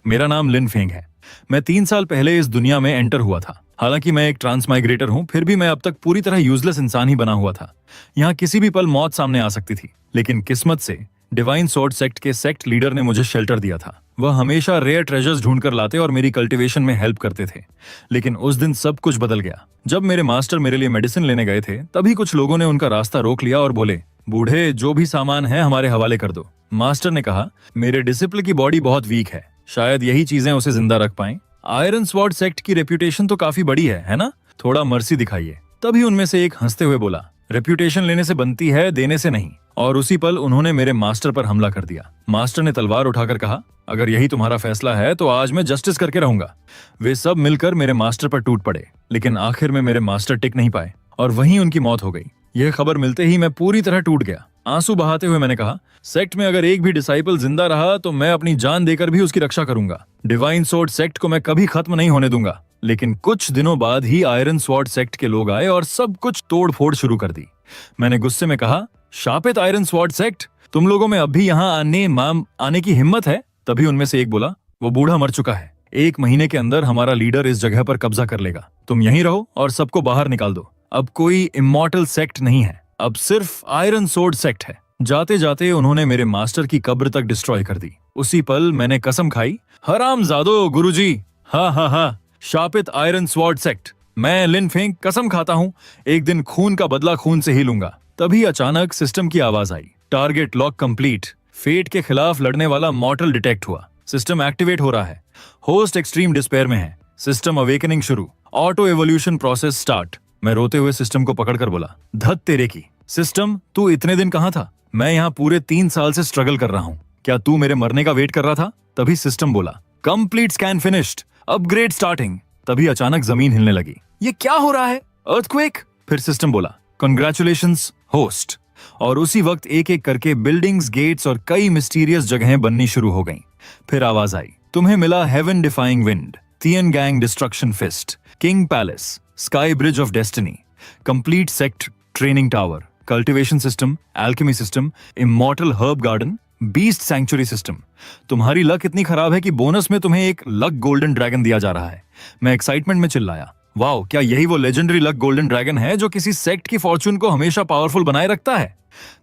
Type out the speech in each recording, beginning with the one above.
मेरा नाम लिन फेंग है। मैं 3 साल पहले इस दुनिया में एंटर हुआ था। हालांकि मैं एक ट्रांसमाइग्रेटर हूं, फिर भी मैं अब तक पूरी तरह यूजलेस इंसान ही बना हुआ था। यहाँ किसी भी पल मौत सामने आ सकती थी, लेकिन किस्मत से डिवाइन स्वॉर्ड सेक्ट के सेक्ट लीडर ने मुझे शेल्टर दिया था। वह हमेशा रेयर ट्रेजर्स ढूंढ कर लाते और मेरी कल्टीवेशन में हेल्प करते थे। लेकिन उस दिन सब कुछ बदल गया। जब मेरे मास्टर मेरे लिए मेडिसिन लेने गए थे, तभी कुछ लोगों ने उनका रास्ता रोक लिया और बोले, बूढ़े, जो भी सामान है हमारे हवाले कर दो। मास्टर ने कहा, मेरे डिसिप्लिन की बॉडी बहुत वीक है, शायद यही चीजें उसे जिंदा रख पाएं। आयरन स्वॉर्ड सेक्ट की रेप्यूटेशन तो काफी बड़ी है ना? थोड़ा मर्सी दिखाइए। तभी उनमें से एक हंसते हुए बोला, रेप्यूटेशन लेने से बनती है, देने से नहीं। और उसी पल उन्होंने मेरे मास्टर पर हमला कर दिया। मास्टर ने तलवार उठाकर कहा, अगर यही तुम्हारा फैसला है तो आज मैं जस्टिस करके रहूंगा। वे सब मिलकर मेरे मास्टर पर टूट पड़े, लेकिन आखिर में मेरे मास्टर टिक नहीं पाए और वहीं उनकी मौत हो गई। यह खबर मिलते ही मैं पूरी तरह टूट गया। आंसू बहाते हुए मैंने कहा, सेक्ट में अगर एक भी डिसाइपल जिंदा रहा तो मैं अपनी जान देकर भी उसकी रक्षा करूंगा। डिवाइन स्वॉर्ड सेक्ट को मैं कभी खत्म नहीं होने दूंगा। लेकिन कुछ दिनों बाद ही आयरन स्वॉर्ड सेक्ट के लोग आए और सब कुछ तोड़ फोड़ शुरू कर दी। मैंने गुस्से में कहा, शापित आयरन स्वॉर्ड सेक्ट, तुम लोगों में अब भी यहाँ आने की हिम्मत है? तभी उनमें से एक बोला, वो बूढ़ा मर चुका है। 1 महीने के अंदर हमारा लीडर इस जगह पर कब्जा कर लेगा। तुम यहीं रहो और सबको बाहर निकाल दो। अब कोई इमॉर्टल सेक्ट नहीं है, अब सिर्फ आयरन स्वॉर्ड सेक्ट है। जाते जाते उन्होंने मेरे मास्टर की कब्र तक डिस्ट्रॉय कर दी। उसी पल मैंने कसम खाई, हरामजादो गुरुजी, हा, शापित आयरन स्वॉर्ड सेक्ट, मैं लिन फेंग कसम खाता हूँ, एक दिन खून का बदला खून से ही लूंगा। तभी अचानक सिस्टम की आवाज आई, टारगेट लॉक कंप्लीट। फेट के खिलाफ लड़ने वाला मॉर्टल डिटेक्ट हुआ। सिस्टम एक्टिवेट हो रहा है। होस्ट एक्सट्रीम डिस्पेयर में है। सिस्टम अवेकनिंग शुरू। Auto evolution process start. मैं रोते हुए सिस्टम को पकड़कर बोला, धत तेरे की। सिस्टम, तू इतने दिन कहाँ था? मैं यहाँ पूरे 3 साल से स्ट्रगल कर रहा हूँ। क्या तू मेरे मरने का वेट कर रहा था? तभी सिस्टम बोला, complete scan finished, upgrade starting. तभी अचानक जमीन हिलने लगी। ये क्या हो रहा है? अर्थक्वेक? फिर सिस्टम बोला, कंग्रेचुलेशंस होस्ट। और उसी वक्त एक एक करके बिल्डिंग्स, गेट्स और कई मिस्टीरियस जगहें बननी शुरू हो गईं। फिर आवाज आई, तुम्हें मिला heaven defying wind, Tian gang destruction fist, king palace, sky bridge of destiny, complete sect training tower, cultivation system, alchemy system, immortal herb garden, beast sanctuary system. तुम्हारी लक इतनी खराब है कि बोनस में तुम्हें एक लक गोल्डन ड्रैगन दिया जा रहा है। मैं एक्साइटमेंट में चिल्लाया, वाओ, क्या यही वो लेजेंडरी लक गोल्डन ड्रैगन है जो किसी सेक्ट की फॉर्च्यून को हमेशा पावरफुल बनाए रखता है?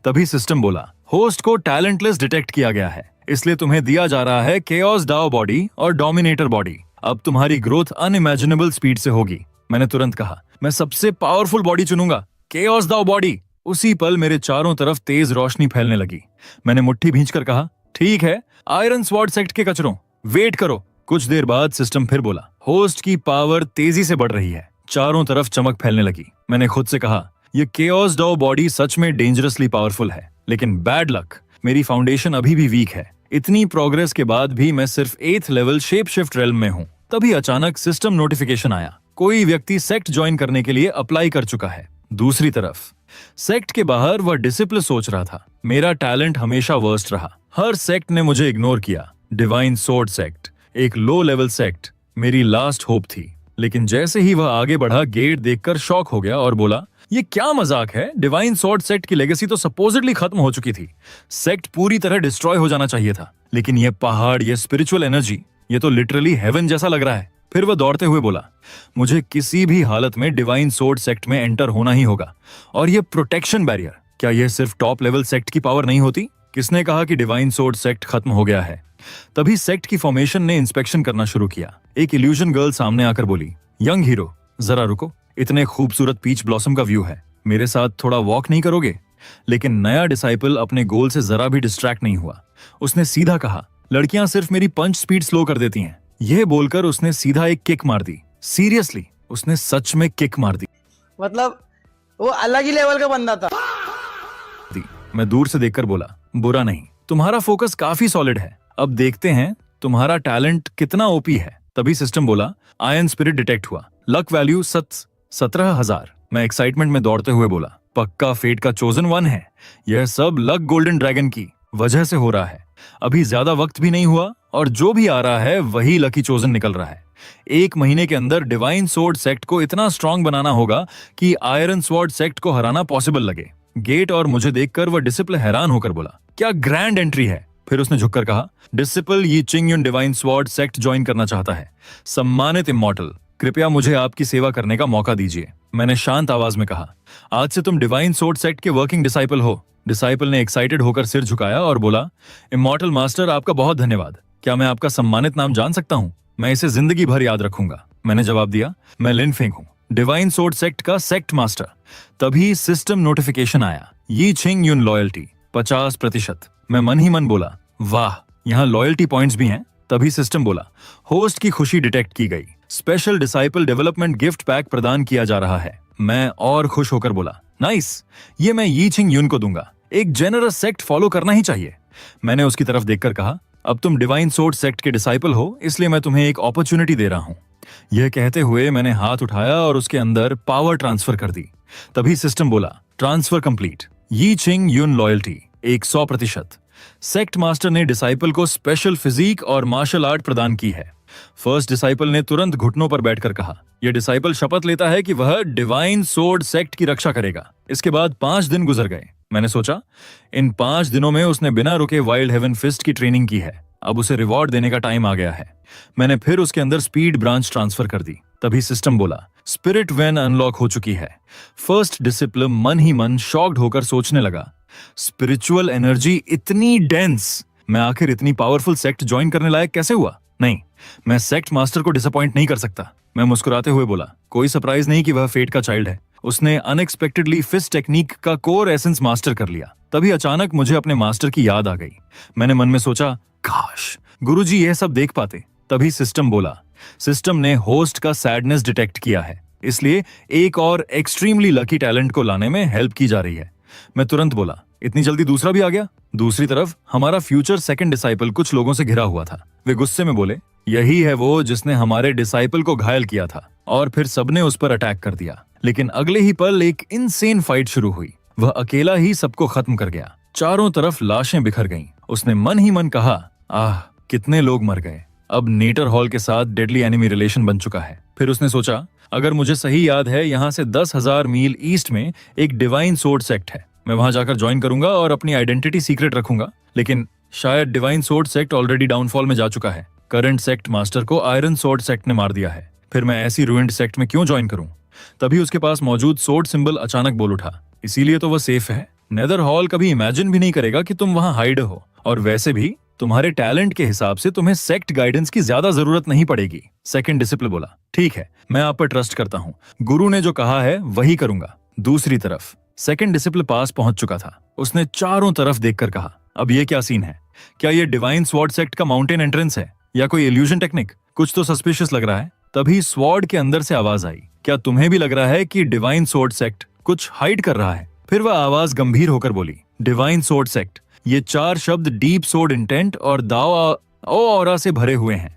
तभी सिस्टम बोला, होस्ट को टैलेंटलेस डिटेक्ट किया गया है, इसलिए तुम्हें दिया जा रहा है केओस डाओ बॉडी और डोमिनेटर बॉडी। अब तुम्हारी ग्रोथ अनइमेजिनेबल स्पीड से होगी। मैंने तुरंत कहा, मैं सबसे पावरफुल बॉडी चुनूंगा, केओस डाओ बॉडी। उसी पल मेरे चारों तरफ तेज रोशनी फैलने लगी। मैंने मुट्ठी भींचकर कहा, ठीक है आयरन स्वॉर्ड सेक्ट के कचरों, वेट करो। कुछ देर बाद सिस्टम फिर बोला, होस्ट की पावर तेजी से बढ़ रही है। चारों तरफ चमक फैलने लगी। मैंने खुद से कहा, ये केओस डाओ बॉडी सच में डेंजरसली पावरफुल है, लेकिन बैड लक, मेरी फाउंडेशन अभी भी वीक है। इतनी प्रोग्रेस के बाद भी मैं सिर्फ 8th level shape shift realm में हूँ। तभी अचानक सिस्टम नोटिफिकेशन आया, कोई व्यक्ति सेक्ट ज्वाइन करने के लिए अप्लाई कर चुका है। दूसरी तरफ सेक्ट के बाहर वह डिसिप्लिन सोच रहा था, मेरा टैलेंट हमेशा वर्स्ट रहा। हर सेक्ट ने मुझे इग्नोर किया। डिवाइन स्वॉर्ड सेक्ट, एक लो लेवल सेक्ट, मेरी लास्ट होप थी। लेकिन जैसे ही वह आगे बढ़ा, गेट देखकर शॉक हो गया और बोला, ये क्या मजाक है? डिवाइन स्वॉर्ड सेक्ट की लेगेसी तो सपोजिटली खत्म हो चुकी थी। सेक्ट पूरी तरह डिस्ट्रॉय हो जाना चाहिए था। लेकिन ये पहाड़, ये स्पिरिचुअल एनर्जी, ये तो लिटरली हेवन जैसा लग रहा है। फिर वह दौड़ते हुए बोला, मुझे किसी भी हालत में डिवाइन स्वॉर्ड सेक्ट में एंटर होना ही होगा। और ये प्रोटेक्शन बैरियर, क्या यह सिर्फ टॉप लेवल सेक्ट की पावर नहीं होती? किसने कहा कि डिवाइन स्वॉर्ड सेक्ट खत्म हो गया है? तभी सेक्ट की फॉर्मेशन ने इंस्पेक्शन करना शुरू किया। एक इल्यूजन गर्ल सामने आकर बोली, यंग हीरो, जरा रुको, इतने खूबसूरत पीच ब्लॉसम का व्यू है, मेरे साथ थोड़ा वॉक नहीं करोगे? लेकिन नया डिसाइपल अपने गोल से जरा भी डिस्ट्रैक्ट नहीं हुआ। उसने सीधा कहा, लड़कियां सिर्फ मेरी पंच स्पीड स्लो कर देती हैं। यह बोलकर उसने सीधा एक किक मार दी। सीरियसली, उसने सच में किक मार दी। मतलब वो अलग ही लेवल का बंदा था। मैं दूर से देखकर बोला, बुरा नहीं, तुम्हारा फोकस काफी सॉलिड है। अब देखते हैं तुम्हारा टैलेंट कितना ओपी है। तभी सिस्टम बोला, आयरन स्पिरिट डिटेक्ट हुआ, लक वैल्यू 17,000। मैं एक्साइटमेंट में दौड़ते हुए बोला, पक्का फेट का चोजन वन है। यह सब लक गोल्डन ड्रैगन की वजह से हो रहा है। अभी ज्यादा वक्त भी नहीं हुआ और जो भी आ रहा है वही लकी चोजन निकल रहा है। 1 महीने के अंदर डिवाइन स्वॉर्ड सेक्ट को इतना स्ट्रांग बनाना होगा कि आयरन स्वॉर्ड सेक्ट को हराना पॉसिबल लगे। गेट और मुझे देखकर वह डिसिपल हैरान होकर बोला, क्या ग्रैंड एंट्री है। फिर उसने झुककर कहा, डिसिपल यी चिंग युन डिवाइन स्वॉर्ड सेक्ट ज्वाइन करना चाहता है। सम्मानित इमॉर्टल, कृपया मुझे आपकी सेवा करने का मौका दीजिए। मैंने शांत आवाज में कहा, आज से तुम डिवाइन स्वॉर्ड सेक्ट के वर्किंग डिसाइपल हो। डिसाइपल ने एक्साइटेड होकर सिर झुकाया और बोला, इमॉर्टल मास्टर, आपका बहुत धन्यवाद। क्या मैं आपका सम्मानित नाम जान सकता हूँ? मैं इसे जिंदगी भर याद रखूंगा। मैंने जवाब दिया, मैं लिन फेंग हूँ, डिवाइन स्वॉर्ड सेक्ट का सेक्ट मास्टर। तभी सिस्टम नोटिफिकेशन आया, यी चिंग युन लॉयल्टी 50%। मैं मन ही मन बोला, वाह, यहाँ लॉयल्टी पॉइंट्स भी हैं। तभी सिस्टम बोला, होस्ट की खुशी डिटेक्ट की गई, special disciple development gift pack प्रदान किया जा रहा है। मैं और खुश होकर बोला, नाइस, ये मैं यी चिंग युन को दूंगा। एक जेनरस सेक्ट फॉलो करना ही चाहिए। मैंने उसकी तरफ देखकर कहा, अब तुम डिवाइन स्वॉर्ड सेक्ट के डिसाइपल हो, इसलिए मैं तुम्हें एक अपॉर्चुनिटी दे रहा हूं। यह कहते हुए मैंने हाथ उठाया और उसके अंदर पावर ट्रांसफर कर दी। तभी सिस्टम बोला, ट्रांसफर कंप्लीट, यी चिंग युन लॉयल्टी 100%। सेक्ट मास्टर ने डिसाइपल को स्पेशल फिजिक और मार्शल आर्ट प्रदान की है। फर्स्ट डिसाइपल ने तुरंत घुटनों पर बैठकर कहा, यह डिसाइपल शपथ लेता है कि वह डिवाइन स्वॉर्ड सेक्ट की रक्षा करेगा। इसके बाद 5 दिन गुजर गए। मैंने सोचा, इन 5 दिनों में उसने बिना रुके वाइल्ड हेवन फिस्ट की ट्रेनिंग की है, अब उसे रिवॉर्ड देने का टाइम आ गया है। मैंने फिर उसके अंदर स्पीड ब्रांच ट्रांसफर कर दी। तभी सिस्टम बोला, स्पिरिट वैन अनलॉक हो चुकी है। फर्स्ट डिसिप्लिन मन ही मन शॉक्ड होकर सोचने लगा, स्पिरिचुअल एनर्जी इतनी डेंस, मैं आखिर इतनी पावरफुल सेक्ट ज्वाइन करने लायक कैसे हुआ? नहीं, मैं सेक्ट मास्टर को डिसअपॉइंट नहीं कर सकता। मैं मुस्कुराते हुए बोला, कोई सरप्राइज नहीं कि वह फेट का चाइल्ड है। उसने अनएक्सपेक्टेडली फिस्ट टेक्निक का कोर एसेंस मास्टर कर लिया। तभी अचानक मुझे अपने मास्टर की याद आ गई। मैंने मन में सोचा, काश गुरुजी यह सब देख पाते। तभी सिस्टम बोला, सिस्टम ने होस्ट का सैडनेस डिटेक्ट किया है, इसलिए एक और एक्सट्रीमली लकी टैलेंट को लाने में हेल्प की जा रही है। मैं तुरंत बोला, इतनी जल्दी दूसरा भी आ गया? दूसरी तरफ हमारा फ्यूचर सेकंड डिसाइपल कुछ लोगों से घिरा हुआ था। वे गुस्से में बोले, यही है वो जिसने हमारे डिसाइपल को घायल किया था। और फिर सबने उस पर अटैक कर दिया। लेकिन अगले ही पल एक इनसेन फाइट शुरू हुई। वह अकेला ही सबको खत्म कर गया। चारों तरफ लाशें बिखर गईं। उसने मन ही मन कहा, आह, कितने लोग मर गए। अब नेटर हॉल के साथ डेडली एनिमी रिलेशन बन चुका है। फिर उसने सोचा, अगर मुझे सही याद है, यहाँ से 10,000 मील ईस्ट में एक डिवाइन स्वॉर्ड सेक्ट है। मैं वहां जाकर ज्वाइन करूंगा और अपनी आइडेंटिटी सीक्रेट रखूंगा। लेकिन शायद divine sword sect already downfall में जा चुका है। करंट सेक्ट मास्टर को आयरन स्वॉर्ड सेक्ट ने मार दिया है। फिर मैं ऐसी रूइंड सेक्ट में क्यों ज्वाइन करूं? तभी उसके पास मौजूद स्वॉर्ड सिंबल अचानक बोल उठा, इसीलिए तो वह सेफ है। नेदर हॉल कभी इमेजिन भी नहीं करेगा कि तुम वहां हाइड हो। और वैसे भी तुम्हारे टैलेंट के हिसाब से तुम्हें सेक्ट गाइडेंस की ज्यादा जरूरत नहीं पड़ेगी। सेकंड डिसिप्लिन बोला, ठीक है, मैं आप पर ट्रस्ट करता हूँ। गुरु ने जो कहा है वही करूंगा। दूसरी तरफ सेकंड डिसिप्लिन पास पहुंच चुका था। उसने चारों तरफ देखकर कहा, अब ये क्या सीन है? क्या ये डिवाइन स्वॉर्ड सेक्ट का माउंटेन एंट्रेंस है या कोई इल्यूजन टेक्निक? कुछ तो सस्पिशियस लग रहा है। तभी स्वॉर्ड के अंदर से आवाज आई, क्या तुम्हें भी लग रहा है कि डिवाइन स्वॉर्ड सेक्ट कुछ हाइड कर रहा है? फिर वह आवाज गंभीर होकर बोली, डिवाइन स्वॉर्ड सेक्ट, ये 4 शब्द डीप स्वॉर्ड इंटेंट और दावा ऑरा से भरे हुए हैं।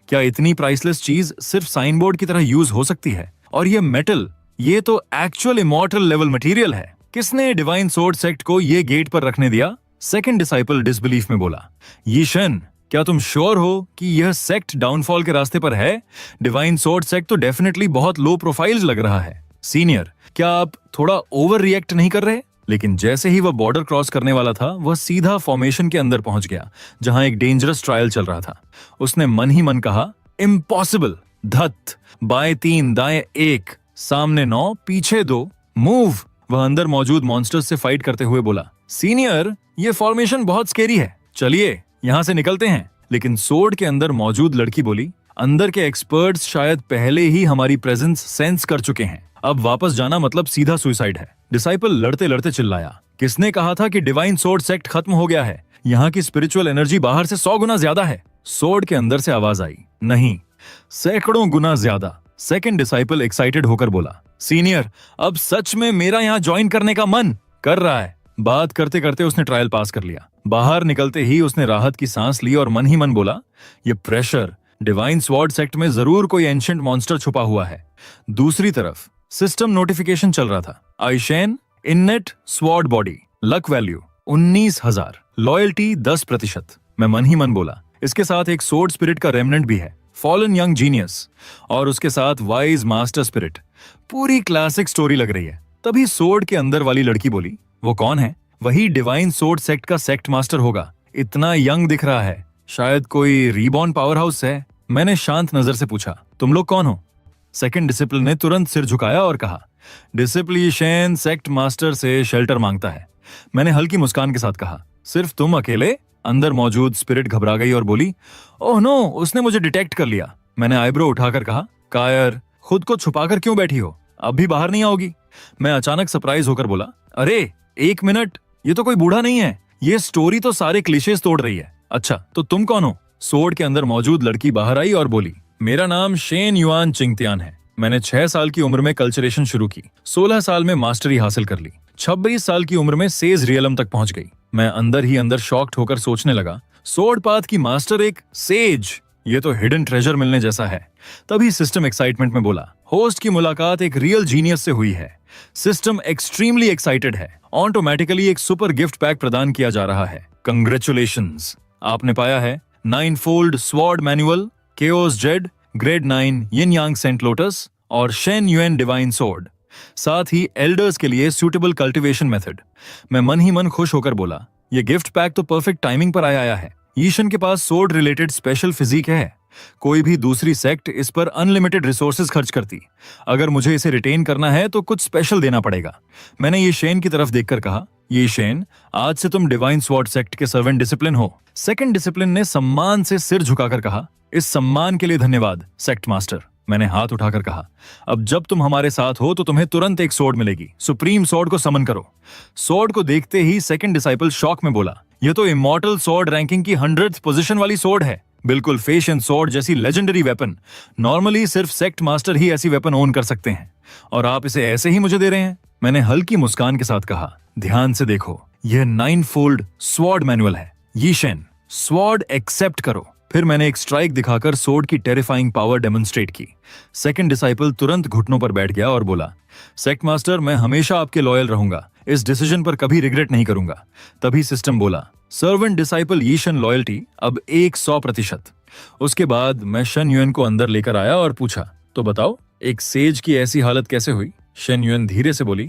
क्या इतनी प्राइसलेस चीज सिर्फ साइन बोर्ड की तरह यूज हो सकती है? और ये मेटल, ये तो एक्चुअल इमॉर्टल लेवल मटेरियल है। किसने डिवाइन स्वॉर्ड सेक्ट को ये गेट पर रखने दिया? सेकंड डिसाइपल डिसबिलीफ में बोला, यीशन, क्या तुम श्योर हो कि यह सेक्ट डाउनफॉल के रास्ते पर है? डिवाइन स्वॉर्ड सेक्ट तो डेफिनेटली बहुत लो प्रोफाइल लग रहा है। सीनियर, क्या आप थोड़ा ओवर रिएक्ट नहीं कर रहे? लेकिन जैसे ही वह बॉर्डर क्रॉस करने वाला था, वह सीधा फॉर्मेशन के अंदर पहुंच गया, जहां एक डेंजरस ट्रायल चल रहा था। उसने मन ही मन कहा, इम्पॉसिबल, धत, बाएं 3, दाएं 1, सामने 9, पीछे 2, मूव। वह अंदर मौजूद मॉन्स्टर्स से फाइट करते हुए बोला, सीनियर, ये फॉर्मेशन बहुत स्केरी है, चलिए यहाँ से निकलते हैं। लेकिन सोर्ड के अंदर मौजूद लड़की बोली, अंदर के एक्सपर्ट्स शायद पहले ही हमारी प्रेजेंस सेंस कर चुके हैं। अब वापस जाना मतलब सीधा सुसाइड है। डिसाइपल लड़ते लड़ते चिल्लाया, किसने कहा था कि डिवाइन स्वॉर्ड सेक्ट खत्म हो गया है? यहाँ की स्पिरिचुअल एनर्जी बाहर से 100 गुना ज्यादा है। सोर्ड के अंदर से आवाज आई, नहीं, सैकड़ों गुना ज्यादा। सेकंड डिसाइपल एक्साइटेड होकर बोला, सीनियर, अब सच में मेरा यहाँ ज्वाइन करने का मन कर रहा है। बात करते करते उसने ट्रायल पास कर लिया। बाहर निकलते ही उसने राहत की सांस ली और मन ही मन बोला, ये प्रेशर, डिवाइन स्वॉर्ड सेक्ट में जरूर कोई एंशिएंट मॉन्स्टर छुपा हुआ है। दूसरी तरफ सिस्टम नोटिफिकेशन चल रहा था, आइशेन इननेट sword body, luck value 19,000, loyalty 10%। मैं मन ही मन बोला, इसके साथ एक स्वॉर्ड स्पिरिट का रेमनेंट भी है, फॉलन यंग जीनियस, और उसके साथ वाइज मास्टर स्पिरिट। पूरी क्लासिक स्टोरी लग रही है। तभी स्वॉर्ड के अंदर वाली लड़की बोली, वो कौन है? वही डिवाइन सोर्ड सेक्ट का सेक्ट मास्टर होगा। इतना यंग दिख रहा है, शायद कोई रीबॉर्न पावर हाउस है। मैंने शांत नजर से पूछा, तुम लोग कौन हो? सेकंड डिसिप्लिन ने तुरंत सिर झुकाया और कहा, डिसिप्लिशन सेक्ट मास्टर से शेल्टर मांगता है। मैंने हल्की मुस्कान के साथ कहा, सिर्फ तुम अकेले? अंदर मौजूद स्पिरिट घबरा गई और बोली, ओह नो, उसने मुझे डिटेक्ट कर लिया। मैंने आईब्रो उठाकर कहा, कायर, खुद को छुपाकर क्यों बैठी हो? अब भी बाहर नहीं आओगी? मैं अचानक सरप्राइज होकर बोला, अरे 1 मिनट, ये तो कोई बूढ़ा नहीं है। ये स्टोरी तो सारे क्लीशेज तोड़ रही है। अच्छा, तो तुम कौन हो? सोर्ड के अंदर मौजूद लड़की बाहर आई और बोली, मेरा नाम शेन युआन चिंगतियान है। मैंने 6 साल की उम्र में कल्चरेशन शुरू की, 16 साल में मास्टरी हासिल कर ली, 26 साल की उम्र में सेज रियलम तक पहुंच गई। मैं अंदर ही अंदर शॉक्ड होकर सोचने लगा, सोर्ड पाथ की मास्टर एक सेज, ये तो हिडन ट्रेजर मिलने जैसा है। तभी सिस्टम एक्साइटमेंट में बोला, होस्ट की मुलाकात एक रियल जीनियस से हुई है। सिस्टम एक्सट्रीमली एक्साइटेड है। ऑटोमेटिकली एक सुपर गिफ्ट पैक प्रदान किया जा रहा है। कंग्रेचुलेशंस, आपने पाया है 9 fold sword manual, chaos Z, grade 9 यिन यांग सेंट लोटस और शेन युएन डिवाइन सोर्ड, साथ ही एल्डर्स के लिए सूटेबल कल्टीवेशन मेथड। मैं मन ही मन खुश होकर बोला, ये गिफ्ट पैक तो परफेक्ट टाइमिंग पर आया है। ईशन के पास सोर्ड रिलेटेड स्पेशल फिजिक है। कोई भी दूसरी सेक्ट इस पर अनलिमिटेड रिसोर्सेज खर्च करती। अगर मुझे इसे रिटेन करना है तो कुछ स्पेशल देना पड़ेगा। मैंने ये शेन की तरफ देखकर कहा, ये शेन, आज से तुम डिवाइन स्वॉर्ड सेक्ट के सर्वेंट डिसिप्लिन हो। सेकंड डिसिप्लिन ने सम्मान से सिर झुकाकर कहा, इस सम्मान के लिए धन्यवाद सेक्ट मास्टर। मैंने हाथ उठाकर कहा, अब जब तुम हमारे साथ हो तो तुम्हें तुरंत एक सोर्ड मिलेगी। सुप्रीम सोर्ड को समन करो। सोर्ड को देखते ही सेकंड डिसाइपल शॉक में बोला, यह तो इमॉर्टल सोर्ड रैंकिंग की 100th पोजीशन वाली सोर्ड है। बिल्कुल फेशियन सोर्ड जैसी लेजेंडरी वेपन। नॉर्मली सिर्फ सेक्ट मास्टर ही ऐसी वेपन ओन कर सकते हैं, और आप इसे ऐसे ही मुझे दे रहे हैं। मैंने हल्की मुस्कान के साथ कहा, ध्यान से देखो, यह 9 फोल्ड स्वॉर्ड मैनुअल है। यीशेन, स्वॉर्ड एक्सेप्ट करो। फिर मैंने एक स्ट्राइक दिखाकर सोर्ड की टेरिफाइंग पावर डेमोन्स्ट्रेट की। सेकंड डिसाइपल तुरंत घुटनों पर बैठ गया और बोला, सेक्ट मास्टर, मैं हमेशा आपके लॉयल रहूंगा। इस डिसीजन पर कभी रिग्रेट नहीं करूंगा। तभी सिस्टम बोला, सर्वेंट डिसाइपल यीशन लॉयल्टी अब 100%। उसके बाद मैं शन युएन को अंदर लेकर आया और पूछा, तो बताओ, एक सेज की ऐसी हालत कैसे हुई? शन युएन धीरे से बोली,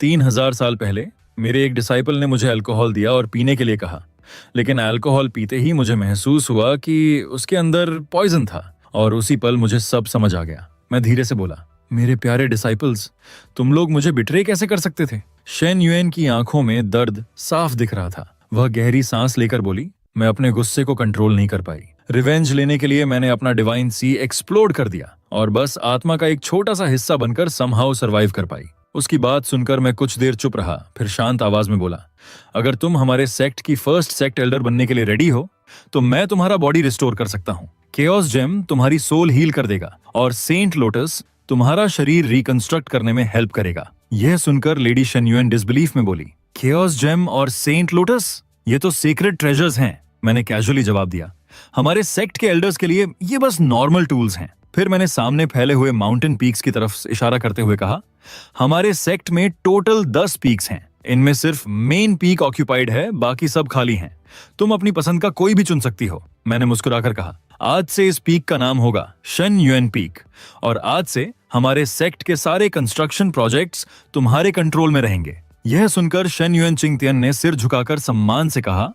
3000 साल पहले मेरे एक डिसाइपल ने मुझे अल्कोहल दिया और पीने के लिए कहा, लेकिन अल्कोहल पीते ही मुझे महसूस हुआ कि उसके अंदर पॉइजन था, और उसी पल मुझे सब समझ आ गया। मैं धीरे से बोला, मेरे प्यारे डिसाइपल्स, तुम लोग मुझे बिट्रे कैसे कर सकते थे? शेन युएन की आंखों में दर्द साफ दिख रहा था। वह गहरी सांस लेकर बोली, मैं अपने गुस्से को कंट्रोल नहीं कर पाई। रिवेंज लेने के लिए मैंने अपना डिवाइन सी एक्सप्लोड कर दिया, और बस आत्मा का एक छोटा सा हिस्सा बनकर समहाउ सरवाइव कर पाई। उसकी बात सुनकर मैं कुछ देर चुप रहा, फिर शांत आवाज में बोला, अगर तुम हमारे सेक्ट की फर्स्ट सेक्ट एल्डर बनने के लिए रेडी हो तो मैं तुम्हारा बॉडी रिस्टोर कर सकता हूँ। केओस जेम तुम्हारी सोल हील कर देगा, और सेंट लोटस तुम्हारा शरीर रिकंस्ट्रक्ट करने में हेल्प करेगा। यह सुनकर लेडी शन युएन डिसबिलीफ में बोली, केओस जेम और सेंट लोटस, ये तो सीक्रेट ट्रेजर्स हैं। मैंने कैजुअली जवाब दिया, हमारे सेक्ट के एल्डर्स के लिए ये बस नॉर्मल टूल्स हैं। फिर मैंने सामने फैले हुए माउंटेन पीक्स की तरफ इशारा करते हुए कहा, हमारे सेक्ट में टोटल 10 पीक्स हैं। इनमें सिर्फ मेन पीक ऑक्यूपाइड है, बाकी सब खाली हैं। तुम अपनी पसंद का कोई भी चुन सकती हो। मैंने मुस्कुराकर कहा, आज से इस पीक का नाम होगा शन युएन पीक, और आज से हमारे सेक्ट के सारे कंस्ट्रक्शन प्रोजेक्ट्स तुम्हारे कंट्रोल में रहेंगे। यह सुनकर शन युएन चिंगतियन ने सिर झुकाकर सम्मान से कहा,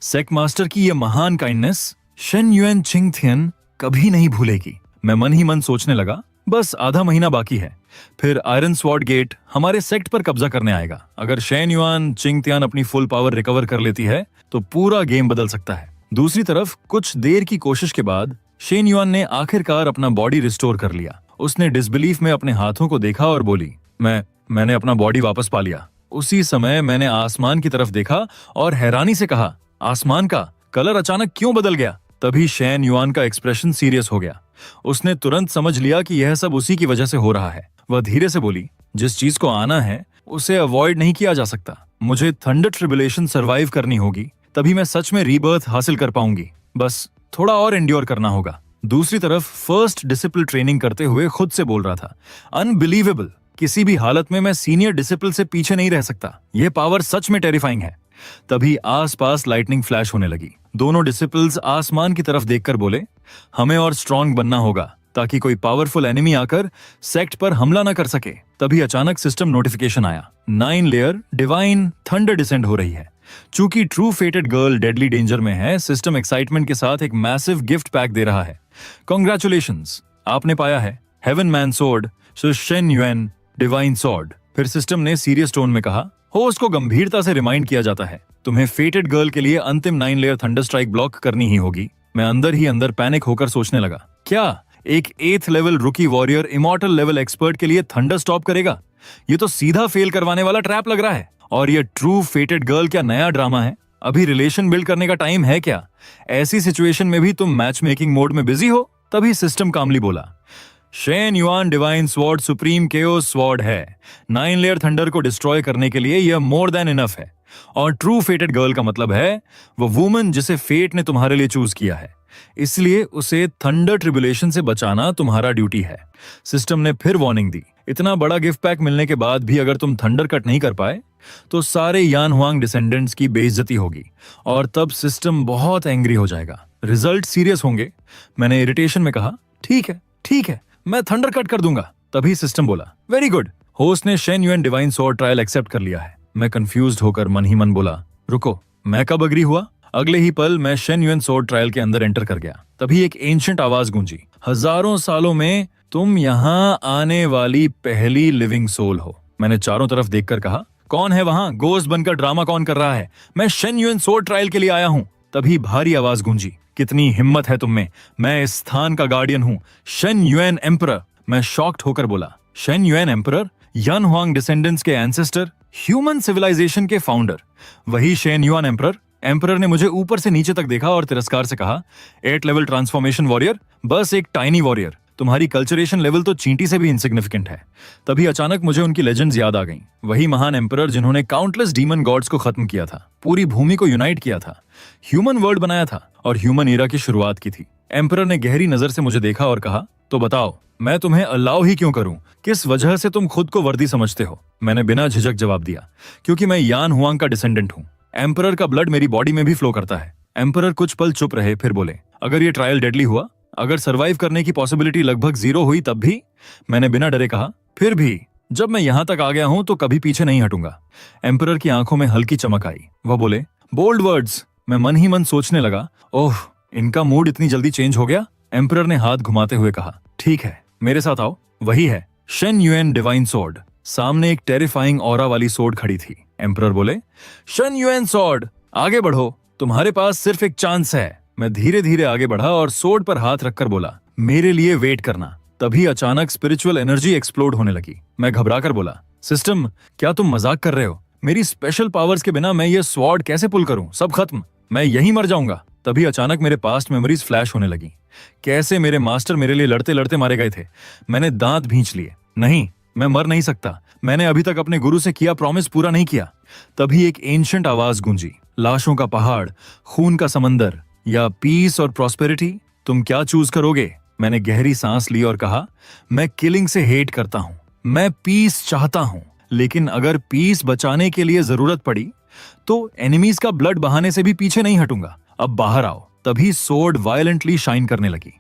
सेक्ट मास्टर की यह महान काइंडनेस शन युएन चिंगतियन कभी नहीं भूलेगी। मैं मन ही मन सोचने लगा, बस आधा महीना बाकी है, फिर आयरन स्वॉर्ड गेट हमारे सेक्ट पर कब्जा करने आएगा। अगर शेन युआन चिंगतियान अपनी फुल पावर रिकवर कर लेती है तो पूरा गेम बदल सकता है। दूसरी तरफ कुछ देर की कोशिश के बाद शेन युआन ने आखिरकार अपना बॉडी रिस्टोर कर लिया। उसने डिसबिलीफ में अपने हाथों को देखा और बोली, मैंने अपना बॉडी वापस पा लिया। उसी समय मैंने आसमान की तरफ देखा और हैरानी से कहा, आसमान का कलर अचानक क्यों बदल गया? तभी शेन युआन का एक्सप्रेशन सीरियस हो गया। उसने तुरंत समझ लिया कि यह सब उसी की वजह से हो रहा है। वह धीरे से बोली, जिस चीज को आना है उसे अवॉइड नहीं किया जा सकता। मुझे थंडर ट्रिबुलेशन सरवाइव करनी होगी, तभी मैं सच में रीबर्थ हासिल कर पाऊंगी। बस थोड़ा और एंड्योर करना होगा। दूसरी तरफ फर्स्ट डिसिपल ट्रेनिंग करते हुए खुद से बोल रहा था, अनबिलीवेबल, किसी भी हालत में मैं सीनियर डिसिपल से पीछे नहीं रह सकता। यह पावर सच में टेरिफाइंग है। तभी आसपास लाइटनिंग फ्लैश होने लगी। दोनों डिसिपल्स आसमान की तरफ देखकर बोले, हमें और स्ट्रांग बनना होगा। ताकि कोई पावरफुल एनिमी आकर सेक्ट पर हमला न कर सके। तभी अचानक सिस्टम नोटिफिकेशन आया, 9 लेयर डिवाइन थंडर डिसेंड हो रही है। चूंकि ट्रू फेटेड गर्ल डेडली डेंजर में है, सिस्टम एक्साइटमेंट के साथ एक मैसिव गिफ्ट पैक दे रहा है। कॉन्ग्रेचुलेशंस, आपने पाया है heaven man sword Shen Yuan divine sword. फिर सिस्टम ने सीरियस टोन में कहा, होस्ट को गंभीरता से रिमाइंड किया जाता है, तुम्हें फेटेड गर्ल के लिए अंतिम 9 लेयर थंडर स्ट्राइक ब्लॉक करनी ही होगी। मैं अंदर ही अंदर पैनिक होकर सोचने लगा, क्या एक 8th लेवल रुकी वॉरियर इमॉर्टल लेवल एक्सपर्ट के लिए थंडर स्टॉप करेगा? ये तो सीधा फेल करवाने वाला ट्रैप लग रहा है। और ये ट्रू फेटेड गर्ल क्या नया ड्रामा है? अभी रिलेशन बिल्ड करने का टाइम है क्या? ऐसी सिचुएशन में भी तुम मैच मेकिंग मोड में बिजी हो? तभी सिस्टम कामली बोला, Shane yuan divine sword supreme chaos sword है। 9 लेयर थंडर को डिस्ट्रॉय करने के लिए यह मोर देन इनफ है। और ट्रू फेटेड गर्ल का मतलब है वो वुमन जिसे फेट ने तुम्हारे लिए चूज किया है, इसलिए उसे थंडर ट्रिबुलेशन से बचाना तुम्हारा ड्यूटी है। सिस्टम ने फिर वार्निंग दी, इतना बड़ा गिफ्ट पैक मिलने के बाद भी अगर तुम थंडर कट नहीं कर पाए तो सारे यान हुआंग डिसेंडेंट्स की बेइज्जती होगी और तब सिस्टम बहुत एंग्री हो जाएगा। रिजल्ट सीरियस होंगे। मैंने इरिटेशन में कहा, ठीक है, मैं थंडर कट कर दूंगा। तभी सिस्टम बोला, वेरी गुड, होस्ट ने Shen Yuan divine sword trial accept कर लिया है। मैं कंफ्यूज्ड होकर मन ही मन बोला, रुको, मैं कब अग्री हुआ? अगले ही पल मैं शेन युएन स्वॉर्ड ट्रायल के अंदर एंटर कर गया। तभी एक एंशिएंट आवाज गूंजी, हजारों सालों में तुम यहाँ आने वाली पहली लिविंग सोल हो। मैंने चारों तरफ देखकर कहा, कौन है वहां? गोस्ट बनकर ड्रामा कौन कर रहा है? मैं शेन युएन स्वॉर्ड ट्रायल के लिए आया हूं। तभी भारी आवाज गूंजी, कितनी हिम्मत है तुम में? मैं इस स्थान का गार्डियन हूं, शेन युएन एम्परर। मैं शॉक्ड होकर बोला, शेन युएन एम्परर? यान हुआंग डिसेंडेंट्स के एंसेस्टर, ह्यूमन सिविलाइजेशन के फाउंडर, वही शेन युआन एम्परर? एम्परर ने मुझे ऊपर से नीचे तक देखा और तिरस्कार से कहा, 8 लेवल ट्रांसफॉर्मेशन वॉरियर, बस एक टाइनी वॉरियर। तुम्हारी कल्चरेशन लेवल तो चींटी से भी इनसिग्निफिकेंट है। तभी अचानक मुझे उनकी लेजेंड्स याद आ गईं। वही महान एम्परर जिन्होंने काउंटलेस डीमन गॉड्स को खत्म किया था, पूरी भूमि को यूनाइट किया था, ह्यूमन वर्ल्ड बनाया था और ह्यूमन एरा की शुरुआत की थी। एम्परर ने गहरी नजर से मुझे देखा और कहा, तो बताओ, मैं तुम्हें अलाउ ही क्यों करूं? किस वजह से तुम खुद को वर्दी समझते हो? मैंने बिना झिझक जवाब दिया, क्योंकि मैं यान हुआंग का डिसेंडेंट हूं। एम्परर का ब्लड मेरी बॉडी में भी फ्लो करता है। एम्परर कुछ पल चुप रहे, फिर बोले, अगर ये ट्रायल डेडली हुआ, अगर सरवाइव करने की पॉसिबिलिटी लगभग 0 हुई तब भी? मैंने बिना डरे कहा, फिर भी जब मैं यहां तक आ गया हूं तो कभी पीछे नहीं हटूंगा। एम्परर की आंखों में हल्की चमक आई। वह बोले, बोल्ड वर्ड्स। मैं मन ही मन सोचने लगा, ओह, इनका मूड इतनी जल्दी चेंज हो गया। एम्परर ने हाथ घुमाते हुए कहा, ठीक है, मेरे साथ आओ। वही है शेन युएन डिवाइन सॉर्ड। सामने एक टेरिफाइंग ऑरा वाली सोर्ड खड़ी थी। एम्परर बोले, शेन युएन सॉर्ड, आगे बढ़ो, तुम्हारे पास सिर्फ एक चांस है। मैं धीरे धीरे आगे बढ़ा और सोर्ड पर हाथ रखकर बोला, मेरे लिए वेट करना। तभी अचानक स्पिरिचुअल एनर्जी एक्सप्लोड होने लगी। मैं घबराकर बोला, सिस्टम, क्या तुम मजाक कर रहे हो? मेरी स्पेशल पावर्स के बिना मैं ये स्वॉर्ड कैसे पुल करूं? सब खत्म, मैं यहीं मर जाऊंगा। तभी अचानक मेरे पास्ट मेमोरीज फ्लैश होने लगी, कैसे मेरे मास्टर मेरे लिए लड़ते लड़ते मारे गए थे। मैंने दांत भींच लिए, नहीं, मैं मर नहीं सकता। मैंने अभी तक अपने गुरु से किया प्रॉमिस पूरा नहीं किया। तभी एक एंशिएंट आवाज गूंजी, लाशों का पहाड़, खून का समंदर या पीस और प्रॉस्पेरिटी, तुम क्या चूज करोगे? मैंने गहरी सांस ली और कहा, मैं किलिंग से हेट करता हूं, मैं पीस चाहता हूं, लेकिन अगर पीस बचाने के लिए जरूरत पड़ी तो एनिमीज का ब्लड बहाने से भी पीछे नहीं हटूंगा। अब बाहर आओ। तभी सोर्ड वायलेंटली शाइन करने लगी।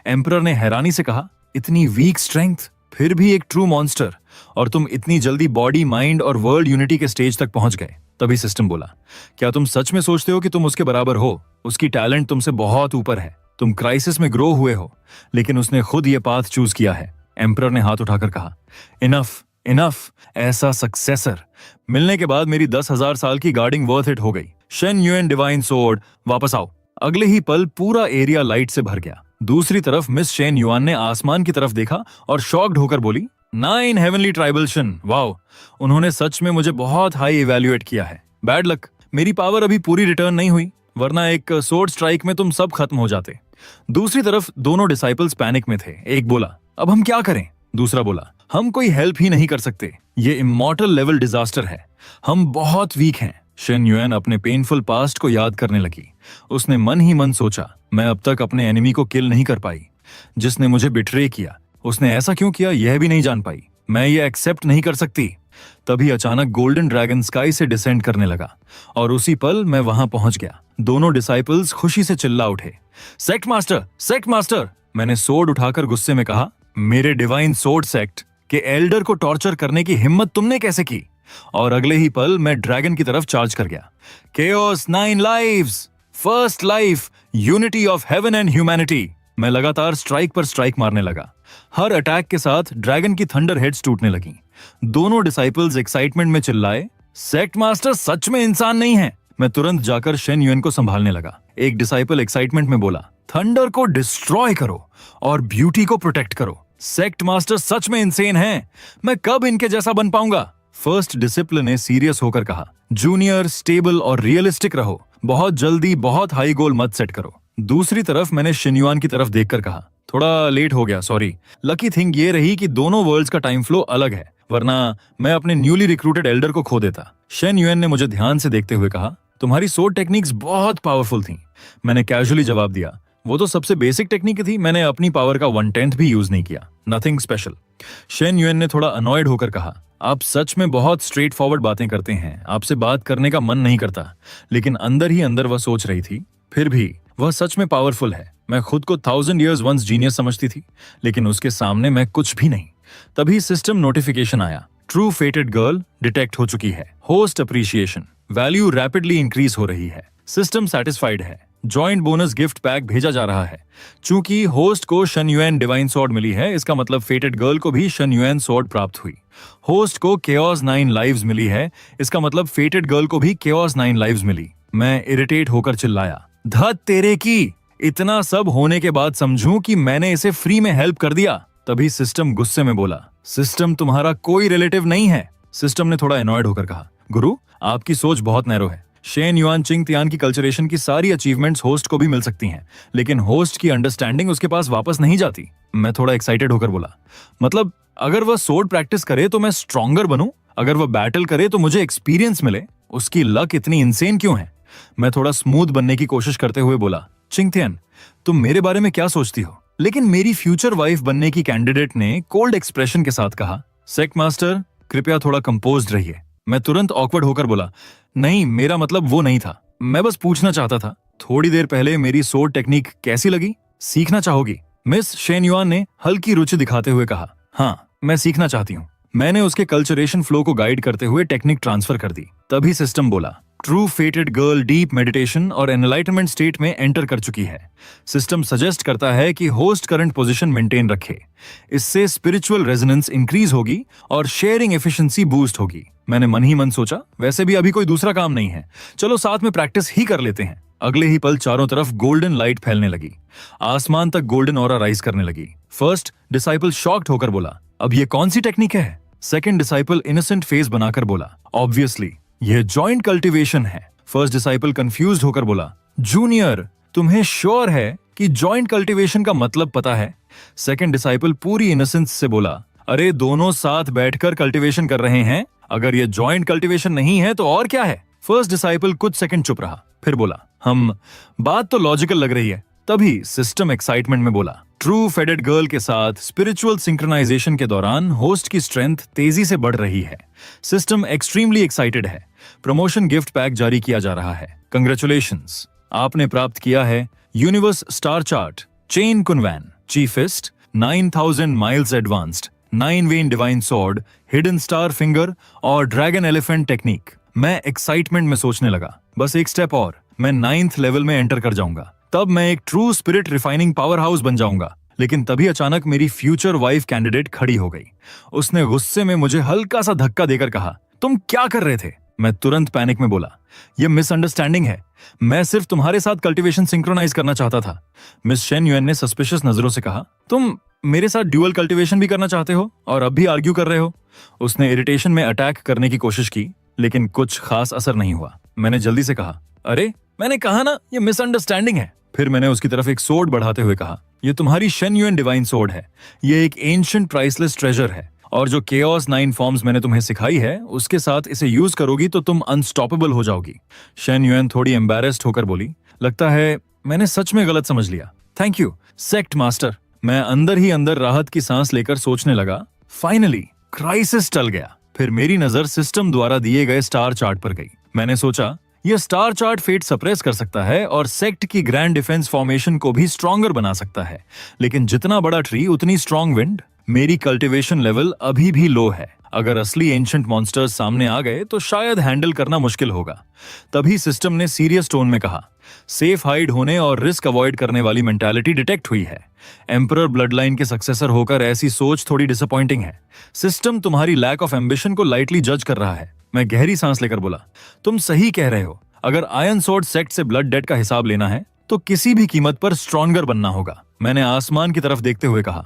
एम्परर ने हैरानी से कहा, इतनी वीक स्ट्रेंथ, फिर भी एक ट्रू मॉन्स्टर, और तुम इतनी जल्दी बॉडी, माइंड और वर्ल्ड यूनिटी के स्टेज तक पहुंच गए। तभी सिस्टम बोला, क्या तुम सच में सोचते हो कि तुम उसके बराबर हो? उसकी टैलेंट तुमसे बहुत ऊपर है। तुम क्राइसिस में ग्रो हुए हो, लेकिन उसने खुद ये पाथ चूज किया है। एम्परर ने हाथ उठाकर कहा, इनफ, इनफ। ऐसा सक्सेसर मिलने के बाद मेरी 10,000 साल की गार्डिंग वर्थ इट हो गई। शेन युएन डिवाइन सोर्ड, वापस आओ। अगले ही पल पूरा एरिया लाइट से भर गया। दूसरी तरफ मिस शेन युआन ने आसमान की तरफ देखा और शॉक्ड होकर बोली, 9 हेवनली ट्राइबल्शन, वाओ, उन्होंने सच में मुझे बहुत हाई इवैल्यूएट किया है। बैड लक, मेरी पावर अभी पूरी रिटर्न नहीं हुई, वरना एक सोर्ड स्ट्राइक में तुम सब खत्म हो जाते। दूसरी तरफ दोनों डिसाइपल्स पैनिक में थे। एक बोला, अब हम क्या करें? दूसरा बोला, हम कोई हेल्प ही नहीं कर सकते, ये इमॉर्टल लेवल डिजास्टर है, हम बहुत वीक हैं। शेन युएन अपने पेनफुल पास्ट को याद करने लगी। उसने मन ही मन सोचा, मैं अब तक अपने एनिमी को किल नहीं कर पाई, जिसने मुझे बिट्रे किया। उसने ऐसा क्यों किया यह भी नहीं जान पाई। मैं ये एक्सेप्ट नहीं कर सकती। तभी अचानक गोल्डन ड्रैगन स्काई से डिसेंड करने लगा और उसी पल मैं वहां पहुंच गया। दोनों डिसाइपल्स खुशी से चिल्ला उठे, सेक्ट मास्टर, सेक्ट मास्टर। मैंने सोर्ड उठाकर गुस्से में कहा, मेरे डिवाइन सोर्ड सेक्ट के एल्डर को टॉर्चर करने की हिम्मत तुमने कैसे की? और अगले ही पल मैं ड्रैगन की तरफ चार्ज कर गया। Chaos 9 lives, first life, unity of heaven and humanity. मैं लगातार स्ट्राइक पर स्ट्राइक मारने लगा। हर अटैक के साथ ड्रैगन की थंडर हेड्स टूटने लगी। दोनों डिसाइपल्स एक्साइटमेंट में चिल्लाए, सेक्ट मास्टर सच में इंसान नहीं है। मैं तुरंत जाकर शेन युएन को संभालने लगा। एक डिसाइपल एक्साइटमेंट में बोला, थंडर को डिस्ट्रॉय करो और ब्यूटी को प्रोटेक्ट करो। सेक्ट मास्टर सच में इंसेन है। मैं कब इनके जैसा बन पाऊंगा? फर्स्ट डिसिप्लिन ने सीरियस होकर कहा, जूनियर, स्टेबल और रियलिस्टिक रहो। बहुत जल्दी बहुत हाई गोल मत सेट करो। दूसरी तरफ मैंने शिन्युआन की तरफ देखकर कहा, थोड़ा लेट हो गया, सॉरी। लकी थिंग ये रही कि दोनों वर्ल्ड्स का टाइम फ्लो अलग है, वरना मैं अपने न्यूली रिक्रूटेड एल्डर को खो देता। शेन युएन ने मुझे ध्यान से देखते हुए कहा, तुम्हारी सोर्ड टेक्निक्स बहुत पावरफुल थी। मैंने कैजुअली जवाब दिया, वो तो सबसे बेसिक टेक्निक थी, मैंने अपनी पावर का 1/10 भी यूज नहीं किया, नथिंग स्पेशल। शेन युएन ने थोड़ा अनॉयड होकर कहा, आप सच में बहुत स्ट्रेट फॉरवर्ड बातें करते हैं, आपसे बात करने का मन नहीं करता। लेकिन अंदर ही अंदर वह सोच रही थी, फिर भी वह सच में पावरफुल है। मैं खुद को 1000 years once जीनियस समझती थी, लेकिन उसके सामने मैं कुछ भी नहीं। तभी सिस्टम नोटिफिकेशन आया, ट्रू फेटेड गर्ल डिटेक्ट हो चुकी है। Host appreciation value rapidly increase हो रही है। सिस्टम सेटिस्फाइड है। जॉइंट बोनस गिफ्ट पैक भेजा जा रहा है। चूंकि होस्ट को शन युएन डिवाइन स्वॉर्ड मिली है, इसका मतलब फेटेड गर्ल को भी शन युएन स्वॉर्ड प्राप्त हुई। होस्ट को केओस 9 लाइव्स मिली है, इसका मतलब फेटेड गर्ल को भी केओस 9 लाइव्स मिली। मैं इरिटेट होकर चिल्लाया, धत तेरे की, इतना सब होने के बाद समझूं कि मैंने इसे फ्री में हेल्प कर दिया। तभी सिस्टम गुस्से में बोला, सिस्टम तुम्हारा कोई रिलेटिव नहीं है। सिस्टम ने थोड़ा एनॉयड होकर कहा, गुरु आपकी सोच बहुत नैरो है। शेन युआन चिंग तियान की कल्चरेशन की सारी अचीवमेंट्स होस्ट को भी मिल सकती हैं, लेकिन होस्ट की अंडरस्टैंडिंग उसके पास वापस नहीं जाती। मैं थोड़ा एक्साइटेड होकर बोला, मतलब अगर वह सोर्ड प्रैक्टिस करे तो मैं स्ट्रॉन्गर बनूं, अगर वह बैटल करे तो मुझे एक्सपीरियंस मिले। उसकी लक इतनी इंसेन क्यों है? मैं थोड़ा स्मूथ बनने की कोशिश करते हुए बोला, चिंगतियन तुम मेरे बारे में क्या सोचती हो? लेकिन मेरी फ्यूचर वाइफ बनने की कैंडिडेट ने कोल्ड एक्सप्रेशन के साथ कहा, सेक्ट मास्टर कृपया थोड़ा कंपोज्ड रहिए। मैं तुरंत ऑकवर्ड होकर बोला, नहीं मेरा मतलब वो नहीं था, मैं बस पूछना चाहता था, थोड़ी देर पहले मेरी सोर्ड टेक्निक कैसी लगी? सीखना चाहोगी? मिस शेन युआन ने हल्की रुचि दिखाते हुए कहा, हाँ मैं सीखना चाहती हूँ। मैंने उसके कल्चरेशन फ्लो को गाइड करते हुए टेक्निक ट्रांसफर कर दी। तभी सिस्टम बोला, ट्रू फेटेड गर्ल डीप मेडिटेशन और एनलाइटमेंट स्टेट में एंटर कर चुकी है। सिस्टम सजेस्ट करता है कि होस्ट करंट पोजीशन मेंटेन रखे, इससे स्पिरिचुअल रेजोनेंस इंक्रीज होगी और शेयरिंग एफिशिएंसी बूस्ट होगी। मैंने मन ही मन सोचा, वैसे भी अभी कोई दूसरा काम नहीं है, चलो साथ में प्रैक्टिस ही कर लेते हैं। अगले ही पल चारों तरफ गोल्डन लाइट फैलने लगी, आसमान तक गोल्डन ऑरा राइज करने लगी। फर्स्ट डिसाइपल शॉक्ड होकर बोला, अब ये कौन सी टेक्निक है? सेकंड डिसाइपल इनोसेंट फेस बनाकर बोला, ऑब्वियसली यह जॉइंट कल्टीवेशन है। फर्स्ट डिसाइपल कंफ्यूज्ड होकर बोला, जूनियर तुम्हें श्योर है कि जॉइंट कल्टीवेशन का मतलब पता है? सेकंड डिसाइपल पूरी इनोसेंस से बोला, अरे दोनों साथ बैठकर कल्टीवेशन कर रहे हैं, अगर ये जॉइंट कल्टीवेशन नहीं है तो और क्या है? फर्स्ट डिसाइपल कुछ सेकंड चुप रहा, फिर बोला, बात तो लॉजिकल लग रही है। तभी सिस्टम एक्साइटमेंट में बोला, ट्रू फेडेड गर्ल के साथ स्पिरिचुअल सिंक्रोनाइजेशन के दौरान होस्ट की स्ट्रेंथ तेजी से बढ़ रही है। सिस्टम एक्सट्रीमली एक्साइटेड है। प्रमोशन गिफ्ट पैक जारी किया जा रहा है। कंग्रेचुलेशंस, आपने प्राप्त किया है यूनिवर्स स्टार चार्ट, चेन कुनवैन, चीफिस्ट, 9000 माइल्स एडवांस्ड, 9 वेन divine sword, hidden star finger और ड्रैगन एलिफेंट टेक्निक। मैं एक्साइटमेंट में सोचने लगा, बस एक स्टेप और, मैं 9th लेवल में एंटर कर जाऊंगा, तब मैं एक true spirit refining power house बन जाऊंगा। लेकिन तभी अचानक मेरी फ्यूचर वाइफ कैंडिडेट खड़ी हो गई। उसने गुस्से में मुझे हल्का सा धक्का देकर कहा, तुम क्या कर रहे थे? मैं तुरंत पैनिक में बोला, यह मिसअंडरस्टैंडिंग है, मैं सिर्फ तुम्हारे साथ कल्टीवेशन सिंक्रोनाइज करना चाहता था। मिस शेन युएन ने सस्पिशियस नजरों से कहा, तुम मेरे साथ ड्यूअल कल्टीवेशन भी करना चाहते हो और अब भी आर्ग्यू कर रहे हो? उसने इरिटेशन में अटैक करने की कोशिश की, लेकिन कुछ खास असर नहीं हुआ। मैंने जल्दी से कहा, अरे मैंने कहा ना ये मिसअंडरस्टैंडिंग है। फिर मैंने उसकी तरफ एक सोर्ड बढ़ाते हुए कहा, ये तुम्हारी शेन युएन डिवाइन सोर्ड है, ये एक एंशिएंट प्राइसलेस ट्रेजर है, और जो केओस 9 फॉर्म्स मैंने तुम्हें सिखाई है उसके साथ इसे यूज करोगी तो तुम अनस्टॉपेबल हो जाओगी। शेन युएन थोड़ी एम्बैरेस्ड होकर बोली, लगता है मैंने सच में गलत समझ लिया, थैंक यू सेक्ट मास्टर। मैं अंदर ही अंदर राहत की सांस लेकर सोचने लगा, फाइनली क्राइसिस टल गया। फिर मेरी नजर सिस्टम द्वारा दिए गए स्टार चार्ट पर गई। मैंने सोचा यह स्टार चार्ट फेट सप्रेस कर सकता है और सेक्ट की ग्रैंड डिफेंस फॉर्मेशन को भी स्ट्रॉन्गर बना सकता है, लेकिन जितना बड़ा ट्री उतनी स्ट्रॉन्ग विंड। मेरी कल्टीवेशन लेवल अभी भी लो है। अगर असली एंशिएंट मॉन्स्टर्स सामने आ गए तो शायद हैंडल करना मुश्किल होगा। तभी सिस्टम ने सीरियस टोन में कहा, सेफ हाइड होने और रिस्क अवॉइड करने वाली मेंटालिटी डिटेक्ट हुई है। एम्परर ब्लडलाइन के सक्सेसर होकर ऐसी सोच थोड़ी डिसअपॉइंटिंग है। सिस्टम तुम्हारी लैक ऑफ एम्बिशन को लाइटली जज कर रहा है। मैं गहरी सांस लेकर बोला, तुम सही कह रहे हो। अगर आयरन सोर्ड सेक्ट से ब्लड डेट का हिसाब लेना है तो किसी भी कीमत पर स्ट्रॉन्गर बनना होगा। मैंने आसमान की तरफ देखते हुए कहा,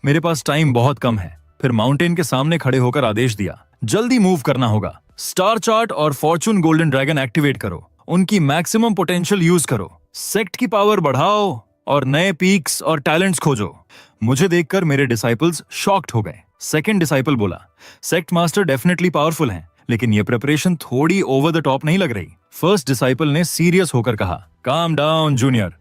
मेरे पास टाइम बहुत कम है। फिर माउंटेन के सामने खड़े होकर आदेश दिया, जल्दी मूव करना होगा। स्टार चार्ट और फॉर्चून गोल्डन ड्रैगन एक्टिवेट करो, उनकी मैक्सिमम पोटेंशियल यूज करो, सेक्ट की पावर बढ़ाओ और नए पीक्स और टैलेंट्स खोजो। मुझे देखकर मेरे डिसाइपल्स शॉक्ड हो गए। सेकंड डिसाइपल बोला, सेक्ट मास्टर डेफिनेटली पावरफुल हैं, लेकिन ये प्रिपरेशन थोड़ी ओवर द टॉप नहीं लग रही। फर्स्ट डिसाइपल ने सीरियस होकर कहा, काम डाउन जूनियर।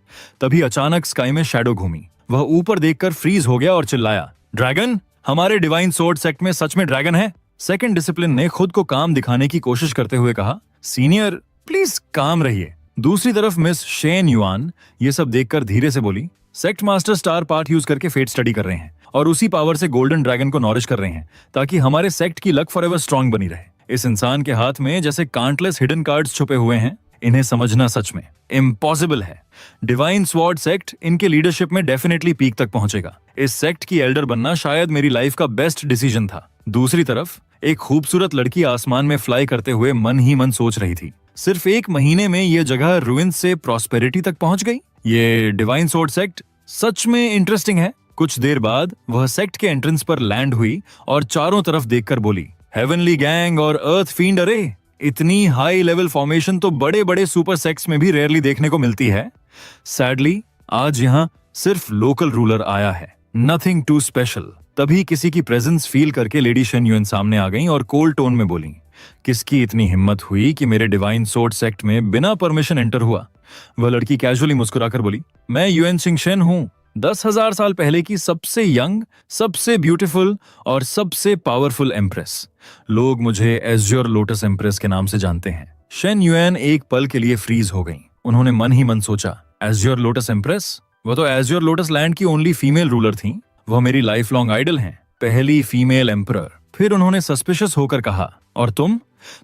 तभी अचानक स्काई में शैडो घूमी। वह ऊपर देखकर फ्रीज हो गया और चिल्लाया, ड्रैगन, हमारे डिवाइन सोर्ड सेक्ट में सच में ड्रैगन है? सेकंड डिसिप्लिन ने खुद को काम दिखाने की कोशिश करते हुए कहा, सीनियर प्लीज काम रहिए। दूसरी तरफ मिस शेन युआन ये सब देखकर धीरे से बोली, sect master star part use करके फेट स्टडी कर रहे हैं और उसी पावर से गोल्डन ड्रैगन को नॉरिश कर रहे हैं ताकि हमारे सेक्ट की लक फॉरएवर स्ट्रांग बनी रहे। इस इंसान के हाथ में जैसे काउंटलेस हिडन कार्ड्स छुपे हुए हैं। इन्हें समझना सच में इम्पॉसिबल है। डिवाइन स्वॉर्ड सेक्ट इनके लीडरशिप में डेफिनेटली पीक तक पहुंचेगा। इस सेक्ट की एल्डर बनना शायद मेरी लाइफ का बेस्ट डिसीजन था। दूसरी तरफ एक खूबसूरत लड़की आसमान में फ्लाई करते हुए मन ही मन सोच रही थी, सिर्फ 1 महीने में ये जगह रुइन से प्रॉस्पेरिटी तक पहुंच गई। ये डिवाइन स्वॉर्ड सेक्ट सच में इंटरेस्टिंग है। कुछ देर बाद वह सेक्ट के एंट्रेंस पर लैंड हुई और चारों तरफ देखकर बोली, हेवनली गैंग और अर्थ फील्ड अरे, इतनी हाई लेवल फॉर्मेशन तो बड़े बड़े सुपर सेक्ट्स में भी रेयरली देखने को मिलती है। सैडली आज यहाँ सिर्फ लोकल रूलर आया है, नथिंग टू स्पेशल। तभी किसी की प्रेजेंस फील करके लेडी शेन युएन सामने आ गईं और कोल्ड टोन में बोली, किसकी इतनी हिम्मत हुई कि मेरे डिवाइन सोर्ड सेक्ट में बिना परमिशन एंटर हुआ? वह लड़की कैजुअली मुस्कुराकर बोली, मैं युएन सिंगशेन हूँ, 10,000 साल पहले की सबसे यंग, सबसे ब्यूटीफुल और सबसे पावरफुल एम्प्रेस। लोग मुझे एज्योर लोटस एम्प्रेस के नाम से जानते हैं। शेन युएन एक पल के लिए फ्रीज हो गईं। उन्होंने मन ही मन सोचा, एज्योर लोटस एम्प्रेस? वह तो एज्योर लोटस लैंड की ओनली फीमेल रूलर थी। वह मेरी लाइफ लॉन्ग आइडल हैं, पहली फीमेल एम्परर। फिर उन्होंने सस्पिशियस होकर कहा, और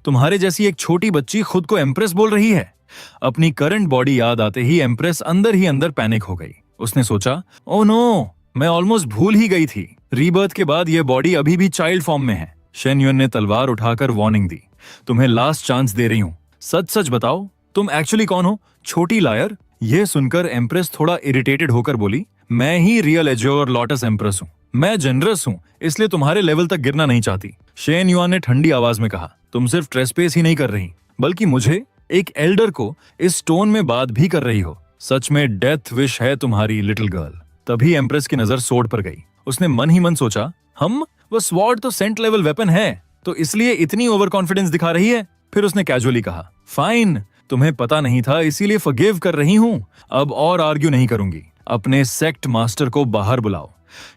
तुम्हारे जैसी एक छोटी बच्ची खुद को एम्प्रेस बोल रही है? अपनी करंट बॉडी याद आते ही एम्प्रेस अंदर ही अंदर पैनिक हो गई। उसने सोचा, ओह नो, मैं ऑलमोस्ट भूल ही गई थी, रीबर्थ के बाद यह बॉडी अभी भी चाइल्ड फॉर्म में है। शेन युएन ने तलवार उठाकर वार्निंग दी, तुम्हें लास्ट चांस दे रही हूँ, सच सच बताओ, तुम एक्चुअली कौन हो, छोटी लायर? यह सुनकर एम्प्रेस थोड़ा इरिटेटेड होकर बोली, मैं ही रियल एज्योर लोटस एम्प्रेस हूँ। मैं जनरस हूँ, इसलिए तुम्हारे लेवल तक गिरना नहीं चाहती। शेन युआन ने ठंडी आवाज में कहा, तुम सिर्फ ट्रेसपेस ही नहीं कर रही, बल्कि मुझे, एक एल्डर को, इस टोन में बात भी कर रही हो। सच में डेथ विश है तुम्हारी लिटिल गर्ल। तभी एम्प्रेस की नजर सोर्ड पर गई। उसने मन ही मन सोचा, वो स्वॉर्ड तो सेंट लेवल वेपन है, तो इसलिए इतनी ओवर कॉन्फिडेंस दिखा रही है। फिर उसने कैजुअली कहा, फाइन, तुम्हें पता नहीं था इसीलिए फॉरगिव कर रही हूँ। अब और आर्ग्यू नहीं करूंगी, अपने सेक्ट मास्टर को बाहर बुलाओ।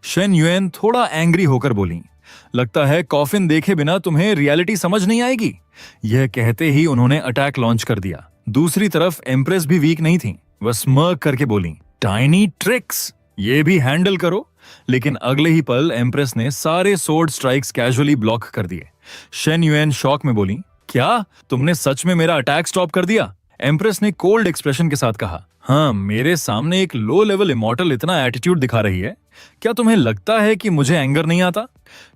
शेन युएन थोड़ा एंग्री होकर बोली, लगता है कॉफिन देखे बिना तुम्हें रियलिटी समझ नहीं आएगी। यह कहते ही उन्होंने अटैक लॉन्च कर दिया। दूसरी तरफ एम्प्रेस भी वीक नहीं थी। वह स्मर्क करके बोली, टाइनी ट्रिक्स, ये भी हैंडल करो। लेकिन अगले ही पल एम्प्रेस ने सारे सोर्ड स्ट्राइक्स कैजुअली ब्लॉक कर दिए। शेन युएन शॉक में बोली, क्या तुमने सच में मेरा अटैक स्टॉप कर दिया? एम्प्रेस ने कोल्ड एक्सप्रेशन के साथ कहा, हाँ, मेरे सामने एक लो लेवल इमॉर्टल इतना एटीट्यूड दिखा रही है, क्या तुम्हें लगता है कि मुझे एंगर नहीं आता?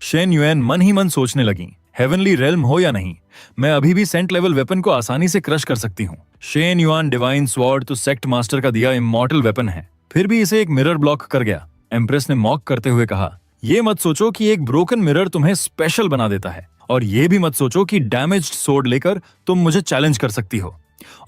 शेन युएन मन ही मन सोचने लगी, हेवनली रेल्म हो या नहीं, मैं अभी भी सेंट लेवल वेपन को आसानी से क्रश कर सकती हूँ। शेन युआन डिवाइन स्वॉर्ड तो सेक्ट मास्टर का दिया इमॉर्टल वेपन है, फिर भी इसे एक मिरर ब्लॉक कर गया। एम्प्रेस ने मॉक करते हुए कहा, ये मत सोचो कि एक ब्रोकन मिरर तुम्हें स्पेशल बना देता है, और ये भी मत सोचो कि डैमेज्ड सोर्ड लेकर तुम मुझे चैलेंज कर सकती हो।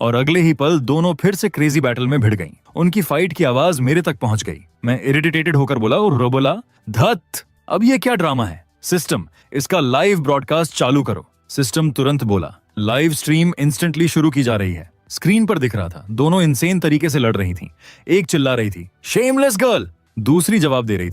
और अगले ही पल दोनों फिर से क्रेजी बैटल में भिड़ गईं। उनकी फाइट की आवाज मेरे तक पहुंच गई। मैं इरिटेटेड होकर बोला और बोला, धत, अब ये क्या ड्रामा है? सिस्टम, इसका लाइव ब्रॉडकास्ट चालू करो। सिस्टम तुरंत बोला, लाइव स्ट्रीम इंस्टेंटली शुरू की जा रही है। स्क्रीन पर दिख रहा था, दोनों इंसेन तरीके से लड़ रही थी। एक चिल्ला रही थी, शेमलेस गर्ल, दूसरी जवाब दे रही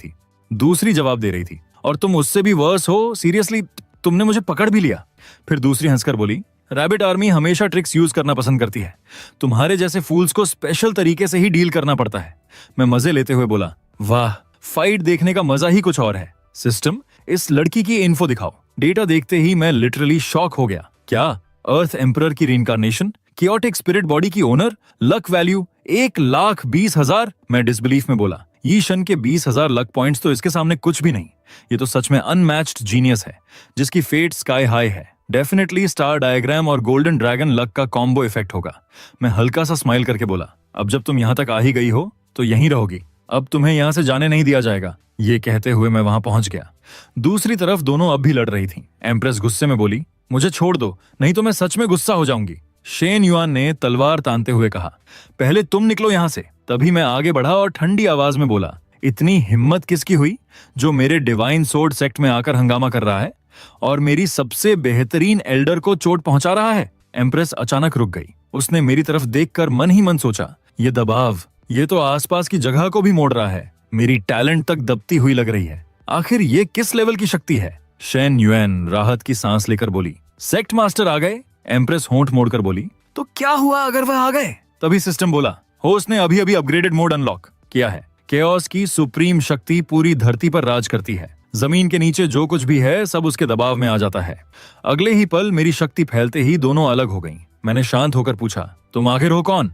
थी, और तुम उससे भी वर्स हो, सीरियसली, तुमने मुझे पकड़ भी लिया। फिर दूसरी हंसकर बोली, रैबिट आर्मी हमेशा ट्रिक्स यूज करना पसंद करती है। तुम्हारे जैसे फूल्स को स्पेशल तरीके से ही डील करना पड़ता है। मैं मजे लेते हुए बोला, वाह, फाइट देखने का मजा ही कुछ और है। सिस्टम, इस लड़की की इन्फो दिखाओ। डेटा देखते ही मैं लिटरली शॉक हो गया। क्या? अर्थ एम्परर की रीइंकार्नेशन, कियोटिक स्पिरिट बॉडी की ओनर, लक वैल्यू 1,20,000। मैं डिसबिलीफ में बोला, ये शन के 20,000 लक पॉइंट्स तो इसके सामने कुछ भी नहीं। ये तो सच में अनमैच्ड जीनियस है, जिसकी फेट स्काई हाई है। डेफिनेटली स्टार डायग्राम और गोल्डन ड्रैगन लक का कॉम्बो इफेक्ट होगा। मैं हल्का सा स्माइल करके बोला, अब जब तुम यहाँ तक आ ही गई हो तो यहीं रहोगी, अब तुम्हें यहाँ से जाने नहीं दिया जाएगा। ये कहते हुए मैं वहां पहुंच गया। दूसरी तरफ दोनों अब भी लड़ रही थीं। एम्प्रेस गुस्से में बोली, मुझे छोड़ दो, नहीं तो मैं सच में गुस्सा हो जाऊंगी। शेन युआन ने तलवार तानते हुए कहा, पहले तुम निकलो यहां से। तभी मैं आगे बढ़ा और ठंडी आवाज में बोला, इतनी हिम्मत किसकी हुई जो मेरे डिवाइन सोर्ड सेक्ट में आकर हंगामा कर रहा है और मेरी सबसे बेहतरीन एल्डर को चोट पहुंचा रहा है। एम्प्रेस अचानक रुक गई। उसने मेरी तरफ देखकर मन ही मन सोचा, ये दबाव, ये तो आसपास की जगह को भी मोड़ रहा है। मेरी टैलेंट तक दबती हुई लग रही है। आखिर ये किस लेवल की शक्ति है? शेन युएन राहत की सांस लेकर बोली, सेक्ट मास्टर आ गए। एम्प्रेस होंठ मोड़कर बोली, तो क्या हुआ अगर वह आ गए? तभी सिस्टम बोला, होस्ट ने अभी अभी अपग्रेडेड मोड अनलॉक किया है। केओस की सुप्रीम शक्ति पूरी धरती पर राज करती है। जमीन के नीचे जो कुछ भी है सब उसके दबाव में आ जाता है। अगले ही पल मेरी शक्ति फैलते ही दोनों अलग हो गईं। मैंने शांत होकर पूछा, तुम आखिर हो कौन?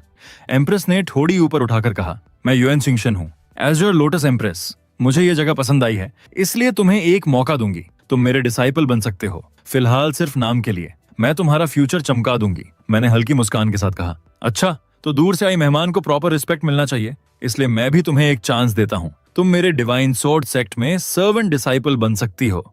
एम्प्रेस ने ठोड़ी ऊपर उठाकर कहा, मैं युएन चिंगशन हूँ, एज़्योर लोटस एम्प्रेस। मुझे ये जगह पसंद आई है, इसलिए तुम्हें एक मौका दूंगी। तुम मेरे डिसाइपल बन सकते हो, फिलहाल सिर्फ नाम के लिए। मैं तुम्हारा फ्यूचर चमका दूंगी। मैंने हल्की मुस्कान के साथ कहा, अच्छा, तो दूर से आई मेहमान को प्रॉपर रिस्पेक्ट मिलना चाहिए, इसलिए मैं भी तुम्हें एक चांस देता हूँ। तुम मेरे डिवाइन सोर्ड सेक्ट में सर्वेंट डिसाइपल बन सकती हो।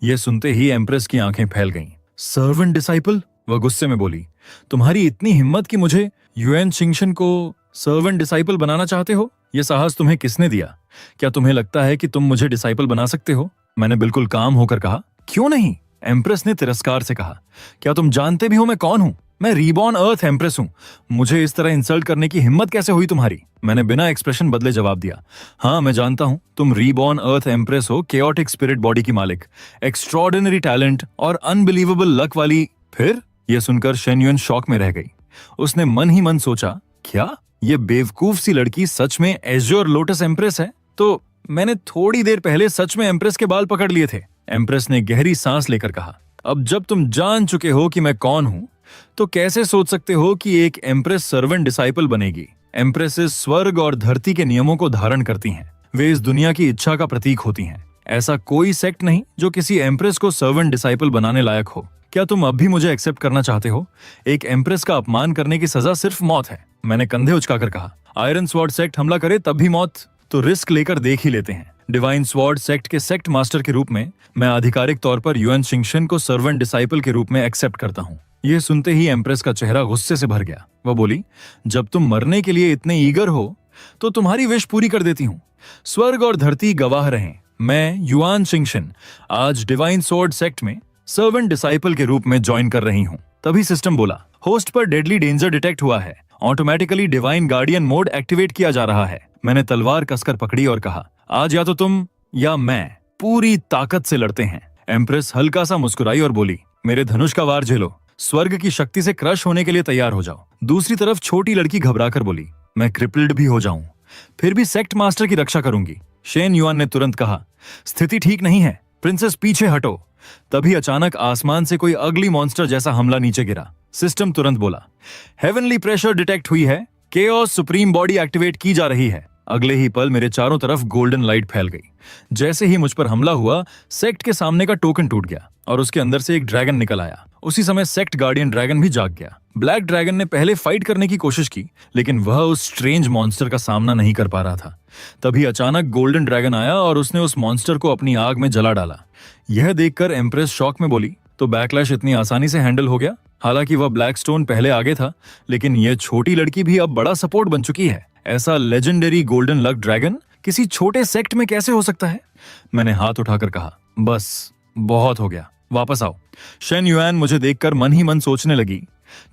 यह सुनते ही एम्प्रेस की आंखें फैल गईं। Servant disciple? वह गुस्से में बोली, तुम्हारी इतनी हिम्मत कि मुझे युएन चिंगशन को सर्वेंट डिसाइपल बनाना चाहते हो? यह साहस तुम्हें किसने दिया? क्या तुम्हें लगता है कि तुम मुझे डिसाइपल बना सकते हो? मैंने बिल्कुल काम होकर कहा, क्यों नहीं? एम्प्रेस ने तिरस्कार से कहा, क्या तुम जानते भी हो मैं कौन हूं? मैं रीबॉर्न अर्थ एम्प्रेस हूं। मुझे इस तरह इंसल्ट करने की हिम्मत कैसे हुई तुम्हारी? मैंने बिना एक्सप्रेशन बदले जवाब दिया, हाँ मैं जानता हूं, तुम रीबॉर्न अर्थ एम्प्रेस हो, केओटिक स्पिरिट बॉडी की मालिक, एक्स्ट्रॉर्डिनरी टैलेंट और अनबिलीवेबल लक वाली। फिर? यह सुनकर शेन युएन शॉक में रह गई। उसने मन ही मन सोचा, क्या ये बेवकूफ सी लड़की सच में एज़्योर लोटस एम्प्रेस है? तो मैंने थोड़ी देर पहले सच में एम्प्रेस के बाल पकड़ लिए थे। एम्प्रेस ने गहरी सांस लेकर कहा, अब जब तुम जान चुके हो कि मैं कौन हूं, तो कैसे सोच सकते हो कि एक एम्प्रेस सर्वेंट डिसाइपल बनेगी? एम्प्रेसेस स्वर्ग और धरती के नियमों को धारण करती हैं। वे इस दुनिया की इच्छा का प्रतीक होती हैं। ऐसा कोई सेक्ट नहीं जो किसी एम्प्रेस को सर्वेंट डिसाइपल बनाने लायक हो। क्या तुम अब भी मुझे एक्सेप्ट करना चाहते हो? एक एम्प्रेस का अपमान करने की सजा सिर्फ मौत है। मैंने कंधे उचकाकर कहा, आयरन स्वॉर्ड सेक्ट हमला करे तब भी मौत? तो रिस्क लेकर देख ही लेते हैं। डिवाइन स्वॉर्ड सेक्ट के सेक्ट मास्टर के रूप में मैं आधिकारिक तौर पर युएन चिंगशन को सर्वेंट डिसाइपल के रूप में एक्सेप्ट करता हूँ। यह सुनते ही एम्प्रेस का चेहरा गुस्से से भर गया। वह बोली, जब तुम मरने के लिए इतने ईगर हो तो तुम्हारी विश पूरी कर देती हूँ। स्वर्ग और धरती गवाह रहें, मैं युआन चिंगशन आज डिवाइन स्वॉर्ड सेक्ट में सर्वेंट डिसाइपल के रूप में ज्वाइन कर रही हूँ। तभी सिस्टम बोला, होस्ट पर डेडली डेंजर डिटेक्ट हुआ है, automatically divine guardian mode activate किया जा रहा है। मैंने तलवार कसकर पकड़ी और कहा, आज या तो तुम या मैं पूरी ताकत से लड़ते हैं। एम्प्रेस हल्का सा मुस्कुराई और बोली, मेरे धनुष का वार झेलो, स्वर्ग की शक्ति से क्रश होने के लिए तैयार हो जाओ। दूसरी तरफ छोटी लड़की घबराकर बोली, मैं क्रिपल्ड भी हो जाऊं फिर भी सेक्ट मास्टर की रक्षा करूंगी। शेन युआन ने तुरंत कहा, स्थिति ठीक नहीं है, प्रिंसेस पीछे हटो। तभी अचानक आसमान से कोई अगली मॉन्स्टर जैसा हमला नीचे गिरा। सिस्टम तुरंत बोला, हेवनली प्रेशर डिटेक्ट हुई है, केओस सुप्रीम बॉडी एक्टिवेट की जा रही है। अगले ही पल मेरे चारों तरफ गोल्डन लाइट फैल गई। जैसे ही मुझ पर हमला हुआ, सेक्ट के सामने का टोकन टूट गया और उसके अंदर से एक ड्रैगन निकल आया। उसी समय सेक्ट गार्डियन ड्रैगन भी जाग गया। ब्लैक ड्रैगन ने पहले फाइट करने की कोशिश की, लेकिन वह उस स्ट्रेंज मॉन्स्टर का सामना नहीं कर पा रहा था। तभी अचानक गोल्डन ड्रैगन आया और उसने उस मॉन्स्टर को अपनी आग में जला डाला। यह देखकर एम्प्रेस शॉक में बोली, तो बैकलैश इतनी आसानी से हैंडल हो गया? हालांकि वह ब्लैक स्टोन पहले आगे था, लेकिन यह छोटी लड़की भी अब बड़ा सपोर्ट बन चुकी है। ऐसा लेजेंडरी गोल्डन लक ड्रैगन किसी छोटे सेक्ट में कैसे हो सकता है? मैंने हाथ उठाकर कहा, बस बहुत हो गया, वापस आओ। शेन युआन मुझे देखकर मन ही मन सोचने लगी,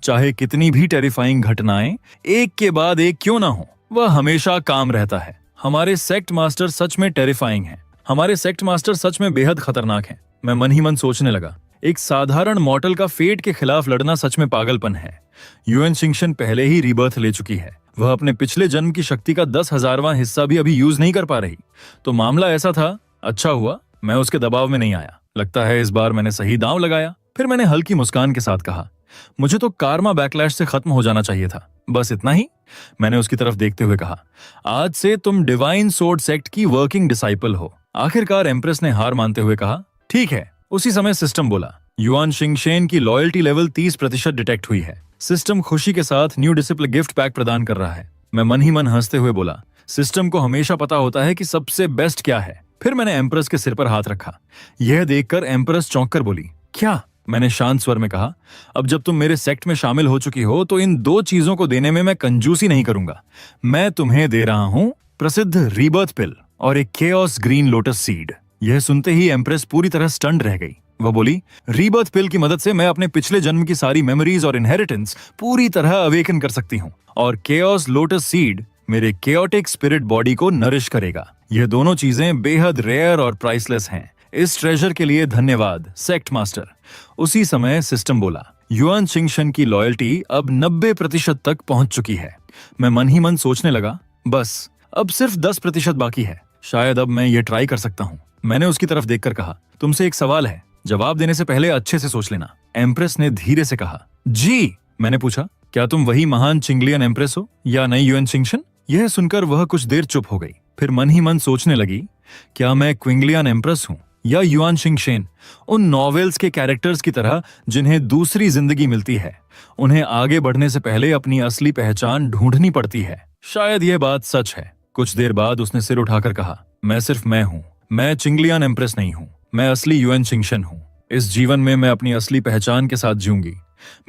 चाहे कितनी भी टेरिफाइंग घटनाएं एक के बाद एक क्यों ना हो, वह हमेशा काम रहता है। हमारे सेक्ट मास्टर सच में टेरिफाइंग हैं। हमारे सेक्ट मास्टर सच में बेहद खतरनाक हैं। मैं मन ही मन सोचने लगा, एक साधारण मॉर्टल का फेट के खिलाफ लड़ना सच में पागलपन है। युएन शिंगशन पहले ही रीबर्थ ले चुकी है। वह अपने पिछले जन्म की शक्ति का 10,000वां हिस्सा भी अभी यूज नहीं कर पा रही। तो मामला ऐसा था, अच्छा हुआ मैं उसके दबाव में नहीं आया। लगता है इस बार मैंने सही दांव लगाया। फिर मैंने हल्की मुस्कान के साथ कहा, मुझे तो कार्मा बैकलैश से खत्म हो जाना चाहिए था। बस इतना ही? मैंने उसकी तरफ देखते हुए कहा, आज से तुम डिवाइन सोर्ड सेक्ट की वर्किंग डिसाइपल हो। आखिरकार एम्प्रेस ने हार मानते हुए कहा, ठीक है। उसी समय सिस्टम बोला, युआन शिंगशेन की लॉयल्टी लेवल 30% डिटेक्ट हुई है। सिस्टम खुशी के साथ न्यू डिसिप्लिन गिफ्ट पैक प्रदान कर रहा है। मैं मन ही मन हंसते हुए बोला, सिस्टम को हमेशा पता होता है कि सबसे बेस्ट क्या है। फिर मैंने एम्प्रेस के सिर पर हाथ रखा। यह देखकर एम्प्रेस चौंक कर बोली, क्या? मैंने शांत स्वर में कहा, अब जब तुम मेरे सेक्ट में शामिल हो चुकी हो तो इन 2 चीजों को देने में मैं कंजूसी नहीं करूंगा। मैं तुम्हें दे रहा हूं प्रसिद्ध रीबर्थ पिल और एक केओस ग्रीन लोटस सीड। यह सुनते ही एम्प्रेस पूरी तरह स्टन्ड रह गई। वह बोली, रीबर्थ पिल की मदद से मैं अपने पिछले जन्म की सारी मेमोरीज और इनहेरिटेंस पूरी तरह अवेकन कर सकती हूँ, और केओस लोटस सीड मेरे केओटिक स्पिरिट बॉडी को नरिश करेगा। यह दोनों चीजें बेहद रेयर और प्राइसलेस हैं। इस ट्रेजर के लिए धन्यवाद सेक्ट मास्टर। उसी समय सिस्टम बोला, युआन शिंगशन की लॉयल्टी अब 90% तक पहुंच चुकी है। मैं मन ही मन सोचने लगा, बस अब सिर्फ 10% बाकी है। शायद अब मैं ये ट्राई कर सकता हूँ। मैंने उसकी तरफ देखकर कहा, तुमसे एक सवाल है, जवाब देने से पहले अच्छे से सोच लेना। एम्प्रेस ने धीरे से कहा, जी। मैंने पूछा, क्या तुम वही महान चिंगलियन एम्प्रेस हो या नई युआन शिंगशन? यह सुनकर वह कुछ देर चुप हो गई। फिर मन ही मन सोचने लगी, क्या मैं क्विंगलियन एम्प्रेस हूँ या युआन शिंगशेन, उन नॉवेल्स के कैरेक्टर्स की तरह जिन्हें दूसरी जिंदगी मिलती है। उन्हें आगे बढ़ने से पहले अपनी असली पहचान ढूंढनी पड़ती है। शायद यह बात सच है। कुछ देर बाद उसने सिर उठाकर कहा, मैं सिर्फ मैं हूँ। मैं चिंगलियन एम्प्रेस नहीं हूँ, मैं असली युएन शिंगशन हूँ। इस जीवन में मैं अपनी असली पहचान के साथ जीऊंगी।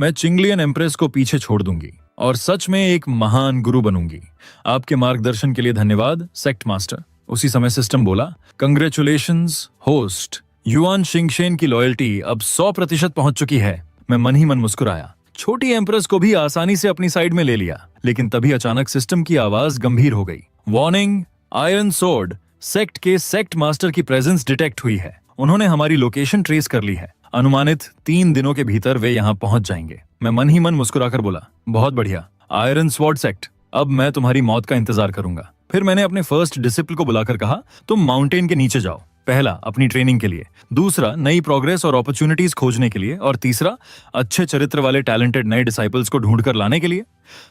मैं चिंगलियन एम्प्रेस को पीछे छोड़ दूंगी और सच में एक महान गुरु बनूंगी। आपके मार्गदर्शन के लिए धन्यवाद सेक्ट मास्टर। उसी समय सिस्टम बोला, कंग्रेचुलेशंस होस्ट, युआन शिंगशेन की लॉयल्टी अब 100% पहुंच चुकी है। मैं मन ही मन मुस्कुराया। छोटी एम्प्रेस को भी आसानी से अपनी साइड में ले लिया। लेकिन तभी अचानक सिस्टम की आवाज गंभीर हो गई, वार्निंग, आयरन सोर्ड सेक्ट के सेक्ट मास्टर की प्रेजेंस डिटेक्ट हुई है। उन्होंने हमारी लोकेशन ट्रेस कर ली है। अनुमानित 3 दिनों के भीतर वे यहाँ पहुंच जाएंगे। मैं मन ही मन मुस्कुराकर बोला, बहुत बढ़िया आयरन स्वॉर्ड सेक्ट, अब मैं तुम्हारी मौत का इंतजार करूंगा। फिर मैंने अपने फर्स्ट डिसिपल को बुलाकर कहा, तुम माउंटेन के नीचे जाओ। पहला, अपनी ट्रेनिंग के लिए। दूसरा, नई प्रोग्रेस और अपॉर्चुनिटीज खोजने के लिए। और तीसरा, अच्छे चरित्र वाले टैलेंटेड नए डिसाइपल्स को ढूंढकर लाने के लिए।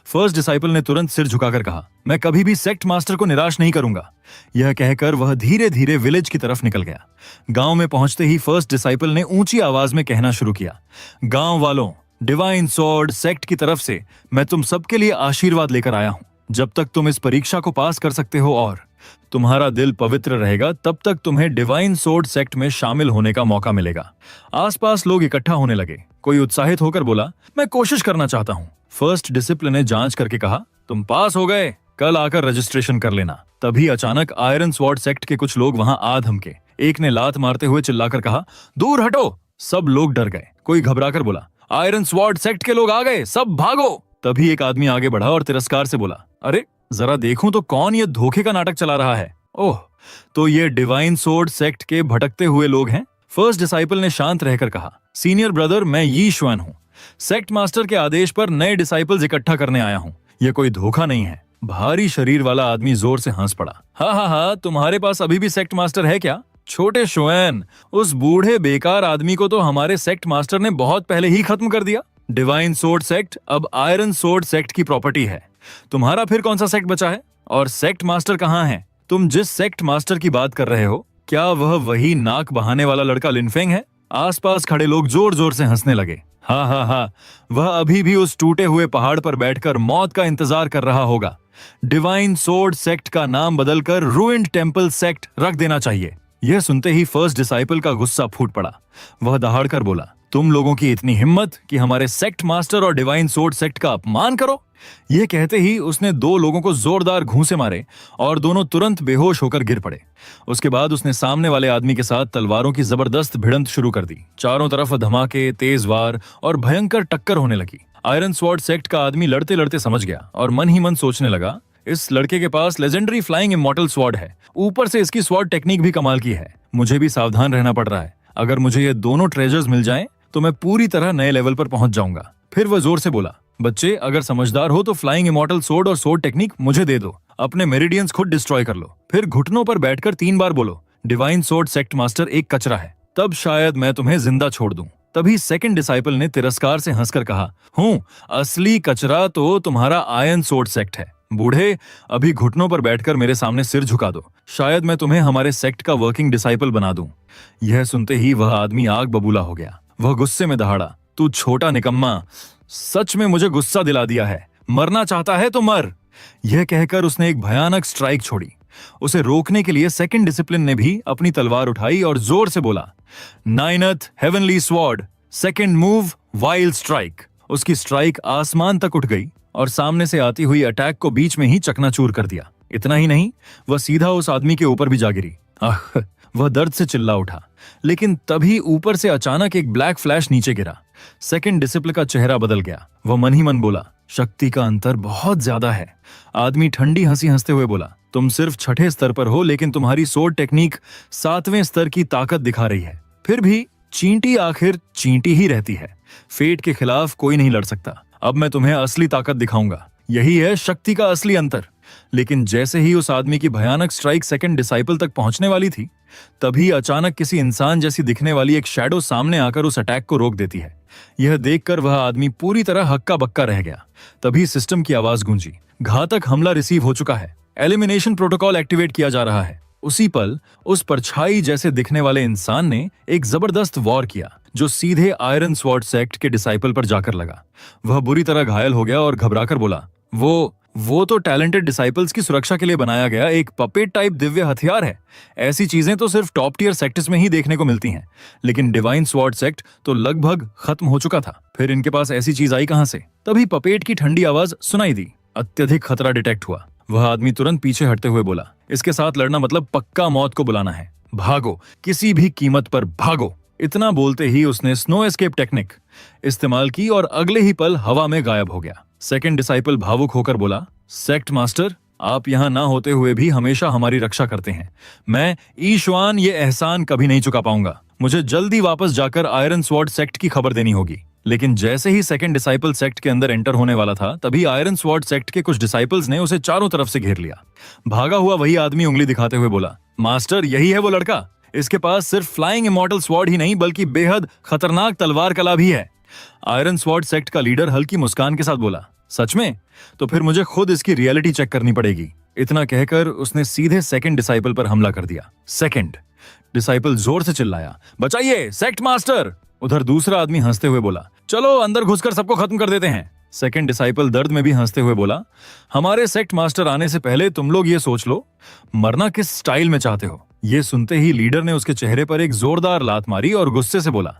फर्स्ट डिसाइपल ने तुरंत सिर झुकाकर कहा, मैं कभी भी सेक्ट मास्टर को निराश नहीं करूंगा। यह कहकर वह धीरे धीरे विलेज की तरफ निकल गया। गांव में पहुंचते ही फर्स्ट डिसाइपल ने ऊंची आवाज में कहना शुरू किया, गांव वालों, डिवाइन स्वॉर्ड सेक्ट की तरफ से मैं तुम सबके लिए आशीर्वाद लेकर आया हूं। जब तक तुम इस परीक्षा को पास कर सकते हो और तुम्हारा दिल पवित्र रहेगा, तब तक तुम्हें डिवाइन स्वॉर्ड सेक्ट में शामिल होने का मौका मिलेगा। आसपास लोग इकट्ठा होने लगे। कोई उत्साहित होकर बोला, मैं कोशिश करना चाहता हूँ। फर्स्ट डिसिप्लिन ने जांच करके कहा, तुम पास हो गए, कल आकर रजिस्ट्रेशन कर लेना। तभी अचानक आयरन स्वॉर्ड सेक्ट के कुछ लोग वहां आ धमके। एक ने लात मारते हुए चिल्लाकर कहा, दूर हटो। सब लोग डर गए। कोई घबराकर बोला, आयरन स्वॉर्ड सेक्ट के लोग आ गए, सब भागो। तभी एक आदमी आगे बढ़ा और तिरस्कार से बोला, अरे जरा देखूं तो कौन ये धोखे का नाटक चला रहा है। ओह, तो ये डिवाइन स्वॉर्ड सेक्ट के भटकते हुए लोग हैं। फर्स्ट डिसाइपल ने शांत रहकर कहा, सीनियर ब्रदर, मैं यी श्वान हूँ। सेक्ट मास्टर के आदेश पर नए डिसाइपल्स इकट्ठा करने आया हूँ। ये कोई धोखा नहीं है। भारी शरीर वाला आदमी जोर से हंस पड़ा। हाँ, तुम्हारे पास अभी भी सेक्ट मास्टर है क्या? छोटे श्वेन, उस बूढ़े बेकार आदमी को तो हमारे सेक्ट मास्टर ने बहुत पहले ही खत्म कर दिया। डिवाइन स्वॉर्ड सेक्ट अब आयरन स्वॉर्ड सेक्ट की प्रॉपर्टी है। तुम्हारा फिर कौन सा सेक्ट बचा है? और सेक्ट मास्टर कहाँ है? तुम जिस सेक्ट मास्टर की बात कर रहे हो, क्या वह वही नाक बहाने वाला लड़का लिनफेंग है? आसपास खड़े लोग जोर जोर से हंसने लगे। हाँ, वह अभी भी उस टूटे हुए पहाड़ पर बैठकर मौत का इंतजार कर रहा होगा। डिवाइन स्वॉर्ड सेक्ट का नाम बदलकर रूइंड टेम्पल सेक्ट रख देना चाहिए। यह सुनते ही फर्स्ट डिसाइपल का गुस्सा फूट पड़ा। वह दहाड़कर बोला, तुम लोगों की इतनी हिम्मत कि हमारे सेक्ट मास्टर और डिवाइन स्वॉर्ड सेक्ट का अपमान करो। यह कहते ही उसने 2 लोगों को जोरदार घूंसे मारे और दोनों तुरंत बेहोश होकर गिर पड़े। उसके बाद उसने सामने वाले आदमी के साथ तलवारों की जबरदस्त भिड़ंत शुरू कर दी। चारों तरफ धमाके, तेज वार और भयंकर टक्कर होने लगी। आयरन स्वॉर्ड सेक्ट का आदमी लड़ते लड़ते समझ गया और मन ही मन सोचने लगा, इस लड़के के पास लेजेंडरी फ्लाइंग इमॉर्टल स्वॉर्ड है, ऊपर से इसकी स्वॉर्ड टेक्निक भी कमाल की है। मुझे भी सावधान रहना पड़ रहा है। अगर मुझे ये दोनों ट्रेजर्स मिल जाएं, तो मैं पूरी तरह नए लेवल पर पहुंच जाऊंगा। फिर वह जोर से बोला, बच्चे अगर समझदार हो तो फ्लाइंग इमॉर्टल सोर्ड और सोर्ड टेक्निक मुझे दे दो। अपने मेरिडियंस खुद डिस्ट्रॉय कर लो। फिर घुटनों पर बैठकर 3 बार बोलो, डिवाइन सोर्ड सेक्ट मास्टर एक कचरा है, तब शायद मैं तुम्हें जिंदा छोड़ दूं। तभी सेकंड डिसाइपल ने तिरस्कार से हंसकर कहा, हूँ असली कचरा तो तुम्हारा आयरन सोर्ड सेक्ट है। बूढ़े, अभी घुटनों पर बैठकर मेरे सामने सिर झुका दो, शायद मैं तुम्हें हमारे सेक्ट का वर्किंग डिसाइपल बना दूं। यह सुनते ही वह आदमी आग बबूला हो गया। वह गुस्से में दहाड़ा, तू छोटा निकम्मा, सच में मुझे गुस्सा दिला दिया है। मरना चाहता है तो मर। यह कहकर उसने एक भयानक स्ट्राइक छोड़ी। उसे रोकने के लिए सेकंड डिसिप्लिन ने भी अपनी तलवार उठाई और जोर से बोला, ninth heavenly sword, second move wild strike. उसकी स्ट्राइक आसमान तक उठ गई और सामने से आती हुई अटैक को बीच में ही चकनाचूर कर दिया। इतना ही नहीं, वह सीधा उस आदमी के ऊपर भी जा गिरी। वह दर्द से चिल्ला उठा, लेकिन तभी ऊपर से अचानक एक ब्लैक फ्लैश नीचे गिरा। सेकंड डिसिप्लिन का चेहरा बदल गया। वह मन ही मन बोला, शक्ति का अंतर बहुत ज्यादा है। आदमी ठंडी हंसी हंसते हुए बोला, तुम सिर्फ 6ठे स्तर पर हो, लेकिन तुम्हारी सोर्ड टेक्निक 7वें स्तर की ताकत दिखा रही है। फिर भी चींटी आखिर चींटी ही रहती है। फेट के खिलाफ कोई नहीं लड़ सकता। अब मैं तुम्हें असली ताकत दिखाऊंगा। यही है शक्ति का असली अंतर। लेकिन जैसे ही उस आदमी की भयानक स्ट्राइक सेकंड डिसाइपल तक पहुंचने वाली थी, तभी अचानक किसी इंसान जैसी दिखने वाली एक शैडो सामने आकर उस अटैक को रोक देती है। यह देखकर वह आदमी पूरी तरह हक्का बक्का रह गया। तभी सिस्टम की आवाज गूंजी, घातक हमला रिसीव हो चुका है, एलिमिनेशन प्रोटोकॉल एक्टिवेट किया जा रहा है। उसी पल उस परछाई जैसे दिखने वाले इंसान ने एक जबरदस्त वॉर किया, जो सीधे आयरन स्वॉर्ड सेक्ट के डिसाइपल पर जाकर लगा। वह बुरी तरह घायल हो गया और घबराकर बोला, वो तो टैलेंटेड डिसाइपल्स की सुरक्षा के लिए बनाया गया एक पपेट टाइप दिव्य हथियार है। ऐसी चीजें तो सिर्फ टॉप टियर सेक्ट्स में ही देखने को मिलती हैं, लेकिन डिवाइन स्वॉर्ड सेक्ट तो लगभग खत्म हो चुका था। फिर इनके पास ऐसी चीज आई कहां से? तभी पपेट की ठंडी आवाज सुनाई दी। अत्यधिक खतरा डिटेक्ट हुआ। वह आदमी तुरंत पीछे हटते हुए बोला, इसके साथ लड़ना मतलब पक्का मौत को बुलाना है। भागो, किसी भी कीमत पर भागो। इतना बोलते ही उसने स्नो एस्केप टेक्निक इस्तेमाल की और अगले ही पल हवा में गायब हो गया। सेकंड डिसाइपल भावुक होकर बोला, सेक्ट मास्टर, आप यहाँ ना होते हुए भी हमेशा हमारी रक्षा करते हैं। मैं ईश्वान ये एहसान कभी नहीं चुका पाऊंगा। मुझे जल्दी वापस जाकर आयरन स्वॉर्ड सेक्ट की खबर देनी होगी। लेकिन जैसे ही सेकंड डिसाइपल सेक्ट के अंदर एंटर होने वाला था, तभी आयरन स्वॉर्ड सेक्ट के कुछ डिसाइपल्स ने उसे चारों तरफ से घेर लिया। भागा हुआ वही आदमी उंगली दिखाते हुए बोला, मास्टर, यही है वो लड़का। इसके पास सिर्फ फ्लाइंग इमॉर्टल स्वॉर्ड ही नहीं, बल्कि बेहद खतरनाक तलवार कला भी है। आयरन स्वॉर्ड सेक्ट का लीडर हल्की मुस्कान के साथ बोला, सच में? तो फिर मुझे खुद इसकी रियलिटी चेक करनी पड़ेगी। इतना कहकर उसने सीधे सेकंड डिसाइपल पर हमला कर दिया। सेकंड डिसाइपल जोर से चिल्लाया, बचाइए सेक्ट मास्टर। उधर दूसरा आदमी हंसते हुए बोला, चलो अंदर घुसकर सबको खत्म कर देते हैं। सेकंड डिसाइपल दर्द में भी हंसते हुए बोला, हमारे सेक्ट मास्टर आने से पहले तुम लोग ये सोच लो, मरना किस स्टाइल में चाहते हो। ये सुनते ही लीडर ने उसके चेहरे पर एक जोरदार लात मारी और गुस्से से बोला,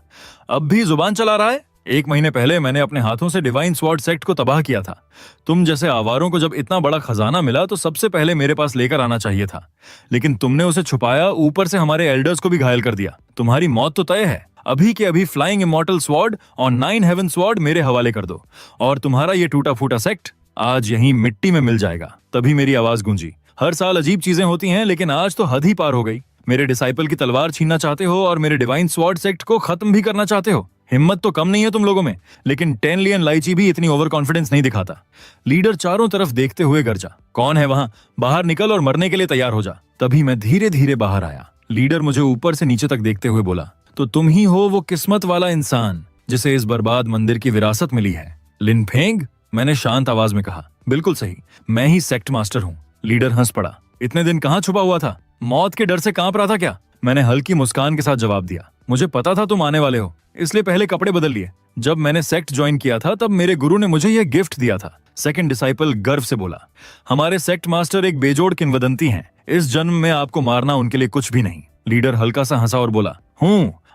अब भी जुबान चला रहा है? 1 महीने पहले मैंने अपने हाथों से डिवाइन स्वॉर्ड सेक्ट को तबाह किया था। तुम जैसे आवारों को जब इतना बड़ा खजाना मिला तो सबसे पहले मेरे पास लेकर आना चाहिए था, लेकिन तुमने उसे छुपाया, ऊपर से हमारे एल्डर्स को भी घायल कर दिया। तुम्हारी मौत तो तय है। अभी के अभी फ्लाइंग इमॉर्टल स्वॉर्ड और 9 हेवन स्वॉर्ड मेरे हवाले कर दो, और तुम्हारा ये टूटा फूटा सेक्ट आज यहीं मिट्टी में मिल जाएगा। तभी मेरी आवाज गूंजी, हर साल अजीब चीजें होती हैं, लेकिन आज तो हद ही पार हो गई। मेरे डिसाइपल की तलवार छीनना चाहते हो और मेरे डिवाइन स्वॉर्ड सेक्ट को खत्म भी करना चाहते हो। हिम्मत तो कम नहीं है तुम लोगों में, लेकिन 10 लियन लाइची भी इतनी ओवर कॉन्फिडेंस नहीं दिखाता। लीडर चारों तरफ देखते हुए गरजा, कौन है वहां? बाहर निकल और मरने के लिए तैयार हो जा। तभी मैं धीरे धीरे बाहर आया। लीडर मुझे ऊपर से नीचे तक देखते हुए बोला, तो तुम ही हो वो किस्मत वाला इंसान जिसे इस बर्बाद मंदिर की विरासत मिली है। लिनफेंग, मैंने शांत आवाज में कहा। बिल्कुल सही, मैं ही सेक्ट मास्टर हूँ। लीडर हंस पड़ा, इतने दिन कहाँ छुपा हुआ था? मौत के डर से कांप रहा था क्या? मैंने हल्की मुस्कान के साथ जवाब दिया, मुझे पता था तुम आने वाले हो, इसलिए पहले कपड़े बदल लिए। जब मैंने सेक्ट ज्वाइन किया था तब मेरे गुरु ने मुझे यह गिफ्ट दिया था। सेकंड डिसाइपल गर्व से बोला, हमारे सेक्ट मास्टर एक बेजोड़ किंवदंती हैं। इस जन्म में आपको मारना उनके लिए कुछ भी नहीं। लीडर हल्का सा हंसा और बोला,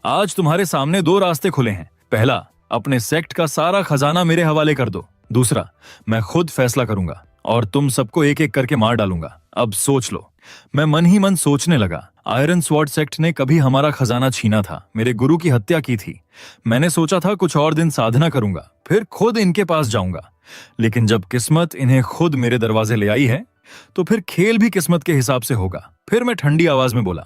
आज तुम्हारे सामने 2 रास्ते खुले हैं। पहला, अपने सेक्ट का सारा खजाना मेरे हवाले कर दो। दूसरा, मैं खुद फैसला करूंगा और तुम सबको एक एक करके मार डालूंगा। अब सोच लो। मैं मन ही मन सोचने लगा, आयरन स्वॉर्ड सेक्ट ने कभी हमारा खजाना छीना था, मेरे गुरु की हत्या की थी। मैंने सोचा था कुछ और दिन साधना करूंगा, फिर खुद इनके पास जाऊंगा। लेकिन जब किस्मत इन्हें खुद मेरे दरवाजे ले आई है, तो फिर खेल भी किस्मत के हिसाब से होगा। फिर मैं ठंडी आवाज में बोला,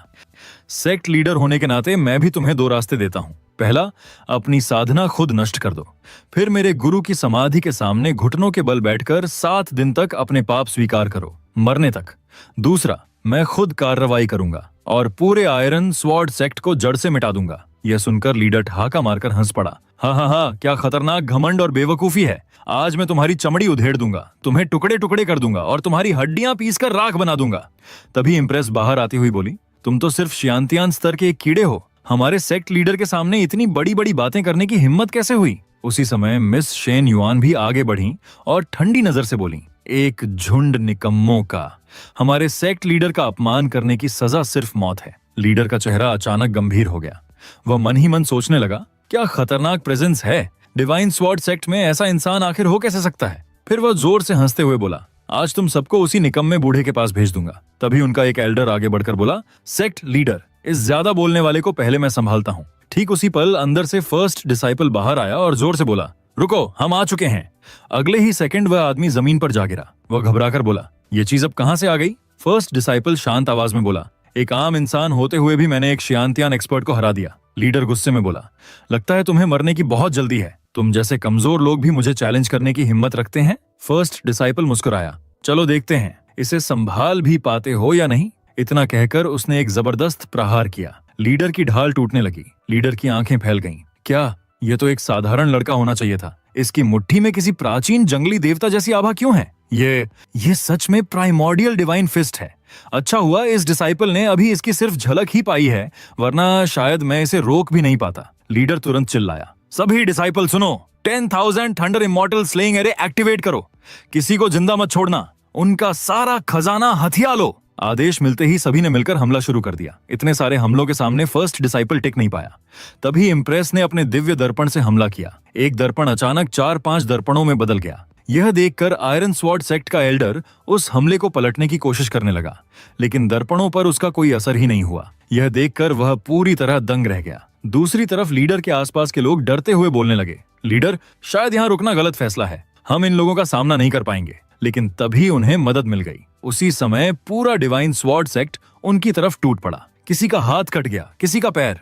सेक्ट लीडर होने के नाते मैं भी तुम्हें 2 रास्ते देता हूं। पहला, अपनी साधना खुद नष्ट कर दो, फिर मेरे गुरु की समाधि के सामने घुटनों के बल बैठकर 7 दिन तक अपने पाप स्वीकार करो, मरने तक। दूसरा, मैं खुद कार्रवाई करूंगा और पूरे आयरन स्वॉर्ड सेक्ट को जड़ से मिटा दूंगा। यह सुनकर लीडर ठहाका मारकर हंस पड़ा। हाँ, क्या खतरनाक घमंड और बेवकूफी है। आज मैं तुम्हारी चमड़ी उधेड़ दूंगा, तुम्हें टुकड़े टुकड़े कर दूंगा और तुम्हारी हड्डियां पीसकर राख बना दूंगा। तभी इम्प्रेस बाहर आती हुई बोली, तुम तो सिर्फ शियांतियान स्तर के एक कीड़े हो, हमारे सेक्ट लीडर के सामने इतनी बड़ी बड़ी बातें करने की हिम्मत कैसे हुई? उसी समय मिस शेन युआन भी आगे बढ़ी और ठंडी नजर से बोली, एक झुंड निकम्मों का हमारे सेक्ट लीडर का अपमान करने की सजा सिर्फ मौत है। लीडर का चेहरा अचानक गंभीर हो गया। वह मन ही मन सोचने लगा, क्या खतरनाक प्रेजेंस है। डिवाइन स्वॉर्ड सेक्ट में ऐसा इंसान आखिर हो कैसे सकता है? फिर वह जोर से हंसते हुए बोला, आज तुम सबको उसी निकम्मे बूढ़े के पास भेज दूंगा। तभी उनका एक एल्डर आगे बढ़कर बोला, सेक्ट लीडर, इस ज्यादा बोलने वाले को पहले मैं संभालता हूँ। ठीक उसी पल अंदर से फर्स्ट डिसाइपल बाहर आया और जोर से बोला, रुको, हम आ चुके हैं। अगले ही सेकंड वह आदमी जमीन पर जा गिरा। वह घबराकर बोला, ये चीज अब कहां से आ गई? फर्स्ट डिसाइपल शांत आवाज में बोला, एक आम इंसान होते हुए भी मैंने एक शियांतियान एक्सपर्ट को हरा दिया। लीडर गुस्से में बोला, लगता है तुम्हें मरने की बहुत जल्दी है। तुम जैसे कमजोर लोग भी मुझे चैलेंज करने की हिम्मत रखते हैं? फर्स्ट डिसाइपल मुस्कुराया, चलो देखते हैं इसे संभाल भी पाते हो या नहीं। इतना कहकर उसने एक जबरदस्त प्रहार किया। लीडर की ढाल टूटने लगी। लीडर की आंखें फैल गईं। क्या ये तो एक साधारण लड़का होना चाहिए था, इसकी मुट्ठी में किसी प्राचीन जंगली देवता जैसी आभा क्यों है? ये सच में प्राइमोर्डियल डिवाइन फिस्ट है। अच्छा हुआ इस डिसाइपल ने अभी इसकी सिर्फ झलक ही पाई है, वरना शायद मैं इसे रोक भी नहीं पाता। लीडर तुरंत चिल्लाया, सभी डिसाइपल सुनो, 10,000 thunder immortal slaying array activate करो, किसी को जिंदा मत छोड़ना, उनका सारा खजाना हथिया लो। आदेश मिलते ही सभी ने मिलकर हमला शुरू कर दिया। इतने सारे हमलों के सामने फर्स्ट डिसाइपल टिक नहीं पाया। तभी इम्प्रेस ने अपने दिव्य दर्पण से हमला किया। एक दर्पण अचानक 4-5 दर्पणों में बदल गया। यह देखकर आयरन स्वॉर्ड सेक्ट का एल्डर उस हमले को पलटने की कोशिश करने लगा, लेकिन दर्पणों पर उसका कोई असर ही नहीं हुआ। यह देखकर वह पूरी तरह दंग रह गया। दूसरी तरफ लीडर के आसपास के लोग डरते हुए बोलने लगे, लीडर, शायद यहाँ रुकना गलत फैसला है, हम इन लोगों का सामना नहीं कर पाएंगे। लेकिन तभी उन्हें मदद मिल गई। उसी समय पूरा डिवाइन स्वॉर्ड सेक्ट उनकी तरफ टूट पड़ा। किसी का हाथ कट गया, किसी का पैर,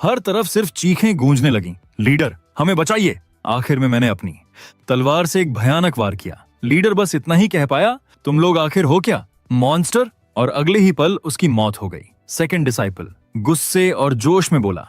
हर तरफ सिर्फ चीखें गूंजने लगीं, लीडर हमें बचाइए। आखिर में मैंने अपनी तलवार से एक भयानक वार किया। लीडर बस इतना ही कह पाया, तुम लोग आखिर हो क्या, मॉन्स्टर? और अगले ही पल उसकी मौत हो गई। सेकंड डिसाइपल गुस्से और जोश में बोला,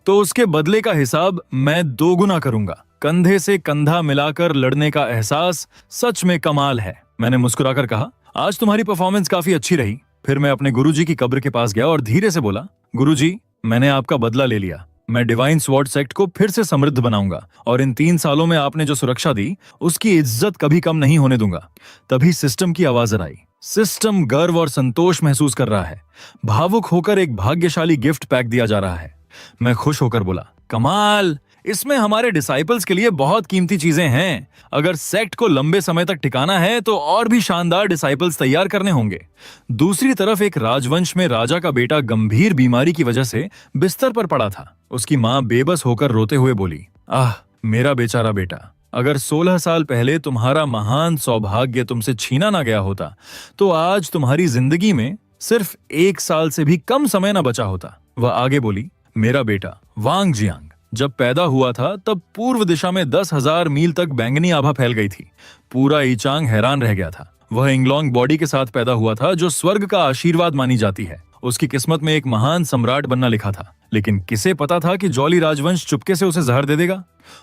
तो उसके बदले का हिसाब मैं 2 गुना करूंगा। कंधे से कंधा मिलाकर लड़ने का एहसास सच में कमाल है। मैंने मुस्कुराकर कहा, आज तुम्हारी परफॉर्मेंस काफी अच्छी रही। फिर मैं अपने गुरुजी की कब्र के पास गया और धीरे से बोला, गुरुजी, मैंने आपका बदला ले लिया। मैं डिवाइन स्वॉर्ड सेक्ट को फिर से समृद्ध बनाऊंगा और इन 3 सालों में आपने जो सुरक्षा दी उसकी इज्जत कभी कम नहीं होने दूंगा। तभी सिस्टम की आवाज आई। सिस्टम गर्व और संतोष महसूस कर रहा है। भावुक होकर एक भाग्यशाली गिफ्ट पैक दिया जा रहा है। मैं खुश होकर बोला, कमाल, इसमें हमारे डिसाइपल्स के लिए बहुत कीमती चीजें हैं। अगर सेक्ट को लंबे समय तक टिकाना है तो और भी शानदार डिसाइपल्स तैयार करने होंगे। दूसरी तरफ एक राजवंश में राजा का बेटा गंभीर बीमारी की वजह से बिस्तर पर पड़ा था। उसकी मां बेबस होकर रोते हुए बोली, आह मेरा बेचारा बेटा, अगर 16 साल पहले तुम्हारा महान सौभाग्य तुमसे छीना ना गया होता तो आज तुम्हारी जिंदगी में सिर्फ 1 साल से भी कम समय ना बचा होता। वह आगे बोली, मेरा बेटा वांग जियांग जब पैदा हुआ था तब पूर्व दिशा में 10,000 मील तक बैंगनी आभा फैल गई थी। पूरा ईचांग हैरान रह गया था। वह इंगलोंग बॉडी के साथ पैदा हुआ था जो स्वर्ग का आशीर्वाद मानी जाती है। उसकी किस्मत में एक महान सम्राट बनना लिखा था, लेकिन किसे पता था कि जॉली राजवंश चुपके से उसे जहर दे देगा।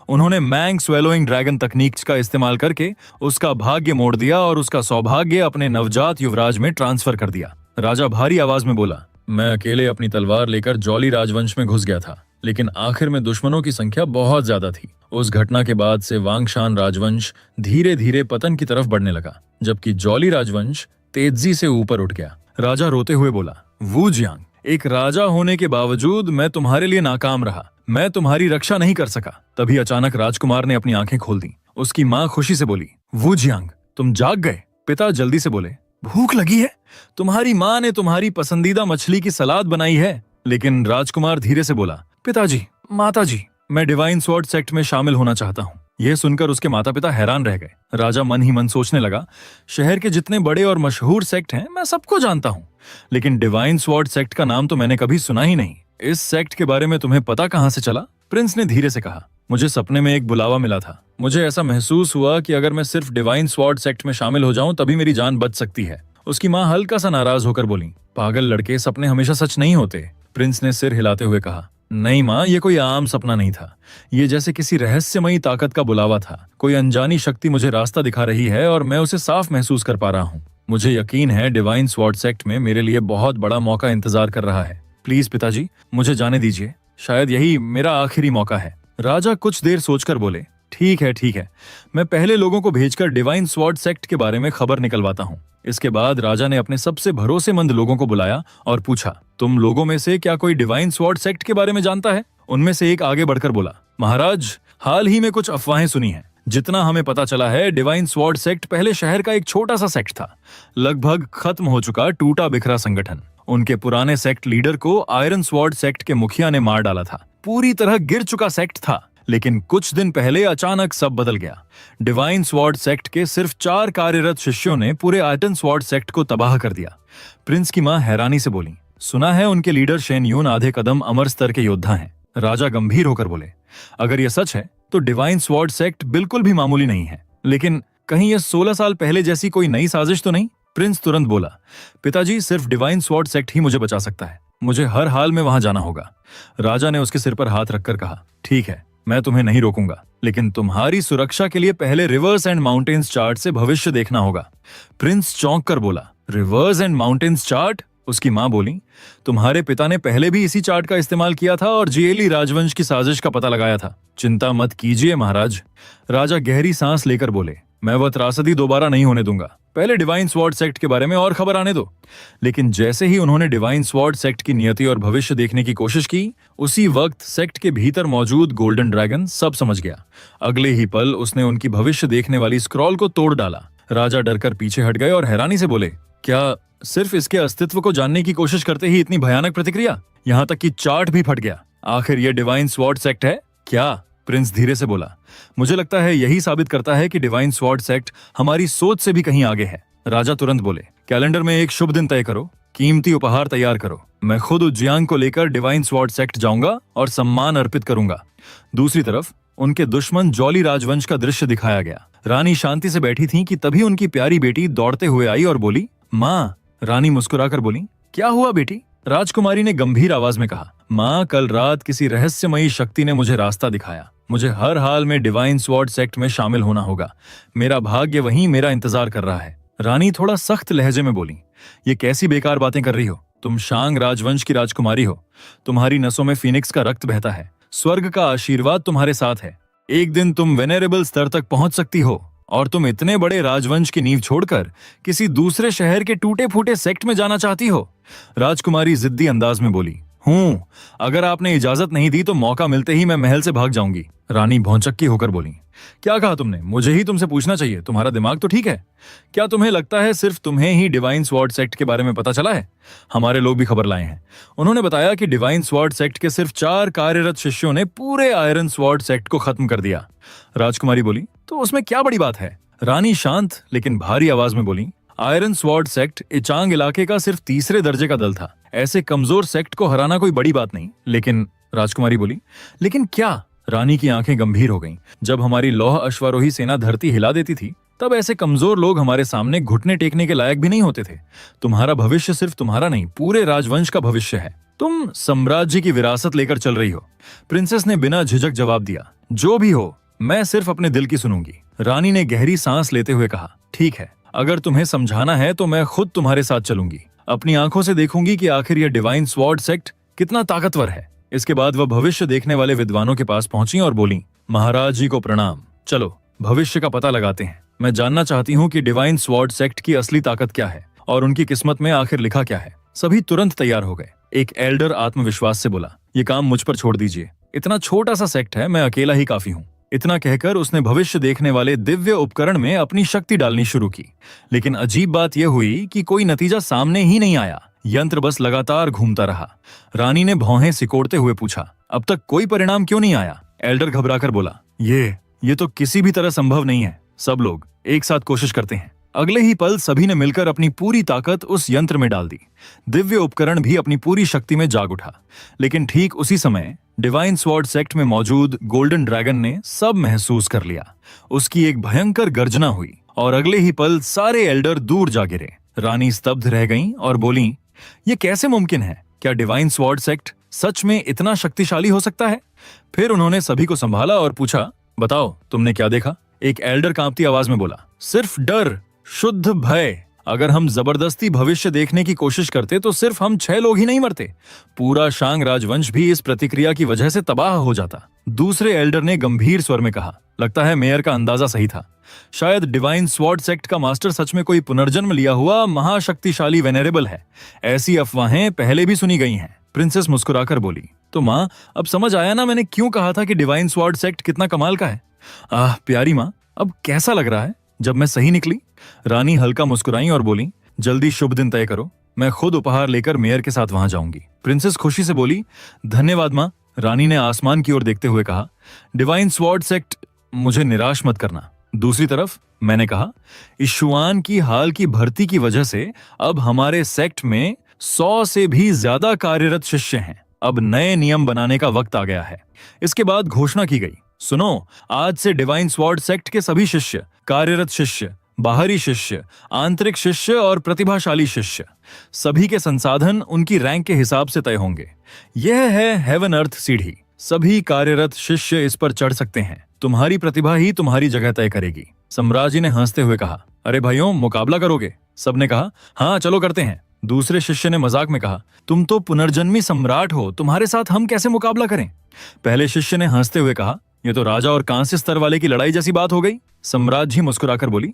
उन्होंने मैंग स्वेलोइंग ड्रैगन तकनीक का इस्तेमाल करके उसका भाग्य मोड़ दिया और उसका सौभाग्य अपने नवजात युवराज में ट्रांसफर कर दिया। राजा भारी आवाज में बोला, मैं अकेले अपनी तलवार लेकर जॉली राजवंश में घुस गया था, लेकिन आखिर में दुश्मनों की संख्या बहुत ज्यादा थी। उस घटना के बाद से वांगशान राजवंश धीरे धीरे पतन की तरफ बढ़ने लगा, जबकि जॉली राजवंश तेजी से ऊपर उठ गया। राजा रोते हुए बोला, वू जियांग, एक राजा होने के बावजूद मैं तुम्हारे लिए नाकाम रहा। मैं तुम्हारी रक्षा नहीं कर सका। तभी अचानक राजकुमार ने अपनी आंखें खोल दी। उसकी माँ खुशी से बोली, वू जियांग, तुम जाग गए। पिता जल्दी से बोले, भूख लगी है? तुम्हारी माँ ने तुम्हारी पसंदीदा मछली की सलाद बनाई है। लेकिन राजकुमार धीरे से बोला, पिताजी, माताजी, मैं डिवाइन स्वॉर्ड सेक्ट में शामिल होना चाहता हूँ। यह सुनकर उसके माता पिता हैरान रह गए। राजा मन ही मन सोचने लगा, शहर के जितने बड़े और मशहूर सेक्ट हैं मैं सबको जानता हूँ, लेकिन डिवाइन स्वॉर्ड सेक्ट का नाम तो मैंने कभी सुना ही नहीं। इस सेक्ट के बारे में तुम्हें पता कहाँ से चला? प्रिंस ने धीरे से कहा, मुझे सपने में एक बुलावा मिला था। मुझे ऐसा महसूस हुआ कि अगर मैं सिर्फ डिवाइन स्वॉर्ड सेक्ट में शामिल हो जाऊं तभी मेरी जान बच सकती है। उसकी माँ हल्का सा नाराज होकर बोली, पागल लड़के, सपने हमेशा सच नहीं होते। प्रिंस ने सिर हिलाते हुए कहा, नहीं माँ, ये कोई आम सपना नहीं था। ये जैसे किसी रहस्यमयी ताकत का बुलावा था। कोई अनजानी शक्ति मुझे रास्ता दिखा रही है और मैं उसे साफ महसूस कर पा रहा हूँ। मुझे यकीन है डिवाइन स्वॉर्ड सेक्ट में मेरे लिए बहुत बड़ा मौका इंतजार कर रहा है। प्लीज पिताजी, मुझे जाने दीजिए, शायद यही मेरा आखिरी मौका है। राजा कुछ देर सोचकर बोले, ठीक है, मैं पहले लोगों को भेजकर डिवाइन स्वॉर्ड सेक्ट के बारे में खबर निकलवाता हूँ। इसके बाद राजा ने अपने सबसे भरोसेमंद लोगों को बुलाया और पूछा, तुम लोगों में से क्या कोई डिवाइन स्वॉर्ड सेक्ट के बारे में जानता है? उनमें से एक आगे बढ़कर बोला, महाराज, हाल ही में कुछ अफवाहें सुनी हैं। जितना हमें पता चला है, डिवाइन स्वॉर्ड सेक्ट पहले शहर का एक छोटा सा सेक्ट था, लगभग खत्म हो चुका टूटा बिखरा संगठन। उनके पुराने सेक्ट लीडर को आयरन स्वॉर्ड सेक्ट के मुखिया ने मार डाला था। पूरी तरह गिर चुका सेक्ट था, लेकिन कुछ दिन पहले अचानक सब बदल गया। डिवाइन स्वॉर्ड सेक्ट के सिर्फ 4 कार्यरत शिष्यों ने पूरे आयरन स्वॉर्ड सेक्ट को तबाह कर दिया। प्रिंस की मां हैरानी से बोली, सुना है उनके लीडर शेन यून आधे कदम अमर स्तर के योद्धा हैं। राजा गंभीर होकर बोले, अगर यह सच है तो डिवाइन स्वॉर्ड सेक्ट बिल्कुल भी मामूली नहीं है, लेकिन कहीं यह 16 साल पहले जैसी कोई नई साजिश तो नहीं? प्रिंस तुरंत बोला, पिताजी, सिर्फ डिवाइन स्वॉर्ड सेक्ट ही मुझे बचा सकता है। मुझे हर हाल में वहां जाना होगा। राजा ने उसके सिर पर हाथ रखकर कहा, ठीक है, मैं तुम्हें नहीं रोकूंगा, लेकिन तुम्हारी सुरक्षा के लिए पहले रिवर्स एंड माउंटेन्स चार्ट से भविष्य देखना होगा। प्रिंस चौंक कर बोला, रिवर्स एंड माउंटेन्स चार्ट? उसकी मां बोली, तुम्हारे पिता ने पहले भी इसी चार्ट का इस्तेमाल किया था और जिएली राजवंश की साजिश का पता लगाया था। चिंता मत कीजिए महाराज। राजा गहरी सांस लेकर बोले, मैं वह त्रासदी दोबारा नहीं होने दूंगा। पहले डिवाइन स्वॉर्ड सेक्ट के बारे में और खबर आने दो। लेकिन जैसे ही उन्होंने डिवाइन स्वॉर्ड सेक्ट की नियति और भविष्य देखने की कोशिश की, उसी वक्त सेक्ट के भीतर मौजूद गोल्डन ड्रैगन सब समझ गया। अगले ही पल उसने उनकी भविष्य देखने वाली स्क्रॉल को तोड़ डाला। राजा डरकर पीछे हट गए और हैरानी से बोले, क्या सिर्फ इसके अस्तित्व को जानने की कोशिश करते ही इतनी भयानक प्रतिक्रिया? यहाँ तक कि चार्ट भी फट गया। आखिर ये डिवाइन स्वॉर्ड सेक्ट है क्या? प्रिंस धीरे से बोला, मुझे लगता है यही साबित करता है कि डिवाइन स्वॉर्ड सेक्ट हमारी सोच से भी कहीं आगे है। राजा तुरंत बोले, कैलेंडर में एक शुभ दिन तय करो, कीमती उपहार तैयार करो। मैं खुद उज्जियांग को लेकर डिवाइन स्वॉर्ड सेक्ट जाऊंगा और सम्मान अर्पित करूंगा। दूसरी तरफ उनके दुश्मन जॉली राजवंश का दृश्य दिखाया गया। रानी शांति से बैठी थी कि तभी उनकी प्यारी बेटी दौड़ते हुए आई और बोली, माँ। रानी मुस्कुराकर बोली, क्या हुआ बेटी? राजकुमारी ने गंभीर आवाज में कहा, माँ, कल रात किसी रहस्यमयी शक्ति ने मुझे रास्ता दिखाया। मुझे हर हाल में डिवाइन स्वॉर्ड सेक्ट में शामिल होना होगा। मेरा भाग्य वहीं मेरा इंतजार कर रहा है। रानी थोड़ा सख्त लहजे में बोली, ये कैसी बेकार बातें कर रही हो? तुम शांग राजवंश की राजकुमारी हो। तुम्हारी नसों में फीनिक्स का रक्त बहता है। स्वर्ग का आशीर्वाद तुम्हारे साथ है। एक दिन तुम वेनेरेबल स्तर तक पहुंच सकती हो और तुम इतने बड़े राजवंश की नींव छोड़कर किसी दूसरे शहर के टूटे फूटे सेक्ट में जाना चाहती हो? राजकुमारी जिद्दी अंदाज में बोली, हूँ, अगर आपने इजाजत नहीं दी तो मौका मिलते ही मैं महल से भाग जाऊंगी। रानी भौंचक्की होकर बोली, क्या कहा तुमने? मुझे ही तुमसे पूछना चाहिए, तुम्हारा दिमाग तो ठीक है? क्या तुम्हें लगता है सिर्फ तुम्हें ही डिवाइन स्वॉर्ड सेक्ट के बारे में पता चला है? हमारे लोग भी खबर लाए हैं। उन्होंने बताया कि डिवाइन स्वॉर्ड सेक्ट के सिर्फ 4 कार्यरत शिष्यों ने पूरे आयरन स्वॉर्ड सेक्ट को खत्म कर दिया। राजकुमारी बोली, तो उसमें क्या बड़ी बात है? रानी शांत लेकिन भारी आवाज में बोली, आयरन स्वॉर्ड सेक्ट इचांग इलाके का सिर्फ 3रे दर्जे का दल था। ऐसे कमजोर सेक्ट को हराना कोई बड़ी बात नहीं। लेकिन राजकुमारी बोली, लेकिन क्या? रानी की आंखें गंभीर हो गईं। जब हमारी लौह अश्वारोही सेना धरती हिला देती थी, तब ऐसे कमजोर लोग हमारे सामने घुटने टेकने के लायक भी नहीं होते थे। तुम्हारा भविष्य सिर्फ तुम्हारा नहीं, पूरे राजवंश का भविष्य है। तुम साम्राज्य की विरासत लेकर चल रही हो। प्रिंसेस ने बिना झिझक जवाब दिया, जो भी हो, मैं सिर्फ अपने दिल की सुनूंगी। रानी ने गहरी सांस लेते हुए कहा, ठीक है, अगर तुम्हें समझाना है तो मैं खुद तुम्हारे साथ चलूंगी। अपनी आंखों से देखूंगी कि आखिर यह डिवाइन स्वॉर्ड सेक्ट कितना ताकतवर है। इसके बाद वह भविष्य देखने वाले विद्वानों के पास पहुंची और बोली, महाराज जी को प्रणाम। चलो भविष्य का पता लगाते हैं। मैं जानना चाहती हूँ कि डिवाइन स्वॉर्ड सेक्ट की असली ताकत क्या है और उनकी किस्मत में आखिर लिखा क्या है। सभी तुरंत तैयार हो गए। एक एल्डर आत्मविश्वास से बोला, ये काम मुझ पर छोड़ दीजिए। इतना छोटा सा सेक्ट है, मैं अकेला ही काफी हूँ। इतना कहकर उसने भविष्य देखने वाले दिव्य उपकरण में अपनी शक्ति डालनी शुरू की। लेकिन अजीब बात यह हुई कि कोई नतीजा सामने ही नहीं आया। यंत्र बस लगातार घूमता रहा। रानी ने भौहें सिकोड़ते हुए पूछा, अब तक कोई परिणाम क्यों नहीं आया? एल्डर घबराकर बोला, ये तो किसी भी तरह संभव नहीं है। सब लोग एक साथ कोशिश करते हैं। अगले ही पल सभी ने मिलकर अपनी पूरी ताकत उस यंत्र में डाल दी। दिव्य उपकरण भी अपनी पूरी शक्ति में जाग उठा। लेकिन ठीक उसी समय डिवाइन स्वॉर्ड सेक्ट में मौजूद गोल्डन ड्रैगन ने सब महसूस कर लिया। उसकी एक भयंकर गर्जना हुई और अगले ही पल सारे एल्डर दूर जा गिरे। रानी स्तब्ध रह गईं और बोलीं, ये कैसे मुमकिन है? क्या डिवाइन स्वॉर्ड सेक्ट सच में इतना शक्तिशाली हो सकता है? फिर उन्होंने सभी को संभाला और पूछा, बताओ तुमने क्या देखा? एक एल्डर कांपती आवाज में बोला, सिर्फ डर, शुद्ध भय। अगर हम जबरदस्ती भविष्य देखने की कोशिश करते तो सिर्फ हम 6 लोग ही नहीं मरते, पूरा शांग राजवंश भी इस प्रतिक्रिया की वजह से तबाह हो जाता। दूसरे एल्डर ने गंभीर स्वर में कहा, लगता है मेयर का अंदाजा सही था। शायद डिवाइन स्वॉर्ड सेक्ट का मास्टर सच में कोई पुनर्जन्म लिया हुआ महाशक्तिशाली वेनेरेबल है। ऐसी अफवाहें पहले भी सुनी गई हैं। प्रिंसेस मुस्कुराकर बोली, तो माँ, अब समझ आया ना मैंने क्यों कहा था कि डिवाइन स्वॉर्ड सेक्ट कितना कमाल का है। प्यारी माँ, अब कैसा लग रहा है जब मैं सही निकली? रानी हल्का मुस्कुराई और बोली, जल्दी शुभ दिन तय करो, मैं खुद उपहार लेकर मेयर के साथ वहां जाऊंगी। प्रिंसेस खुशी से बोली, धन्यवाद माँ। रानी ने आसमान की ओर देखते हुए कहा, डिवाइन स्वॉर्ड सेक्ट, मुझे निराश मत करना। दूसरी तरफ मैंने कहा, इशुआन की हाल की भर्ती की वजह से अब हमारे सेक्ट में 100 से भी ज्यादा कार्यरत शिष्य हैं। अब नए नियम बनाने का वक्त आ गया है। इसके बाद घोषणा की गई, सुनो, आज से डिवाइन स्वॉर्ड सेक्ट के सभी शिष्य, कार्यरत शिष्य, बाहरी शिष्य, आंतरिक शिष्य और प्रतिभाशाली शिष्य, सभी के संसाधन उनकी रैंक के हिसाब से तय होंगे। यह है हेवन अर्थ सीढ़ी। सभी कार्यरत शिष्य इस पर चढ़ सकते हैं। तुम्हारी प्रतिभा ही तुम्हारी जगह तय करेगी। सम्राट जी ने हंसते हुए कहा, अरे भाइयों, मुकाबला करोगे? सबने कहा, हाँ चलो करते हैं। दूसरे शिष्य ने मजाक में कहा, तुम तो पुनर्जन्मी सम्राट हो, तुम्हारे साथ हम कैसे मुकाबला करें? पहले शिष्य ने हंसते हुए कहा, ये तो राजा और कांस्य स्तर वाले की लड़ाई जैसी बात हो गई। सम्राट जी मुस्कुराकर बोली,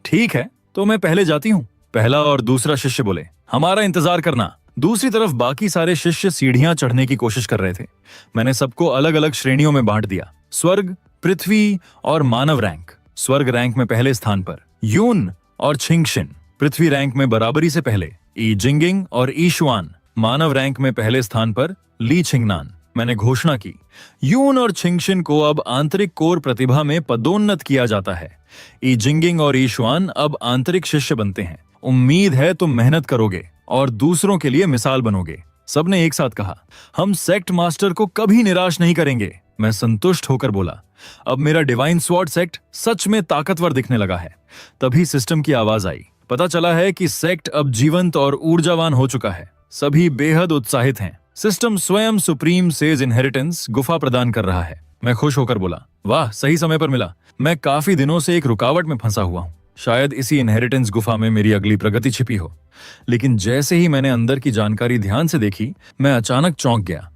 ठीक है, तो मैं पहले जाती हूँ। पहला और दूसरा शिष्य बोले, हमारा इंतजार करना। दूसरी तरफ बाकी सारे शिष्य सीढ़ियां चढ़ने की कोशिश कर रहे थे। मैंने सबको अलग अलग श्रेणियों में बांट दिया, स्वर्ग, पृथ्वी और मानव रैंक। स्वर्ग रैंक में पहले स्थान पर यून और छिंगशिन, पृथ्वी रैंक में बराबरी से पहले ई जिंगिंग और ईशुआन, मानव रैंक में पहले स्थान पर ली छिंगनान। मैंने घोषणा की, यून और छिंगशिन को अब आंतरिक कोर प्रतिभा में पदोन्नत किया जाता है। ई जिंगिंग और ईशुआन अब आंतरिक शिष्य बनते हैं। उम्मीद है तुम मेहनत करोगे और दूसरों के लिए मिसाल बनोगे। सबने एक साथ कहा, हम सेक्ट मास्टर को कभी निराश नहीं करेंगे। मैं संतुष्ट होकर बोला, अब मेरा डिवाइन स्वॉर्ड सेक्ट सच में ताकतवर दिखने लगा है। तभी सिस्टम की आवाज आई। पता चला है कि सेक्ट अब जीवंत और ऊर्जावान हो चुका है। सभी बेहद उत्साहित हैं। सिस्टम स्वयं सुप्रीम सेज इनहेरिटेंस गुफा प्रदान कर रहा है। मैं खुश होकर बोला, वाह, सही समय पर मिला। मैं काफी दिनों से एक रुकावट में फंसा हुआ हूँ। शायद इसी इनहेरिटेंस गुफा में मेरी अगली प्रगति छिपी हो। लेकिन जैसे ही मैंने अंदर की जानकारी ध्यान से देखी, मैं अचानक चौंक गया।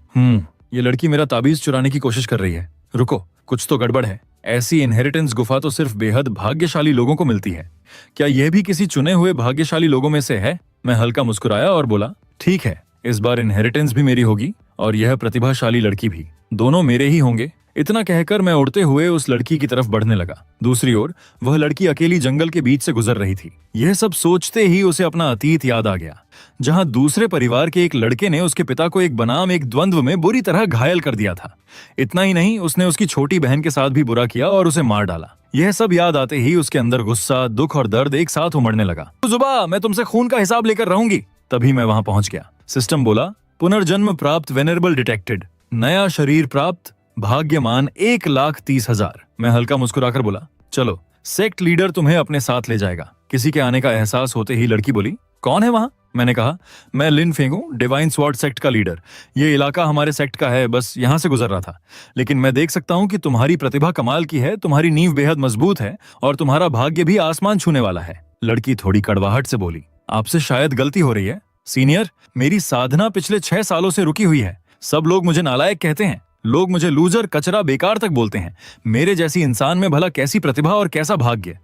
ये लड़की मेरा ताबीज चुराने की कोशिश कर रही है। रुको, कुछ तो गड़बड़ है। ऐसी इनहेरिटेंस गुफा तो सिर्फ बेहद भाग्यशाली लोगों को मिलती है। क्या यह भी किसी चुने हुए भाग्यशाली लोगों में से है? मैं हल्का मुस्कुराया और बोला, ठीक है, इस बार इनहेरिटेंस भी मेरी होगी और यह प्रतिभाशाली लड़की भी। दोनों मेरे ही होंगे। इतना कहकर मैं उड़ते हुए उस लड़की की तरफ बढ़ने लगा। दूसरी ओर वह लड़की अकेली जंगल के बीच से गुजर रही थी। यह सब सोचते ही उसे अपना अतीत याद आ गया, जहां दूसरे परिवार के एक लड़के ने उसके पिता को एक बनाम एक द्वंद्व में बुरी तरह घायल कर दिया था। इतना ही नहीं, उसने उसकी छोटी बहन के साथ भी बुरा किया और उसे मार डाला। यह सब याद आते ही उसके अंदर गुस्सा, दुख और दर्द एक साथ उमड़ने लगा। जुबा, मैं तुमसे खून का हिसाब लेकर रहूंगी। तभी मैं वहां पहुंच गया। सिस्टम बोला, पुनर्जन्म प्राप्त वेनरेबल डिटेक्टेड, नया शरीर प्राप्त, भाग्यमान 1,30,000। मैं हल्का मुस्कुराकर बोला, चलो, सेक्ट लीडर तुम्हें अपने साथ ले जाएगा। किसी के आने का एहसास होते ही लड़की बोली, कौन है वहां? मैंने कहा, मैं लिन फेंग हूं, डिवाइन स्वॉर्ड सेक्ट का लीडर। ये इलाका हमारे सेक्ट का है, बस यहां से गुजर रहा था। लेकिन मैं देख सकता हूं कि तुम्हारी प्रतिभा कमाल की है, तुम्हारी नींव बेहद मजबूत है और तुम्हारा भाग्य भी आसमान छूने वाला है। लड़की थोड़ी कड़वाहट से बोली, आपसे शायद गलती हो रही है सीनियर। मेरी साधना पिछले 6 सालों से रुकी हुई है। सब लोग मुझे नालायक कहते हैं। लोग मुझे लूजर, कचरा, बेकार तक बोलते हैं। मेरे जैसी इंसान में भला कैसी प्रतिभा और कैसा भाग्य।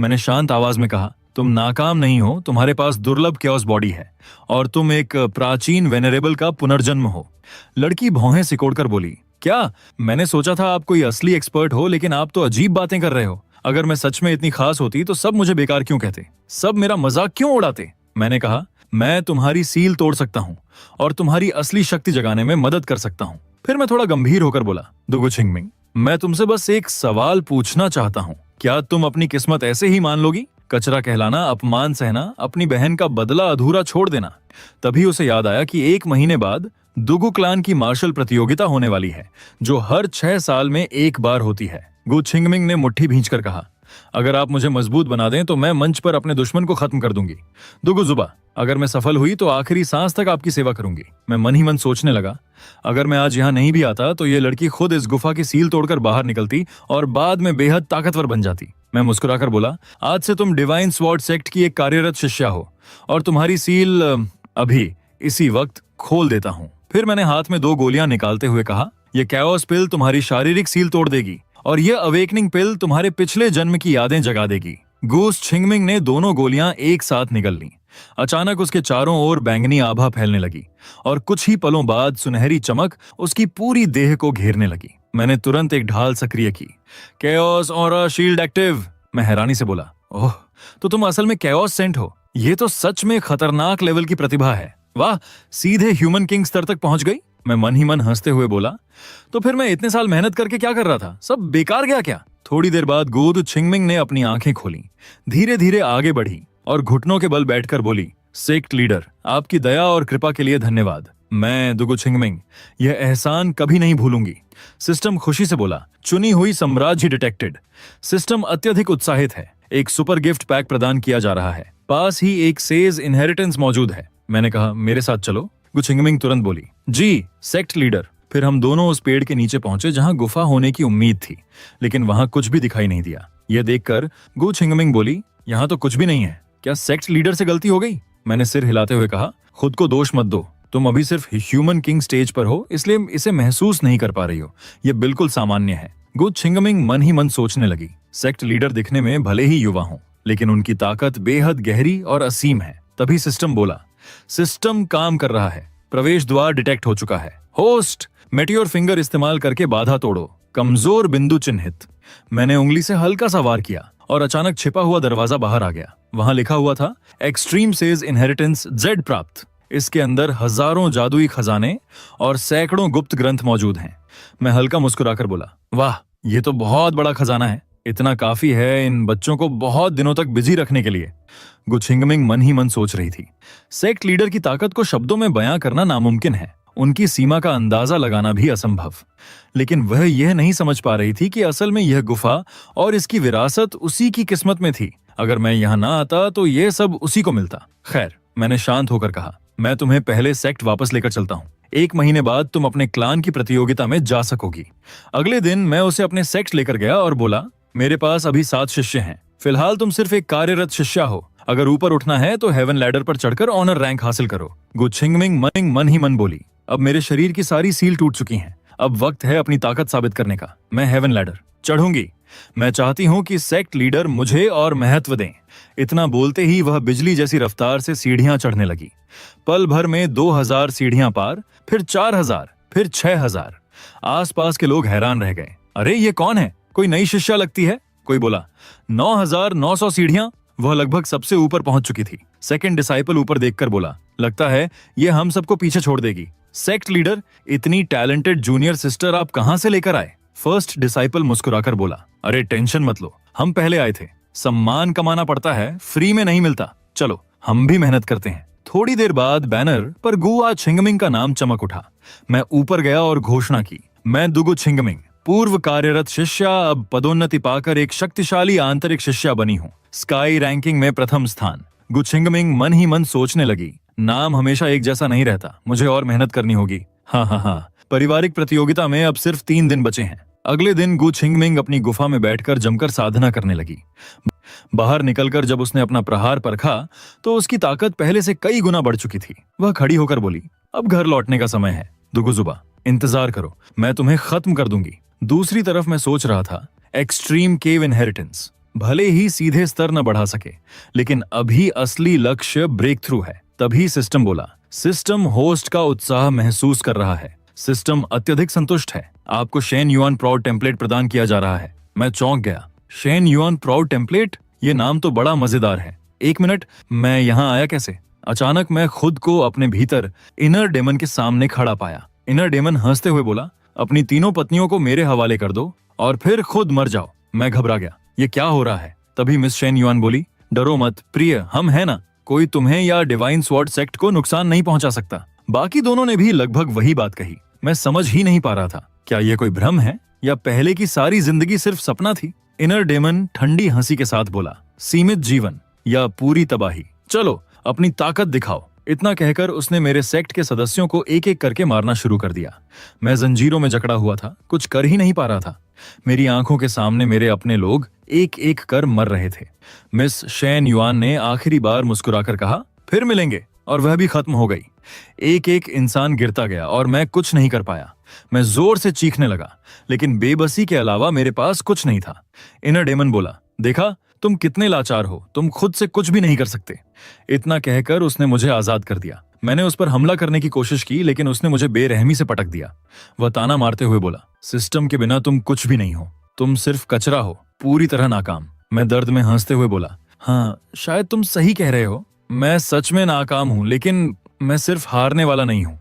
मैंने शांत आवाज में कहा, तुम नाकाम नहीं हो, तुम्हारे पास दुर्लभ क्योस बॉडी है और तुम एक प्राचीन वेनरेबल का पुनर्जन्म हो। लड़की भौहें सिकोड़कर बोली, क्या? मैंने सोचा था आप कोई असली एक्सपर्ट हो, लेकिन आप तो अजीब बातें कर रहे हो। अगर मैं सच में इतनी खास होती तो सब मुझे बेकार क्यों कहते, सब मेरा मजाक क्यों उड़ाते? मैंने कहा, मैं तुम्हारी सील तोड़ सकता हूँ और तुम्हारी असली शक्ति जगाने में मदद कर सकता हूँ। फिर मैं थोड़ा गंभीर होकर बोला, दुगु छिंगमिंग, मैं तुमसे बस एक सवाल पूछना चाहता हूँ, क्या तुम अपनी किस्मत ऐसे ही मान लोगी? कचरा कहलाना, अपमान सहना, अपनी बहन का बदला अधूरा छोड़ देना। तभी उसे याद आया कि 1 महीने बाद दुगु क्लान की मार्शल प्रतियोगिता होने वाली है, जो हर 6 साल में एक बार होती है। गु छिंगमिंग ने मुट्ठी भींचकर कहा, अगर आप मुझे मजबूत बना दें तो मैं मंच पर अपने दुश्मन को खत्म कर दूंगी। दुगु जुबा, अगर मैं सफल हुई तो आखिरी सांस तक आपकी सेवा करूंगी। मैं मन ही मन सोचने लगा, अगर मैं आज यहाँ नहीं भी आता तो ये लड़की खुद इस गुफा की सील तोड़कर बाहर निकलती और बाद में बेहद ताकतवर बन जाती। मैं मुस्कुराकर बोला, आज से तुम डिवाइन स्वॉर्ड सेक्ट की एक कार्यरत शिष्या हो और तुम्हारी सील अभी इसी वक्त खोल देता हूँ। फिर मैंने हाथ में 2 गोलियां निकालते हुए कहा, यह कैओस पिल तुम्हारी शारीरिक सील तोड़ देगी और यह अवेकनिंग पिल तुम्हारे पिछले जन्म की यादें जगा देगी। गूस छिंगमिंग ने दोनों गोलियां एक साथ निगल लीं। अचानक उसके चारों ओर बैंगनी आभा फैलने लगी और कुछ ही पलों बाद सुनहरी चमक उसकी पूरी देह को घेरने लगी। मैंने तुरंत एक ढाल सक्रिय की। Chaos aura shield active. मैं हैरानी से बोला, ओह, तो तुम असल में कैओस सेंट हो। ये तो सच में खतरनाक लेवल की प्रतिभा है। वाह, सीधे ह्यूमन किंग स्तर तक पहुंच गई। मैं मन ही मन हंसते हुए बोला, तो फिर मैं इतने साल मेहनत करके क्या कर रहा था? सब बेकार गया क्या? थोड़ी देर बाद गूद छिंगमिंग ने अपनी आंखें खोली, धीरे धीरे आगे बढ़ी और घुटनों के बल बैठकर बोली, सेक्ट लीडर, आपकी दया और कृपा के लिए धन्यवाद। मैं दुगु छिंगमिंग यह एहसान कभी नहीं भूलूंगी। सिस्टम खुशी से बोला, चुनी हुई साम्राज्य डिटेक्टेड। सिस्टम अत्यधिक उत्साहित है। एक सुपर गिफ्ट पैक प्रदान किया जा रहा है। पास ही एक सेज इनहेरिटेंस मौजूद है। मैंने कहा, मेरे साथ चलो। गु छिंगमिंग तुरंत बोली, जी सेक्ट लीडर। फिर हम दोनों उस पेड़ के नीचे पहुंचे जहां गुफा होने की उम्मीद थी, लेकिन वहां कुछ भी दिखाई नहीं दिया। यह देखकर गु छिंगमिंग बोली, यहां तो कुछ भी नहीं है। क्या सेक्ट लीडर से गलती हो गई? मैंने सिर हिलाते हुए कहा, खुद को दोष मत दो। तुम अभी सिर्फ ह्यूमन किंग स्टेज पर हो, इसलिए इसे महसूस नहीं कर पा रही हो। यह बिल्कुल सामान्य है। गु छिंगमिंग मन ही मन सोचने लगी, सेक्ट लीडर दिखने में भले ही युवा हों, लेकिन उनकी ताकत बेहद गहरी और असीम है। तभी सिस्टम बोला, सिस्टम काम कर रहा है। प्रवेश द्वार डिटेक्ट हो चुका है। होस्ट, मेटियोर फिंगर इस्तेमाल करके बाधा तोड़ो। कमजोर बिंदु चिन्हित। मैंने उंगली से हल्का सा वार किया और अचानक छिपा हुआ दरवाजा बाहर आ गया। वहां लिखा हुआ था, एक्सट्रीम सेज इनहेरिटेंस जेड प्राप्त। इसके अंदर हजारों जादुई खजाने और सैकड़ों गुप्त ग्रंथ मौजूद हैं। मैं हल्का मुस्कुराकर बोला, वाह, ये तो बहुत बड़ा खजाना है। इतना काफी है इन बच्चों को बहुत दिनों तक बिजी रखने के लिए। गु छिंगमिंग मन ही मन सोच रही थी, सेक्ट लीडर की ताकत को शब्दों में बयां करना नामुमकिन है, उनकी सीमा का अंदाजा लगाना भी असंभव। लेकिन वह यह नहीं समझ पा रही थी कि असल में यह गुफा और इसकी विरासत उसी की किस्मत में थी। अगर मैं यहाँ ना आता तो यह सब उसी को मिलता। खैर, मैंने शांत होकर कहा, मैं तुम्हें पहले सेक्ट वापस लेकर चलता हूँ। 1 महीने बाद तुम अपने क्लान की प्रतियोगिता में जा सकोगी। अगले दिन मैं उसे अपने सेक्ट लेकर गया और बोला, मेरे पास अभी 7 शिष्य हैं। फिलहाल तुम सिर्फ एक कार्यरत शिष्या हो। अगर ऊपर उठना है तो हेवन लैडर पर चढ़कर ऑनर रैंक हासिल करो। गु छिंगमिंग मन ही मन बोली, अब मेरे शरीर की सारी सील टूट चुकी हैं। अब वक्त है अपनी ताकत साबित करने का। मैं हेवन लैडर चढ़ूंगी। मैं चाहती हूँ कि सेक्ट लीडर मुझे और महत्व दें। इतना बोलते ही वह बिजली जैसी रफ्तार से सीढ़ियां चढ़ने लगी। पल भर में 2000 सीढ़ियां पार, फिर 4000, फिर 6000। आसपास के लोग हैरान रह गए। अरे ये कौन है? कोई नई शिष्या लगती है। कोई बोला, 9900 सीढ़ियां। वह लगभग सबसे ऊपर पहुंच चुकी थी। सेकंड डिसाइपल ऊपर देखकर बोला, लगता है ये हम सबको पीछे छोड़ देगी। सेक्ट लीडर, इतनी टैलेंटेड जूनियर सिस्टर आप कहां से लेकर आए? फर्स्ट डिसाइपल मुस्कुराकर बोला, अरे टेंशन मत लो, हम पहले आए थे। सम्मान कमाना पड़ता है, फ्री में नहीं मिलता। चलो हम भी मेहनत करते हैं। थोड़ी देर बाद बैनर पर गुआ छिंगमिंग का नाम चमक उठा। मैं ऊपर गया और घोषणा की, मैं दुगु छिंगमिंग, पूर्व कार्यरत शिष्या, अब पदोन्नति पाकर एक शक्तिशाली आंतरिक शिष्या बनी हूँ। स्काई रैंकिंग में प्रथम स्थान। गु छिंगमिंग मन ही मन सोचने लगी, नाम हमेशा एक जैसा नहीं रहता, मुझे और मेहनत करनी होगी। हाँ, पारिवारिक प्रतियोगिता में अब सिर्फ 3 दिन बचे हैं। अगले दिन गु छिंगमिंग अपनी गुफा में बैठकर जमकर साधना करने लगी। बाहर निकलकर जब उसने अपना प्रहार परखा तो उसकी ताकत पहले से कई गुना बढ़ चुकी थी। वह खड़ी होकर बोली, अब घर लौटने का समय है। दुगुजुबा, इंतजार करो, मैं तुम्हें खत्म कर दूंगी। दूसरी तरफ मैं सोच रहा था, एक्सट्रीम केव इनहेरिटेंस भले ही सीधे स्तर न बढ़ा सके, लेकिन अभी असली लक्ष्य ब्रेक थ्रू है। तभी सिस्टम बोला, सिस्टम होस्ट का उत्साह महसूस कर रहा है। सिस्टम अत्यधिक संतुष्ट है। आपको शेन युआन प्राउड टेम्पलेट प्रदान किया जा रहा है। मैं चौंक गया। Shane yuan proud template? ये नाम तो बड़ा मजेदार है। 1 मिनट, मैं यहाँ आया कैसे? अचानक मैं खुद को अपने भीतर इनर डेमन के सामने खड़ा पाया। इनर डेमन हंसते हुए बोला, अपनी तीनों पत्नियों को मेरे हवाले कर दो और फिर खुद मर जाओ। मैं घबरा गया, ये क्या हो रहा है? तभी मिस शेन युआन बोली, डरो मत प्रिय, हम है ना, कोई तुम्हें या डिवाइन स्वॉर्ड सेक्ट को नुकसान नहीं पहुंचा सकता। बाकी दोनों ने भी लगभग वही बात कही। मैं समझ ही नहीं पा रहा था, क्या ये कोई भ्रम है या पहले की सारी जिंदगी सिर्फ सपना थी? इनर डेमन ठंडी हंसी के साथ बोला, सीमित जीवन या पूरी तबाही, चलो अपनी ताकत दिखाओ। इतना कहकर उसने मेरे सेक्ट के सदस्यों को एक एक करके मारना शुरू कर दिया। मैं जंजीरों में जकड़ा हुआ था, कुछ कर ही नहीं पा रहा था। मेरी आंखों के सामने मेरे अपने लोग एक एक कर मर रहे थे। मिस शेन युआन ने आखिरी बार मुस्कुराकर कहा, फिर मिलेंगे, और वह भी खत्म हो गई। एक एक इंसान गिरता गया और मैं कुछ नहीं कर पाया। मैं जोर से चीखने लगा, लेकिन बेबसी के अलावा मेरे पास कुछ नहीं था। इनर डेमन बोला, देखा तुम कितने लाचार हो, तुम खुद से कुछ भी नहीं कर सकते। इतना कहकर उसने मुझे आजाद कर दिया। मैंने उस पर हमला करने की कोशिश की, लेकिन उसने मुझे बेरहमी से पटक दिया। वह ताना मारते हुए बोला, सिस्टम के बिना तुम कुछ भी नहीं हो, तुम सिर्फ कचरा हो, पूरी तरह नाकाम। मैं दर्द में हंसते हुए बोला, हाँ शायद तुम सही कह रहे हो, मैं सच में नाकाम हूं, लेकिन मैं सिर्फ हारने वाला नहीं हूं।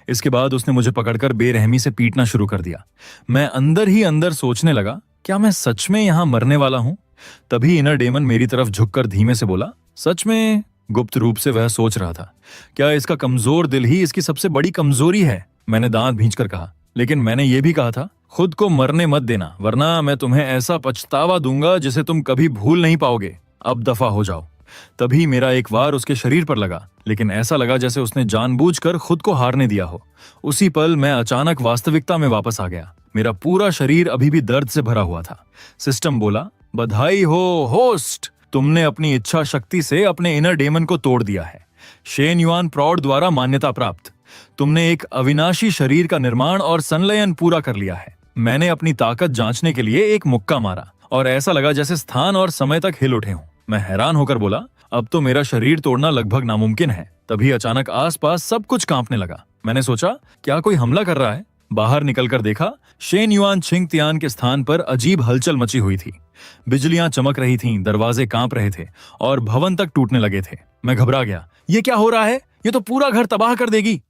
इसके बाद उसने मुझे पकड़कर बेरहमी से पीटना शुरू कर दिया। मैं अंदर ही अंदर सोचने लगा, क्या मैं सच में यहां मरने वाला हूं? तभी इनर डेमन मेरी तरफ झुककर धीमे से बोला, सच में? गुप्त रूप से वह सोच रहा था, क्या इसका कमजोर दिल ही इसकी सबसे बड़ी कमजोरी है? मैंने दांत भींचकर कहा, लेकिन मैंने ये भी कहा था, खुद को मरने मत देना, वरना मैं तुम्हें ऐसा पछतावा दूंगा जिसे तुम कभी भूल नहीं पाओगे। अब दफा हो जाओ। तभी मेरा एक वार उसके शरीर पर लगा, लेकिन ऐसा लगा जैसे उसने जानबूझकर खुद को हारने दिया हो। उसी पल मैं अचानक वास्तविकता में वापस आ गया। मेरा पूरा शरीर अभी भी दर्द से भरा हुआ था। सिस्टम बोला, बधाई हो होस्ट, तुमने अपनी इच्छा शक्ति से अपने इनर डेमन को तोड़ दिया है। शेन युआन प्रौढ़ द्वारा मान्यता प्राप्त, तुमने एक अविनाशी शरीर का निर्माण और संलयन पूरा कर लिया है। मैंने अपनी ताकत जांचने के लिए एक मुक्का मारा और ऐसा लगा जैसे स्थान और समय तक हिल उठे हों। मैं हैरान होकर बोला, अब तो मेरा शरीर तोड़ना लगभग नामुमकिन है। तभी अचानक आसपास सब कुछ कांपने लगा। मैंने सोचा, क्या कोई हमला कर रहा है? बाहर निकलकर देखा, शेन युआन छिंगतियान के स्थान पर अजीब हलचल मची हुई थी। बिजलियां चमक रही थीं, दरवाजे कांप रहे थे और भवन तक टूटने लगे थे। मैं घबरा गया, ये क्या हो रहा है? ये तो पूरा घर तबाह कर देगी।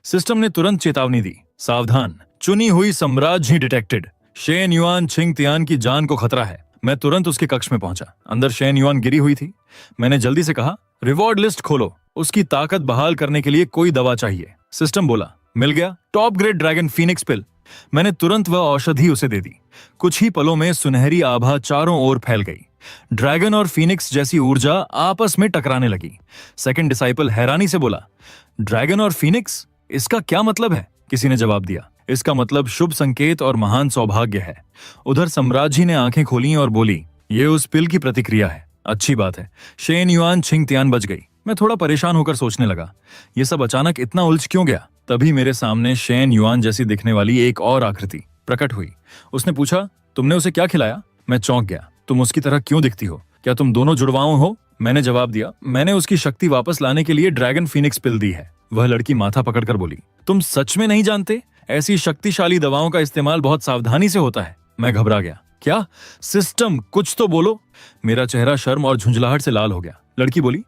सिस्टम ने तुरंत चेतावनी दी, सावधान, चुनी हुई सम्राज्य ही डिटेक्टेड, शेन युआन छिंगतियान की जान को खतरा है। मैं तुरंत उसके कक्ष में पहुंचा। अंदर शेन युआन गिरी हुई थी। मैंने जल्दी से कहा, रिवॉर्ड लिस्ट खोलो, उसकी ताकत बहाल करने के लिए कोई दवा चाहिए। सिस्टम बोला, मिल गया, टॉप ग्रेड ड्रैगन फीनिक्स पिल। मैंने तुरंत वह औषधि उसे दे दी। कुछ ही पलों में सुनहरी आभा चारों ओर फैल गई। ड्रैगन और फीनिक्स जैसी ऊर्जा आपस में टकराने लगी। सेकंड डिसाइपल हैरानी से बोला, ड्रैगन और फीनिक्स, इसका क्या मतलब है? किसी ने जवाब दिया, इसका मतलब शुभ संकेत और महान सौभाग्य है। उधर सम्राज्ञी ने आंखें खोली और बोली, ये उस पिल की प्रतिक्रिया है। अच्छी बात है, शेन युआन छिंगतियान बच गई। मैं थोड़ा परेशान होकर सोचने लगा, ये सब अचानक इतना उलझ क्यों गया? तभी मेरे सामने शेन युआन जैसी दिखने वाली एक और आकृति प्रकट हुई। उसने पूछा, तुमने उसे क्या खिलाया? मैं चौंक गया, तुम उसकी तरह क्यों दिखती हो? क्या तुम दोनों जुड़वाओ हो? मैंने जवाब दिया, मैंने उसकी शक्ति वापस लाने के लिए ड्रैगन फीनिक्स पिल दी है। वह लड़की माथा पकड़कर बोली, तुम सच में नहीं जानते? ऐसी शक्तिशाली दवाओं का इस्तेमाल बहुत सावधानी से होता है। मैं घबरा गया, क्या? सिस्टम, कुछ तो बोलो। मेरा चेहरा शर्म और झुंझलाहट से लाल हो गया। लड़की बोली,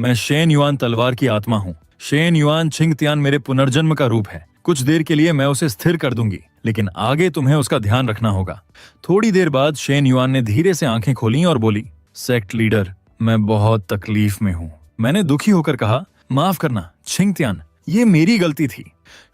मैं शेन युआन तलवार की आत्मा हूँ। शेन युआन छिंगतियान मेरे पुनर्जन्म का रूप है। कुछ देर के लिए मैं उसे स्थिर कर दूंगी, लेकिन आगे तुम्हें उसका ध्यान रखना होगा। थोड़ी देर बाद शेन युआन ने धीरे से आंखें खोली और बोली, सेक्ट लीडर, मैं बहुत तकलीफ में हूँ। मैंने दुखी होकर कहा, माफ करना छिंगतियान, ये मेरी गलती थी।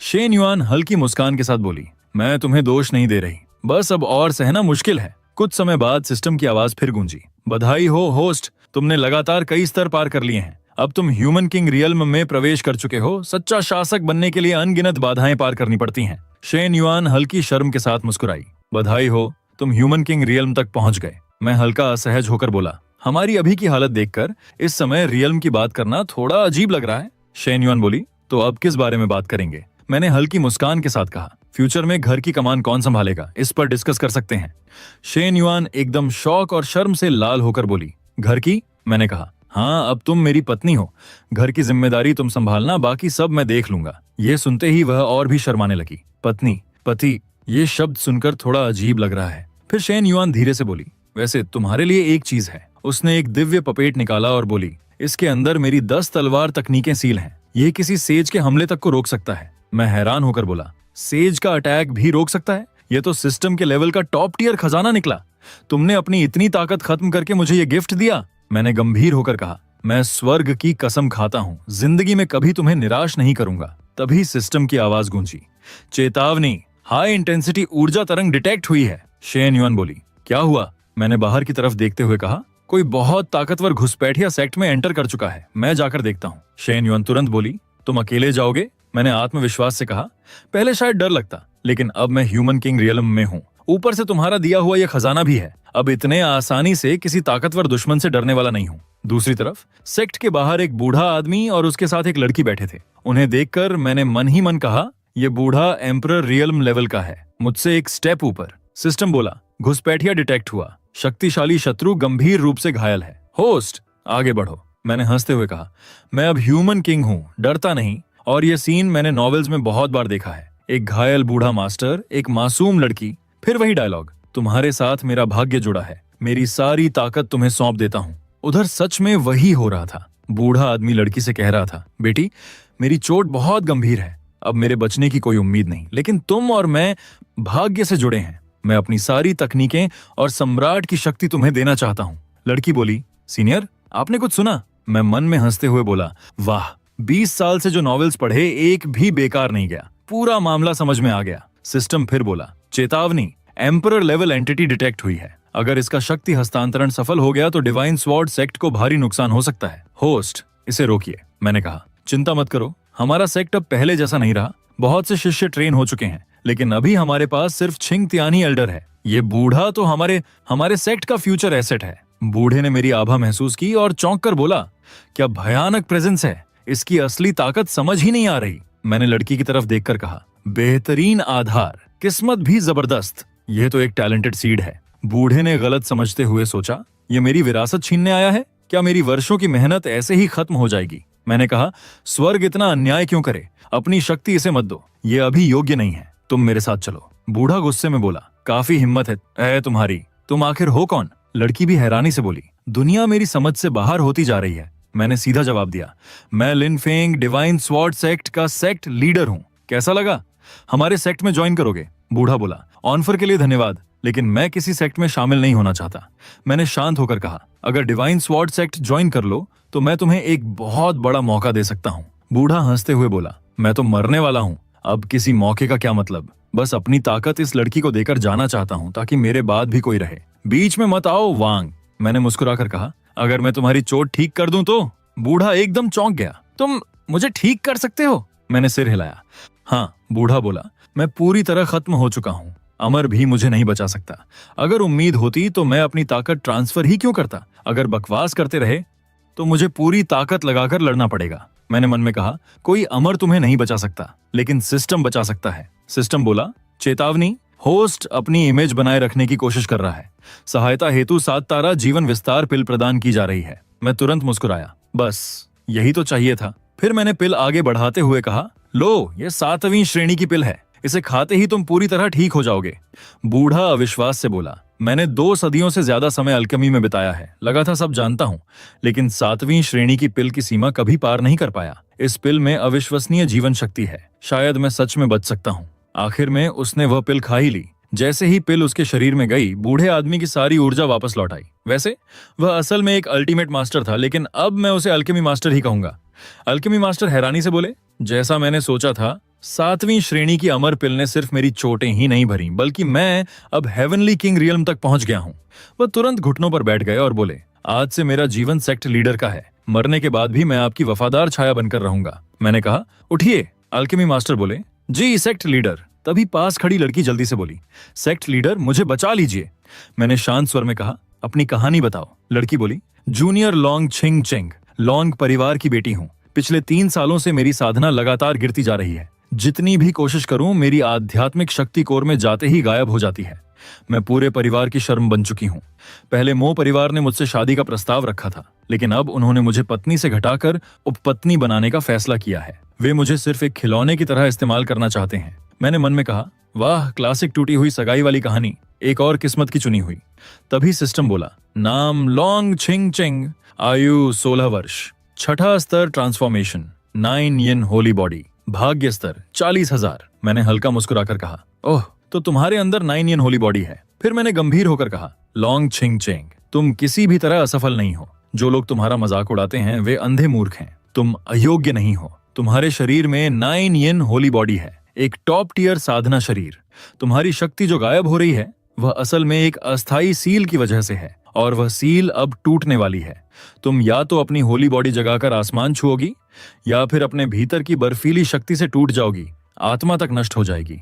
शेन युआन हल्की मुस्कान के साथ बोली, मैं तुम्हें दोष नहीं दे रही, बस अब और सहना मुश्किल है। कुछ समय बाद सिस्टम की आवाज फिर गूंजी, बधाई हो होस्ट, तुमने लगातार कई स्तर पार कर लिए हैं। अब तुम ह्यूमन किंग रियल्म में प्रवेश कर चुके हो। सच्चा शासक बनने के लिए अनगिनत बाधाएं पार करनी पड़ती हैं। शेन युआन हल्की शर्म के साथ मुस्कुराई, बधाई हो, तुम ह्यूमन किंग रियल्म तक पहुंच गए। मैं हल्का असहज होकर बोला, हमारी अभी की हालत देखकर इस समय रियल्म की बात करना थोड़ा अजीब लग रहा है। शेन युआन बोली, तो अब किस बारे में बात करेंगे? मैंने हल्की मुस्कान के साथ कहा, फ्यूचर में घर की कमान कौन संभालेगा, इस पर डिस्कस कर सकते हैं। शेन युआन एकदम शौक और शर्म से लाल होकर बोली, घर की? मैंने कहा, हाँ, अब तुम मेरी पत्नी हो, घर की जिम्मेदारी तुम संभालना, बाकी सब मैं देख लूंगा। ये सुनते ही वह और भी शर्माने लगी। पत्नी, पति, ये शब्द सुनकर थोड़ा अजीब लग रहा है। फिर शेन युआन धीरे से बोली, वैसे तुम्हारे लिए एक चीज है। उसने एक दिव्य पपेट निकाला और बोली, इसके अंदर मेरी 10 तलवार तकनीकें सील हैं। ये किसी सेज के हमले तक को रोक सकता है। मैं हैरान होकर बोला, सेज का अटैक भी रोक सकता है? ये तो सिस्टम के लेवल का टॉप टियर खजाना निकला। तुमने अपनी इतनी ताकत खत्म करके मुझे ये गिफ्ट दिया? मैंने गंभीर होकर कहा। मैं स्वर्ग की कसम खाता हूं, जिंदगी में कभी तुम्हें निराश नहीं करूंगा। तभी सिस्टम की आवाज गूंजी, चेतावनी, हाई इंटेंसिटी ऊर्जा तरंग डिटेक्ट हुई है। शेन युआन बोली, क्या हुआ? मैंने बाहर की तरफ देखते हुए कहा, कोई बहुत ताकतवर घुसपैठिया सेक्ट में एंटर कर चुका है, मैं जाकर देखता हूँ। शेन युआन तुरंत बोली, तुम अकेले जाओगे? मैंने आत्मविश्वास से कहा। पहले शायद डर लगता, लेकिन अब मैं ह्यूमन किंग रियलम में हूँ, ऊपर से तुम्हारा दिया हुआ यह खजाना भी है। अब इतने आसानी से किसी ताकतवर दुश्मन से डरने वाला नहीं हूँ। दूसरी तरफ सेक्ट के बाहर एक बूढ़ा आदमी और उसके साथ एक लड़की बैठे थे। उन्हें देखकर मैंने मन ही मन कहा, यह बूढ़ा एम्परर रियलम लेवल का है, मुझसे एक स्टेप ऊपर। सिस्टम बोला, घुसपैठिया डिटेक्ट हुआ, शक्तिशाली शत्रु गंभीर रूप से घायल है। होस्ट, आगे बढ़ो। मैंने हंसते हुए कहा, मैं अब ह्यूमन किंग हूँ, डरता नहीं। और यह सीन मैंने नॉवेल्स में बहुत बार देखा है, एक घायल बूढ़ा मास्टर, एक मासूम लड़की, फिर वही डायलॉग, तुम्हारे साथ मेरा भाग्य जुड़ा है, मेरी सारी ताकत तुम्हें सौंप देता हूँ। उधर सच में वही हो रहा था। बूढ़ा आदमी लड़की से कह रहा था, बेटी मेरी चोट बहुत गंभीर है, अब मेरे बचने की कोई उम्मीद नहीं, लेकिन तुम और मैं भाग्य से जुड़े हैं। मैं अपनी सारी तकनीकें और सम्राट की शक्ति तुम्हें देना चाहता हूँ। लड़की बोली, सीनियर आपने कुछ सुना? मैं मन में हंसते हुए बोला, वाह, 20 साल से जो नॉवेल्स पढ़े एक भी बेकार नहीं गया, पूरा मामला समझ में आ गया। सिस्टम फिर बोला, चेतावनी, एम्परर लेवल एंटिटी डिटेक्ट हुई है, अगर इसका शक्ति हस्तांतरण सफल हो गया तो डिवाइन स्वॉर्ड सेक्ट को भारी नुकसान हो सकता है। होस्ट, इसे रोकिए। मैंने कहा, चिंता मत करो, हमारा सेक्ट अब पहले जैसा नहीं रहा, बहुत से शिष्य ट्रेन हो चुके हैं, लेकिन अभी हमारे पास सिर्फ छिंग तियानी एल्डर है। ये बूढ़ा तो हमारे सेक्ट का फ्यूचर एसेट है। बूढ़े ने मेरी आभा महसूस की और चौंक कर बोला, क्या भयानक प्रेजेंस है, इसकी असली ताकत समझ ही नहीं आ रही। मैंने लड़की की तरफ देखकर कहा, बेहतरीन आधार, किस्मत भी जबरदस्त, यह तो एक टैलेंटेड सीड है। बूढ़े ने गलत समझते हुए सोचा, ये मेरी विरासत छीनने आया है? क्या मेरी वर्षों की मेहनत ऐसे ही खत्म हो जाएगी? मैंने कहा, स्वर्ग इतना अन्याय क्यों करे, अपनी शक्ति इसे मत दो, ये अभी योग्य नहीं है, तुम मेरे साथ चलो। बूढ़ा गुस्से में बोला, काफी हिम्मत है तुम्हारी, तुम आखिर हो कौन? लड़की भी हैरानी से बोली, दुनिया मेरी समझ से बाहर होती जा रही है। मैंने सीधा जवाब दिया, मैं लिन फेंग डिवाइन स्वॉर्ड सेक्ट का सेक्ट लीडर हूँ, कैसा लगा? हमारे सेक्ट में ज्वाइन करोगे? बूढ़ा बोला, ऑफर के लिए धन्यवाद, लेकिन मैं किसी सेक्ट में शामिल नहीं होना चाहता। मैंने शांत होकर कहा, अगर डिवाइन स्वॉर्ड सेक्ट ज्वाइन कर लो तो मैं तुम्हें एक बहुत बड़ा मौका दे सकता हूँ। बूढ़ा हंसते हुए बोला, मैं तो मरने वाला हूँ, अब किसी मौके का क्या मतलब, बस अपनी ताकत इस लड़की को देकर जाना चाहता हूँ ताकि मेरे बाद भी कोई रहे। बीच में मत आओ वांग। मैंने मुस्कुराकर कहा, अगर मैं तुम्हारी चोट ठीक कर दूं तो? बूढ़ा एकदम चौंक गया, तुम मुझे ठीक कर सकते हो? मैंने सिर हिलाया। हाँ, बूढ़ा बोला, मैं पूरी तरह खत्म हो चुका हूँ, अमर भी मुझे नहीं बचा सकता। अगर उम्मीद होती तो मैं अपनी ताकत ट्रांसफर ही क्यों करता? अगर बकवास करते रहे तो मुझे पूरी ताकत लगाकर लड़ना पड़ेगा। मैंने मन में कहा, कोई अमर तुम्हें नहीं बचा सकता, लेकिन सिस्टम बचा सकता है। सिस्टम बोला, चेतावनी, होस्ट अपनी इमेज बनाए रखने की कोशिश कर रहा है, सहायता हेतु 7 तारा जीवन विस्तार पिल प्रदान की जा रही है। मैं तुरंत मुस्कुराया, बस यही तो चाहिए था। फिर मैंने पिल आगे बढ़ाते हुए कहा, लो, ये 7वीं श्रेणी की पिल है, इसे खाते ही तुम पूरी तरह ठीक हो जाओगे। बूढ़ा अविश्वास से बोला, मैंने 2 सदियों से ज्यादा समय अल्केमी में बिताया है, लगा था सब जानता हूँ, लेकिन 7वीं श्रेणी की पिल की सीमा कभी पार नहीं कर पाया। इस पिल में अविश्वसनीय जीवन शक्ति है, शायद मैं सच में बच सकता हूँ। आखिर में उसने वह पिल खा ही ली। जैसे ही पिल उसके शरीर में गई, बूढ़े आदमी की सारी ऊर्जा वापस लौट आई। वैसे वह असल में एक अल्टीमेट मास्टर था, लेकिन अब मैं उसे अल्केमी मास्टर ही कहूंगा। अल्केमी मास्टर हैरानी से बोले, जैसा मैंने सोचा था, 7वीं श्रेणी की अमर पिल ने सिर्फ मेरी चोटें ही नहीं भरी, बल्कि मैं अब हेवनली किंग रियल्म तक पहुंच गया हूं। वह तुरंत घुटनों पर बैठ गए और बोले, आज से मेरा जीवन सेक्ट लीडर का है, मरने के बाद भी मैं आपकी वफादार छाया बनकर रहूंगा। मैंने कहा, उठिए। अल्केमी मास्टर बोले, जी सेक्ट लीडर। तभी पास खड़ी लड़की जल्दी से बोली, सेक्ट लीडर मुझे बचा लीजिए। मैंने शांत स्वर में कहा, अपनी कहानी बताओ। लड़की बोली, जूनियर लॉन्ग छिंग चेंग, लॉन्ग परिवार की बेटी हूँ। पिछले 3 सालों से मेरी साधना लगातार गिरती जा रही है। जितनी भी कोशिश करूं, मेरी आध्यात्मिक शक्ति कोर में जाते ही गायब हो जाती है। मैं पूरे परिवार की शर्म बन चुकी हूं। पहले मो परिवार ने मुझसे शादी का प्रस्ताव रखा था, लेकिन अब उन्होंने मुझे पत्नी से घटाकर उपपत्नी बनाने का फैसला किया है। वे मुझे सिर्फ एक खिलौने की तरह इस्तेमाल करना चाहते हैं। मैंने मन में कहा, वाह, क्लासिक टूटी हुई सगाई वाली कहानी, एक और किस्मत की चुनी हुई। तभी सिस्टम बोला, नाम लॉन्ग छिंग चेंग, आयु 16 वर्ष, 6ठा स्तर ट्रांसफॉर्मेशन, 9 यिन होली बॉडी, भाग्य स्तर 40,000। मैंने हल्का मुस्कुराकर कहा, ओह तो तुम्हारे अंदर 9 yin होली बॉडी है। फिर मैंने गंभीर होकर कहा, लॉन्ग छिंग चेंग, तुम किसी भी तरह असफल नहीं हो। जो लोग तुम्हारा मजाक उड़ाते हैं वे अंधे मूर्ख हैं। तुम अयोग्य नहीं हो। तुम्हारे शरीर में 9 yin होली बॉडी है, एक टॉप टियर साधना शरीर। तुम्हारी शक्ति जो गायब हो रही है वह असल में एक अस्थाई सील की वजह से है, और वह सील अब टूटने वाली है। तुम या तो अपनी होली बॉडी जगाकर आसमान छुओगी, या फिर अपने भीतर की बर्फीली शक्ति से टूट जाओगी, आत्मा तक नष्ट हो जाएगी।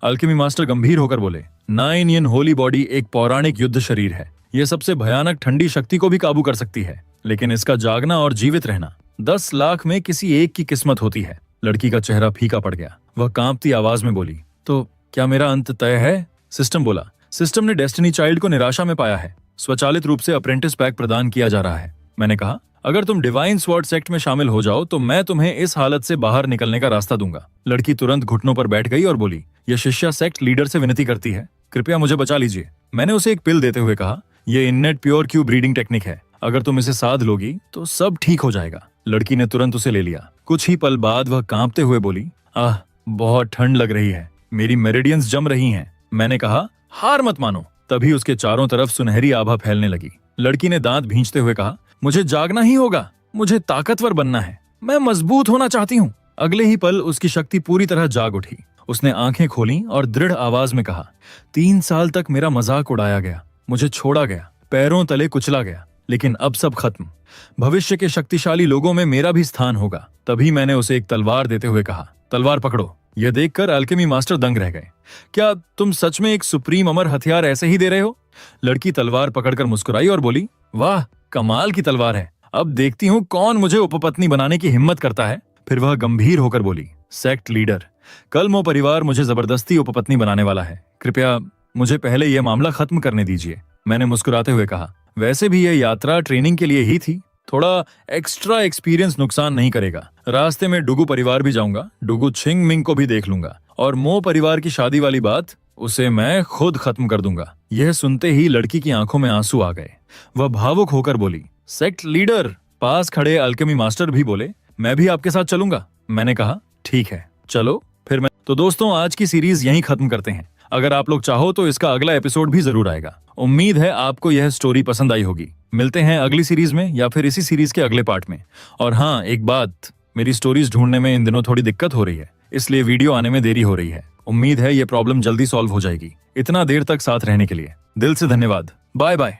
अल्केमी मास्टर गंभीर होकर बोले, 9 yin होली बॉडी एक पौराणिक युद्ध शरीर है। यह सबसे भयानक ठंडी शक्ति को भी काबू कर सकती है, लेकिन इसका जागना और जीवित रहना 10 लाख में किसी एक की किस्मत होती है। लड़की का चेहरा फीका पड़ गया। वह कांपती आवाज में बोली, तो क्या मेरा अंत तय है? सिस्टम बोला, सिस्टम ने डेस्टिनी चाइल्ड को निराशा में पाया है। स्वचालित रूप से अप्रेंटिस पैक प्रदान किया जा रहा है। मैंने कहा, अगर तुम डिवाइन स्वॉर्ड सेक्ट में शामिल हो जाओ तो मैं तुम्हें इस हालत से बाहर निकलने का रास्ता दूंगा। लड़की तुरंत घुटनों पर बैठ गई और बोली, यह शिष्या सेक्ट लीडर से विनती करती है, कृपया मुझे बचा लीजिए। मैंने उसे एक पिल देते हुए कहा, यह innate pure Q breeding technique है, अगर तुम इसे साध लोगी तो सब ठीक हो जाएगा। लड़की ने तुरंत उसे ले लिया। कुछ ही पल बाद वह कांपते हुए बोली, आह बहुत ठंड लग रही है, मेरी मेरिडियंस जम रही हैं। मैंने कहा, हार मत मानो। तभी उसके चारों तरफ सुनहरी आभा फैलने लगी। लड़की ने दांत भींचते हुए कहा, मुझे जागना ही होगा, मुझे ताकतवर बनना है, मैं मजबूत होना चाहती हूँ। अगले ही पल उसकी शक्ति पूरी तरह जाग उठी। उसने आंखें खोलीं और दृढ़ आवाज में कहा, 3 साल तक मेरा मजाक उड़ाया गया, मुझे छोड़ा गया, पैरों तले कुचला गया, लेकिन अब सब खत्म। भविष्य के शक्तिशाली लोगों में मेरा भी स्थान होगा। तभी मैंने उसे एक तलवार देते हुए कहा, तलवार पकड़ो। यह देखकर अल्केमी मास्टर दंग रह गए। क्या तुम सच में एक सुप्रीम अमर हथियार ऐसे ही दे रहे हो? लड़की तलवार पकड़कर मुस्कुराई और बोली, वाह कमाल की तलवार है, अब देखती हूँ कौन मुझे उपपत्नी बनाने की हिम्मत करता है। फिर वह गंभीर होकर बोली, सेक्ट लीडर, कल मो परिवार मुझे जबरदस्ती उपपत्नी बनाने वाला है, कृपया मुझे पहले यह मामला खत्म करने दीजिए। मैंने मुस्कुराते हुए कहा, वैसे भी यह यात्रा ट्रेनिंग के लिए ही थी, थोड़ा एक्स्ट्रा एक्सपीरियंस नुकसान नहीं करेगा। रास्ते में डुगु परिवार भी जाऊंगा, डुगु छिंग मिंग को भी देख लूंगा, और मो परिवार की शादी वाली बात उसे मैं खुद खत्म कर दूंगा। यह सुनते ही लड़की की आंखों में आंसू आ गए। वह भावुक होकर बोली, सेक्ट लीडर। पास खड़े अल्केमी मास्टर भी बोले, मैं भी आपके साथ चलूंगा। मैंने कहा, ठीक है चलो फिर। मैं तो दोस्तों आज की सीरीज यहीं खत्म करते हैं। अगर आप लोग चाहो तो इसका अगला एपिसोड भी जरूर आएगा। उम्मीद है आपको यह स्टोरी पसंद आई होगी। मिलते हैं अगली सीरीज में या फिर इसी सीरीज के अगले पार्ट में। और हाँ एक बात, मेरी स्टोरीज ढूंढने में इन दिनों थोड़ी दिक्कत हो रही है, इसलिए वीडियो आने में देरी हो रही है। उम्मीद है ये प्रॉब्लम जल्दी सॉल्व हो जाएगी। इतना देर तक साथ रहने के लिए दिल से धन्यवाद। Bye bye.